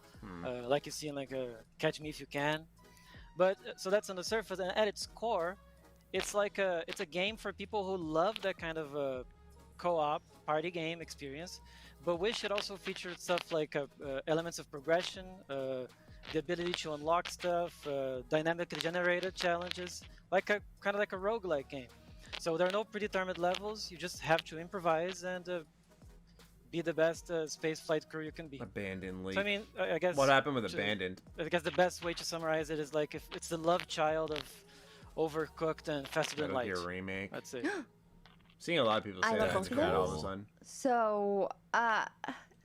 like you see in like Catch Me If You Can. But so that's on the surface, and at its core, it's a game for people who love that kind of co-op party game experience, but wish it also featured stuff like elements of progression, the ability to unlock stuff, dynamically generated challenges, kind of like a roguelike game. So there are no predetermined levels. You just have to improvise and be the best space flight crew you can be. Abandoned Leap. So I mean, I guess what happened with Abandoned? I guess the best way to summarize it is like if it's the love child of Overcooked and Faster Than That'll Light. be a remake. That's it. Seeing a lot of people say that in the chat all of a sudden. So,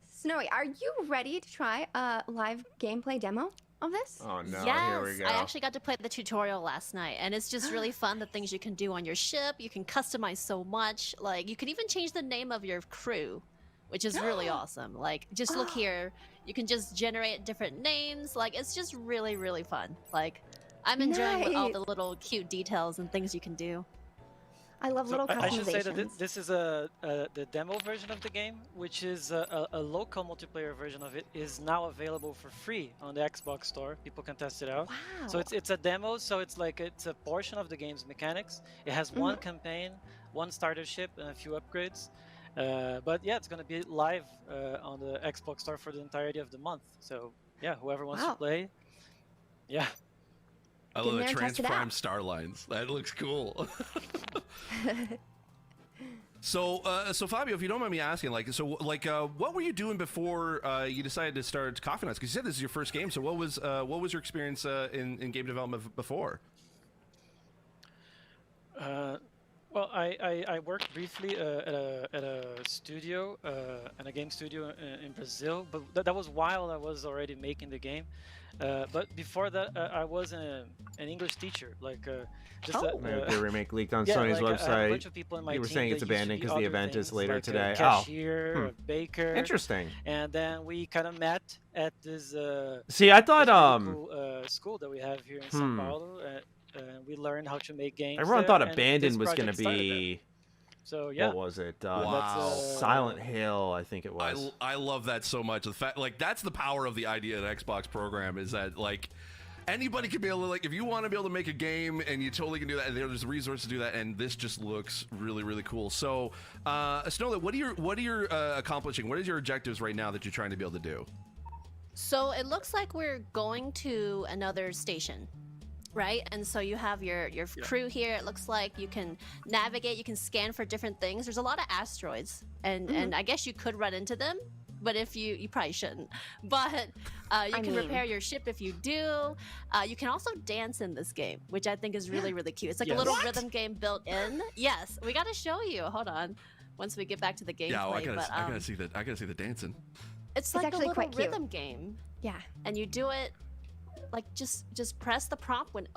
Snowy, are you ready to try a live gameplay demo of this? Oh no, Yes, here we go. I actually got to play the tutorial last night, and it's just really fun. The things you can do on your ship, you can customize so much. Like, you can even change the name of your crew, which is really awesome. Like, just look here. You can just generate different names. Like, it's just really, really fun. Like, I'm enjoying all the little cute details and things you can do. I love little customizations. I should say that this is the demo version of the game, which is a local multiplayer version of it, is now available for free on the Xbox Store. People can test it out. Wow. So it's a demo, so it's a portion of the game's mechanics. It has one campaign, one starter ship, and a few upgrades. But yeah, it's going to be live on the Xbox Store for the entirety of the month. So yeah, whoever wants to play, yeah. I love the Transprime star lines. That looks cool. So Fabio, if you don't mind me asking, what were you doing before you decided to start Coffee Nuts? Because you said this is your first game. So what was your experience in game development before? Well, I worked briefly at a studio, at a game studio in Brazil, but that was while I was already making the game. But before that, I was an English teacher. The remake leaked on yeah, Sony's like, website. I had a bunch of people in my You were team saying that it's used to abandoned be because the other event is things, later like today. A cashier, Oh, a baker. Interesting. And then we kind of met at this. See, I thought this really cool, school that we have here in São Paulo. We learned how to make games. Everyone there, thought and Abandoned this was going to project started be. there. So yeah. What was it? Wow. Silent Hill, I think it was. I love that so much. The fact, that's the power of the idea of an Xbox program is that anybody can be able to if you want to be able to make a game and you totally can do that, and there's resources to do that, and this just looks really, really cool. So, Snowlet, what are you accomplishing? What is your objectives right now that you're trying to be able to do? So it looks like we're going to another station, right? And so you have your crew here. It looks like you can navigate, you can scan for different things. There's a lot of asteroids, and I guess you could run into them, but if you probably shouldn't. But you can repair your ship if you do. You can also dance in this game, which I think is really, really cute. It's like a little rhythm game built in. Yes, we got to show you. Hold on. Once we get back to the gameplay. Yeah, I gotta see the dancing. It's like a actually little quite cute. rhythm game. Yeah. And you do it like just press the prompt when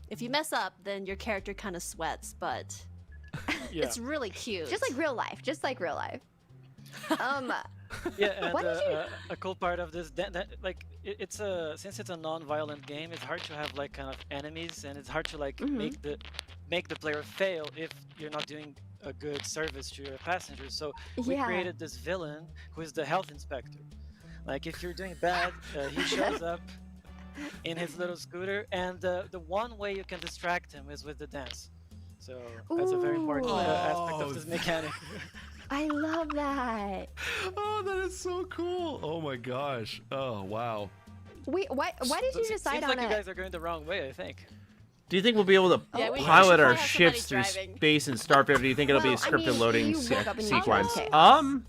if you mess up, then your character kind of sweats, but it's really cute. Just like real life. Yeah, What and did you... a cool part of this, it's since it's a non-violent game, it's hard to have kind of enemies, and it's hard to make the player fail if you're not doing a good service to your passengers. So we created this villain who is the health inspector. Like if you're doing bad, he shows up in his little scooter, and the one way you can distract him is with the dance. So that's a very important aspect of this mechanic. I love that. Oh, that is so cool. Oh my gosh. Oh, wow. Wait, why did you decide Seems on like it? you guys are going the wrong way, I think. Do you think we'll be able to Yeah, we pilot should our have ships through somebody space in Starfield? Or do you think it'll be a Well, I scripted mean, loading you woke up and you sequence? chose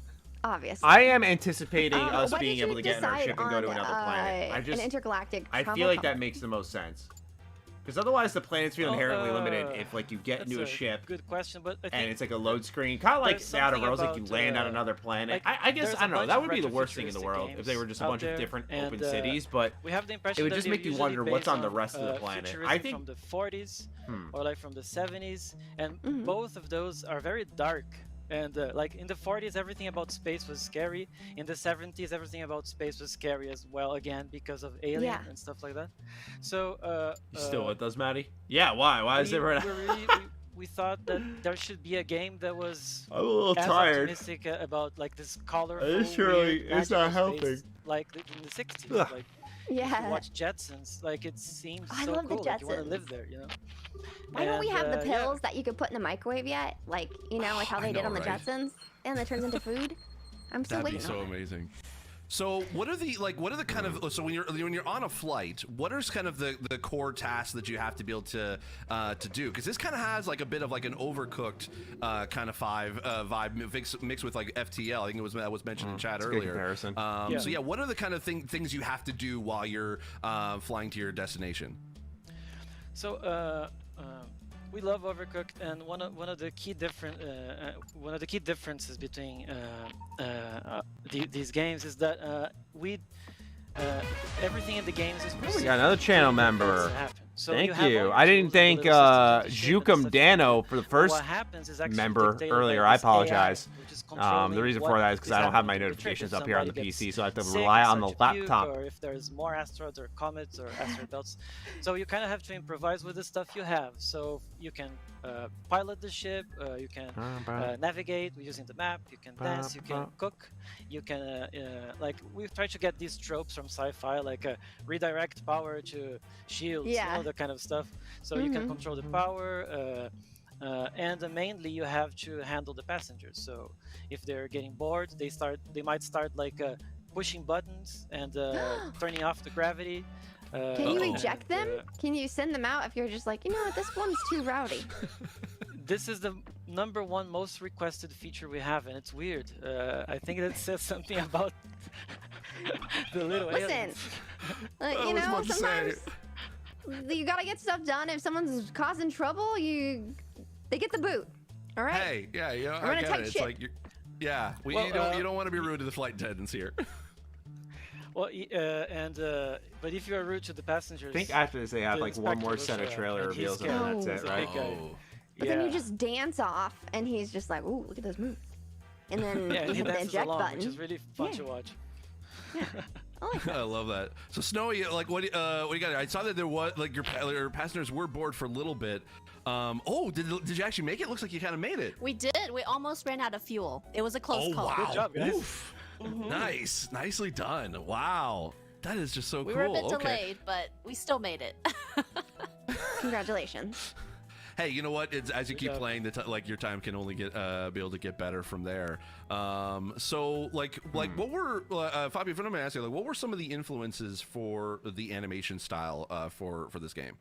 obviously. I am anticipating us Why being did you able to get in our decide ship and go to on, another planet. an intergalactic I travel feel like that company? makes the most sense. Because otherwise, the planets feel inherently limited if you get That's into a ship. Good question, but I think And it's like a load screen, kind of like there's Outer something Worlds, like you about, land on another planet. like, I guess there's I don't a know. bunch That of would be the worst thing in the retrofuturistic world if they were just a games bunch out of there, different and, open cities. But we have the impression it would that just they're make you usually wonder what's based on the rest of the planet. futurism I think from the 40s or like from the 70s, and both of those are very dark And like in the 40s, everything about space was scary. In the 70s, everything about space was scary as well, again because of Alien and stuff like that. So You still with us, Matty? Yeah. Why? Why is it right now? We thought that there should be a game that was I'm a little as tired. optimistic about like this colorful, This surely weird, is not magical space, helping. like in the 60s. Ugh. Like Yeah. if you watch Jetsons, like it seems I so love the cool. Like you want to Jetsons. live there, you know. Why don't we And, have the yeah. pills that you could put in the microwave yet? Like, you know, like how I they did know, on the right? Jetsons, and it turns into food. I'm still That'd be waiting so on it. amazing. So what are the kind of so when you're on a flight, what are kind of the core tasks that you have to be able to do? Because this kind of has like a bit of like an Overcooked kind of vibe mixed with like FTL. I think that was mentioned in chat That's a good earlier. comparison. So yeah, what are the kind of things you have to do while you're flying to your destination? So we love Overcooked, and one of the key differences between these games is that everything in the games is. We got another channel member. So Thank have all you. your I didn't tools and thank the little systems to shape and Jukum such Dano for the But first what happens is actually member dictated by earlier. I this AI, apologize. which is The controlling reason what for that is because I don't have my happening to the trip. notifications If up here on the somebody PC, gets so I have to sick, rely on the starts to puke, laptop. or if there's more asteroids or comets or asteroid belts. So you kind of have to improvise with the stuff you have. So you can pilot the ship, you can navigate using the map, you can dance, you can cook, you can like we've tried to get these tropes from sci-fi, like redirect power to shields, you know, that kind of stuff. So you can control the power, and mainly you have to handle the passengers. So if they're getting bored, they might start like pushing buttons and turning off the gravity. Can you eject them? Can you send them out if you're just like, you know what, this one's too rowdy? This is the #1 most requested feature we have, and it's weird. I think that says something about the little Listen, aliens. you know, sometimes you gotta get stuff done. If someone's causing trouble, they get the boot. All right. Hey, yeah, you know, We're I gonna get type it. It's shit. like you don't want to be rude to the flight attendants here. Well, but if you are rude to the passengers, I think after this they have the like one more inspector set of was, trailer and he's reveals, and then that's it, a big right? guy. But then you just dance off, and he's just like, "Ooh, look at those moves," and then yeah, you he hit the dances eject along, button. which is really fun to watch. I love that. So Snowy, like, what do you got? I saw that there was like your passengers were bored for a little bit. Did you actually make it? Looks like you kind of made it. We did. We almost ran out of fuel. It was a close call. Wow. Good job, guys. Oof. Nicely done. Wow, that is just so We cool. were a bit delayed, but we still made it. Congratulations. Hey, you know what? As you keep playing, like your time can only get be able to get better from there. So like what were Fabio? If I'm gonna ask you, like, what were some of the influences for the animation style for this game?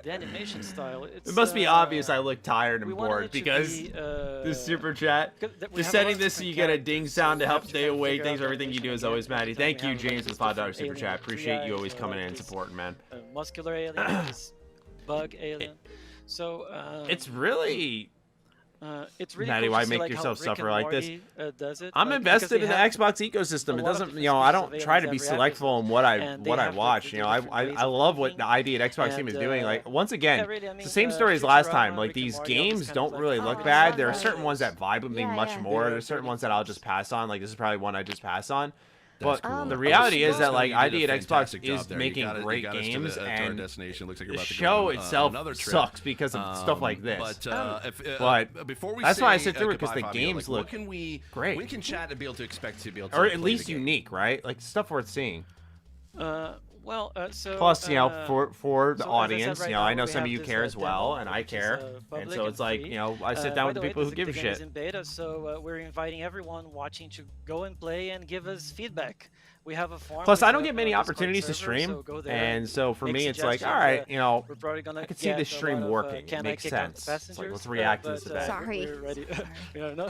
The animation style. It must be obvious I look tired and we wanted bored it to because be, this super chat. we Just have a lot setting of this so different you get a characters, ding so sound to we help have to stay try to awake. figure Thanks out for everything you do as always, Matty. Thank you, James, with $5 super chat. Appreciate you always coming in and supporting, man. Muscular alien, this bug alien. So It's really. cool Matty, to why see, make like, how yourself Rick suffer and like this? Morty, does it. I'm Like, invested because in the they have Xbox ecosystem. It a lot of doesn't, different you know, I don't species of try to aliens be every selectful in what and they I have watch. the You know, different ways I of love what moving, the ID at Xbox team is doing. Like once again, yeah, really, I it's mean, the same story as last time. Futurama, Like Rick and these Morty, all these games kind don't of, like, really oh, look I bad. love There are that. certain ones that vibe with me Yeah, much yeah. more. They're There's certain ones that I'll just pass on. Like this is probably one I just pass on. But That's cool. the reality is that Snowy, like you did ID a at Xbox fantastic job is there. making You great got us to games, our and destination. Looks like the you're about to show go on, itself another trip. sucks because of stuff like this. But before we that's say why I sit through it because goodbye, the Fabio, games like, look what can we great. When can chat and be able to expect to be able to or play at the least game? unique, right? Like stuff worth seeing. So Plus, you know, for the so as I said, audience, right you know, I now know we some of have you this, care as well, demo, and I which is, care, and public so it's like, free. you know, I sit down By with the the way, people who the give a game shit. is in beta, so we're inviting everyone watching to go and play and give us feedback. We have a forum. Plus, we I don't set get up many on our Discord opportunities to server, stream, so go there and so for make me, it's like, suggestions. all right, you know, we're probably gonna I could see get this a stream lot of, working. can It I makes kick out the sense. It's like, let's passengers? react to But, this event. Sorry. We're ready. you know,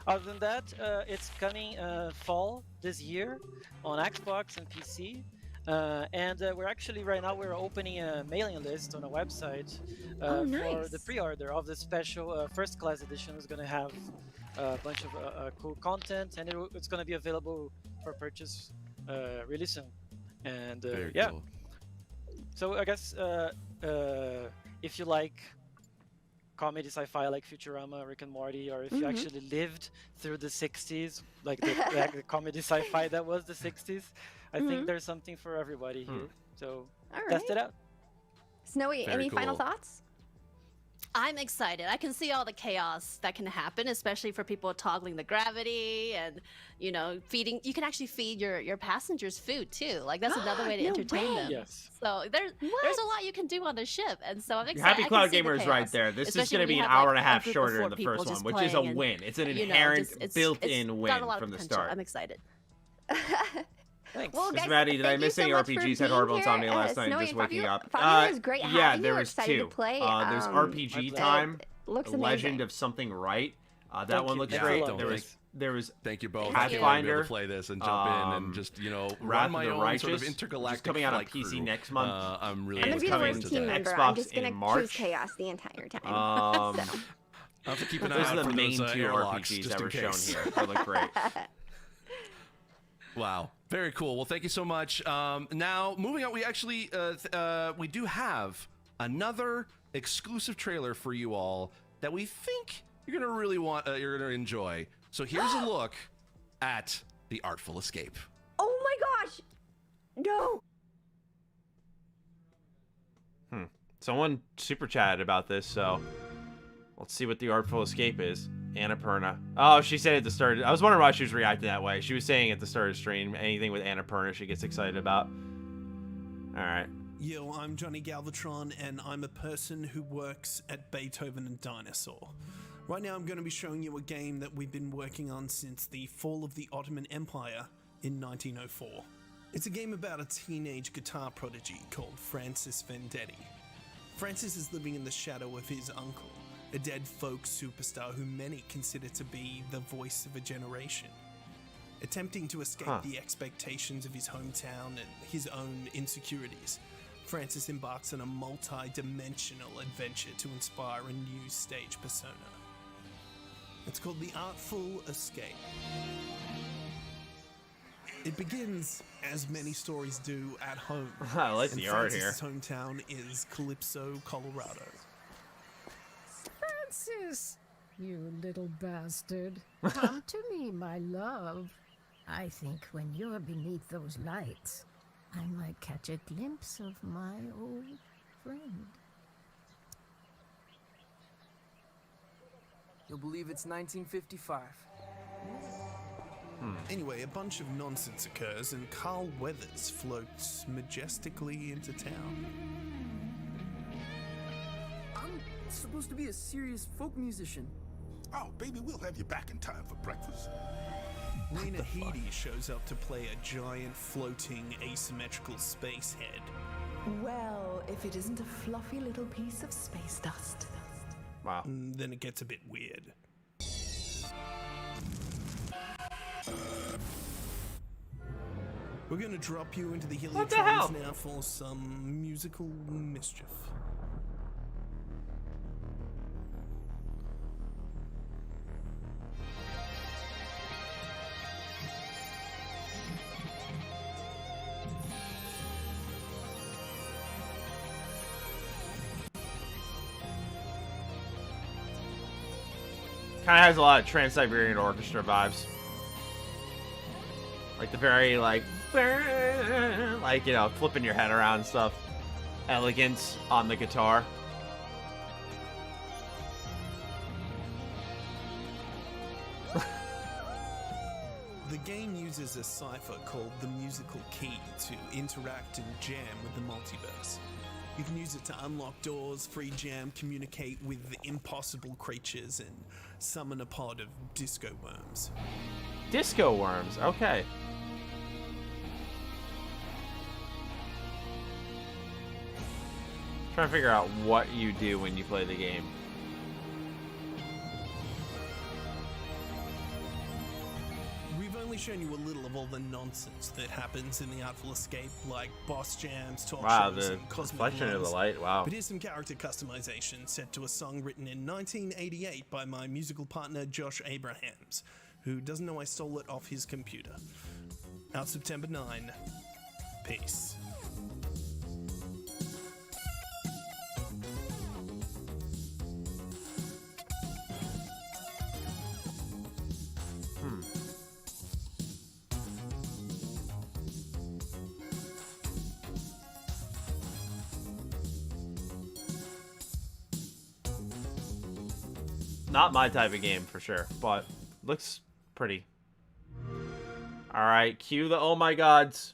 other than that, it's coming fall this year on Xbox and PC. And we're actually right now we're opening a mailing list on a website for the pre-order of the special first class edition. Is going to have a bunch of cool content, and it's going to be available for purchase really soon. And Very yeah, cool. So I guess if you like comedy sci-fi like Futurama, Rick and Morty, or if you actually lived through the 60s, like the comedy sci-fi that was the 60s, I think there's something for everybody here. So test it out. Snowy, Very any final cool. thoughts? I'm excited. I can see all the chaos that can happen, especially for people toggling the gravity and, you know, feeding. You can actually feed your passengers food too. Like that's another way to No entertain way. them. Yes. So there's a lot you can do on the ship, and so I'm Your excited. Happy I can Cloud see the Gamer is right chaos, there. This is especially going to when be you an have, hour like, and a half group of shorter 4 than the people first one, just which is a playing, win. It's an you know, inherent, it's built-in got win a lot of from the potential. start. I'm excited. Thanks. Well, guys, MrMatty, did I thank you miss so any much for RPGs? Had being horrible here. insomnia last night, Snowy just and waking Fabio, up. Fabio was great Yeah, having there you. We're was excited two. to play. There's RPG Time, Looks Legend amazing. of Something Right. That Thank one you. looks Yeah, great. thank you. There was Thank you both. Thank I you. can't wait to be able Pathfinder, to play this and jump in and just, you know, Wrath run of my the own Righteous, sort of which is intergalactic coming out on flight PC crew. next month. I'm really I'm gonna It's be the coming worst to team the member. Xbox I'm just gonna in choose March. chaos the entire time. Um, So. I'll have to keep an eye Those out are for the main those two airlocks, RPGs just that in were shown case. here. They look great. Wow, very cool. Well, thank you so much. Now, moving on, we actually we do have another exclusive trailer for you all that we think you're gonna really want. You're gonna enjoy. So here's a look at The Artful Escape. Oh my gosh! No. Someone super chatted about this, so let's see what The Artful Escape is. Annapurna. Oh, she said at the start. I was wondering why she was reacting that way. She was saying at the start of the stream, anything with Annapurna she gets excited about. All right. Yo, I'm Johnny Galvatron, and I'm a person who works at Beethoven and Dinosaur. Right now I'm going to be showing you a game that we've been working on since the fall of the Ottoman Empire in 1904. It's a game about a teenage guitar prodigy called Francis Vendetti. Francis is living in the shadow of his uncle, a dead folk superstar who many consider to be the voice of a generation. Attempting to escape the expectations of his hometown and his own insecurities, Francis embarks on a multi-dimensional adventure to inspire a new stage persona. It's called The Artful Escape. It begins, as many stories do, at home. I like and the art here. Francis's hometown is Calypso, Colorado. Francis, you little bastard. Come to me, my love. I think when you're beneath those lights, I might catch a glimpse of my old friend. You'll believe it's 1955. Anyway, a bunch of nonsense occurs and Carl Weathers floats majestically into town. I'm supposed to be a serious folk musician. Oh, baby, we'll have you back in time for breakfast. Lena Headey shows up to play a giant floating asymmetrical space head. Well, if it isn't a fluffy little piece of space dust. Wow. Then it gets a bit weird. We're gonna drop you into the What the hell? Heliotrons now for some musical mischief. Kind of has a lot of Trans-Siberian Orchestra vibes. Like the very, like, you know, flipping your head around and stuff. Elegance on the guitar. The game uses a cipher called the musical key to interact and jam with the multiverse. You can use it to unlock doors, free jam, communicate with impossible creatures, and summon a pod of disco worms. Disco worms, okay. Trying to figure out what you do when you play the game. We've only shown you a little of all the nonsense that happens in the Artful Escape, like boss jams, talk Wow, shows, the and cosmic reflection of the loves. light, wow. But here's some character customization set to a song written in 1988 by my musical partner Josh Abrahams, who doesn't know I stole it off his computer. Out September 9. Peace. Not my type of game for sure, but looks pretty. All right, cue the oh my gods.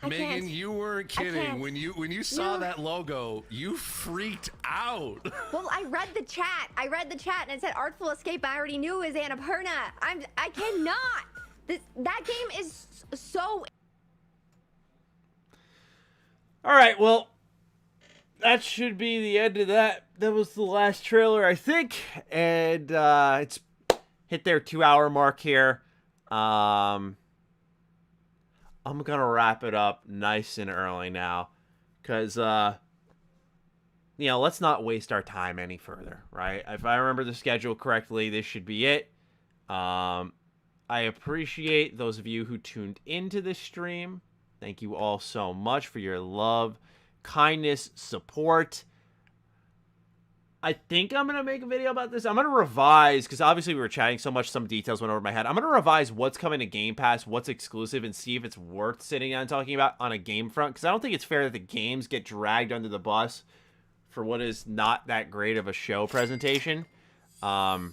Megan, you weren't kidding. When you saw that logo, you freaked out. Well, I read the chat. And it said Artful Escape. I already knew it was Annapurna. I cannot. That game is so. All right, well, that should be the end of that. That was the last trailer, I think, and it's hit their 2-hour mark here. I'm gonna wrap it up nice and early now, because let's not waste our time any further, right? If I remember the schedule correctly, this should be it. I appreciate those of you who tuned into this stream. Thank you all so much for your love, kindness, support. I think I'm going to make a video about this. I'm going to revise, because obviously we were chatting so much, some details went over my head. I'm going to revise what's coming to Game Pass, what's exclusive, and see if it's worth sitting down and talking about on a game front, because I don't think it's fair that the games get dragged under the bus for what is not that great of a show presentation. Out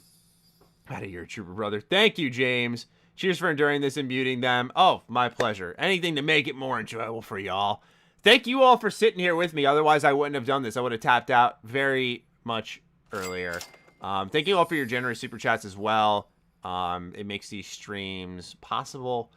of your trooper, brother. Thank you, James. Cheers for enduring this and muting them. Oh, my pleasure. Anything to make it more enjoyable for y'all. Thank you all for sitting here with me. Otherwise, I wouldn't have done this. I would have tapped out very much earlier. Thank you all for your generous super chats as well. It makes these streams possible.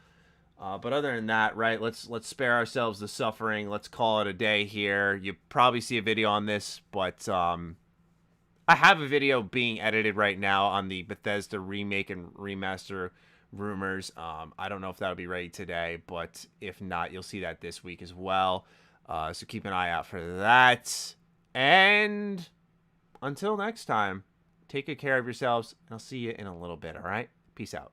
But other than that, right, let's spare ourselves the suffering. Let's call it a day here. You probably see a video on this, but I have a video being edited right now on the Bethesda remake and remaster rumors. I don't know if that'll be ready today, but if not, you'll see that this week as well. So keep an eye out for that. And until next time, take good care of yourselves, and I'll see you in a little bit, all right? Peace out.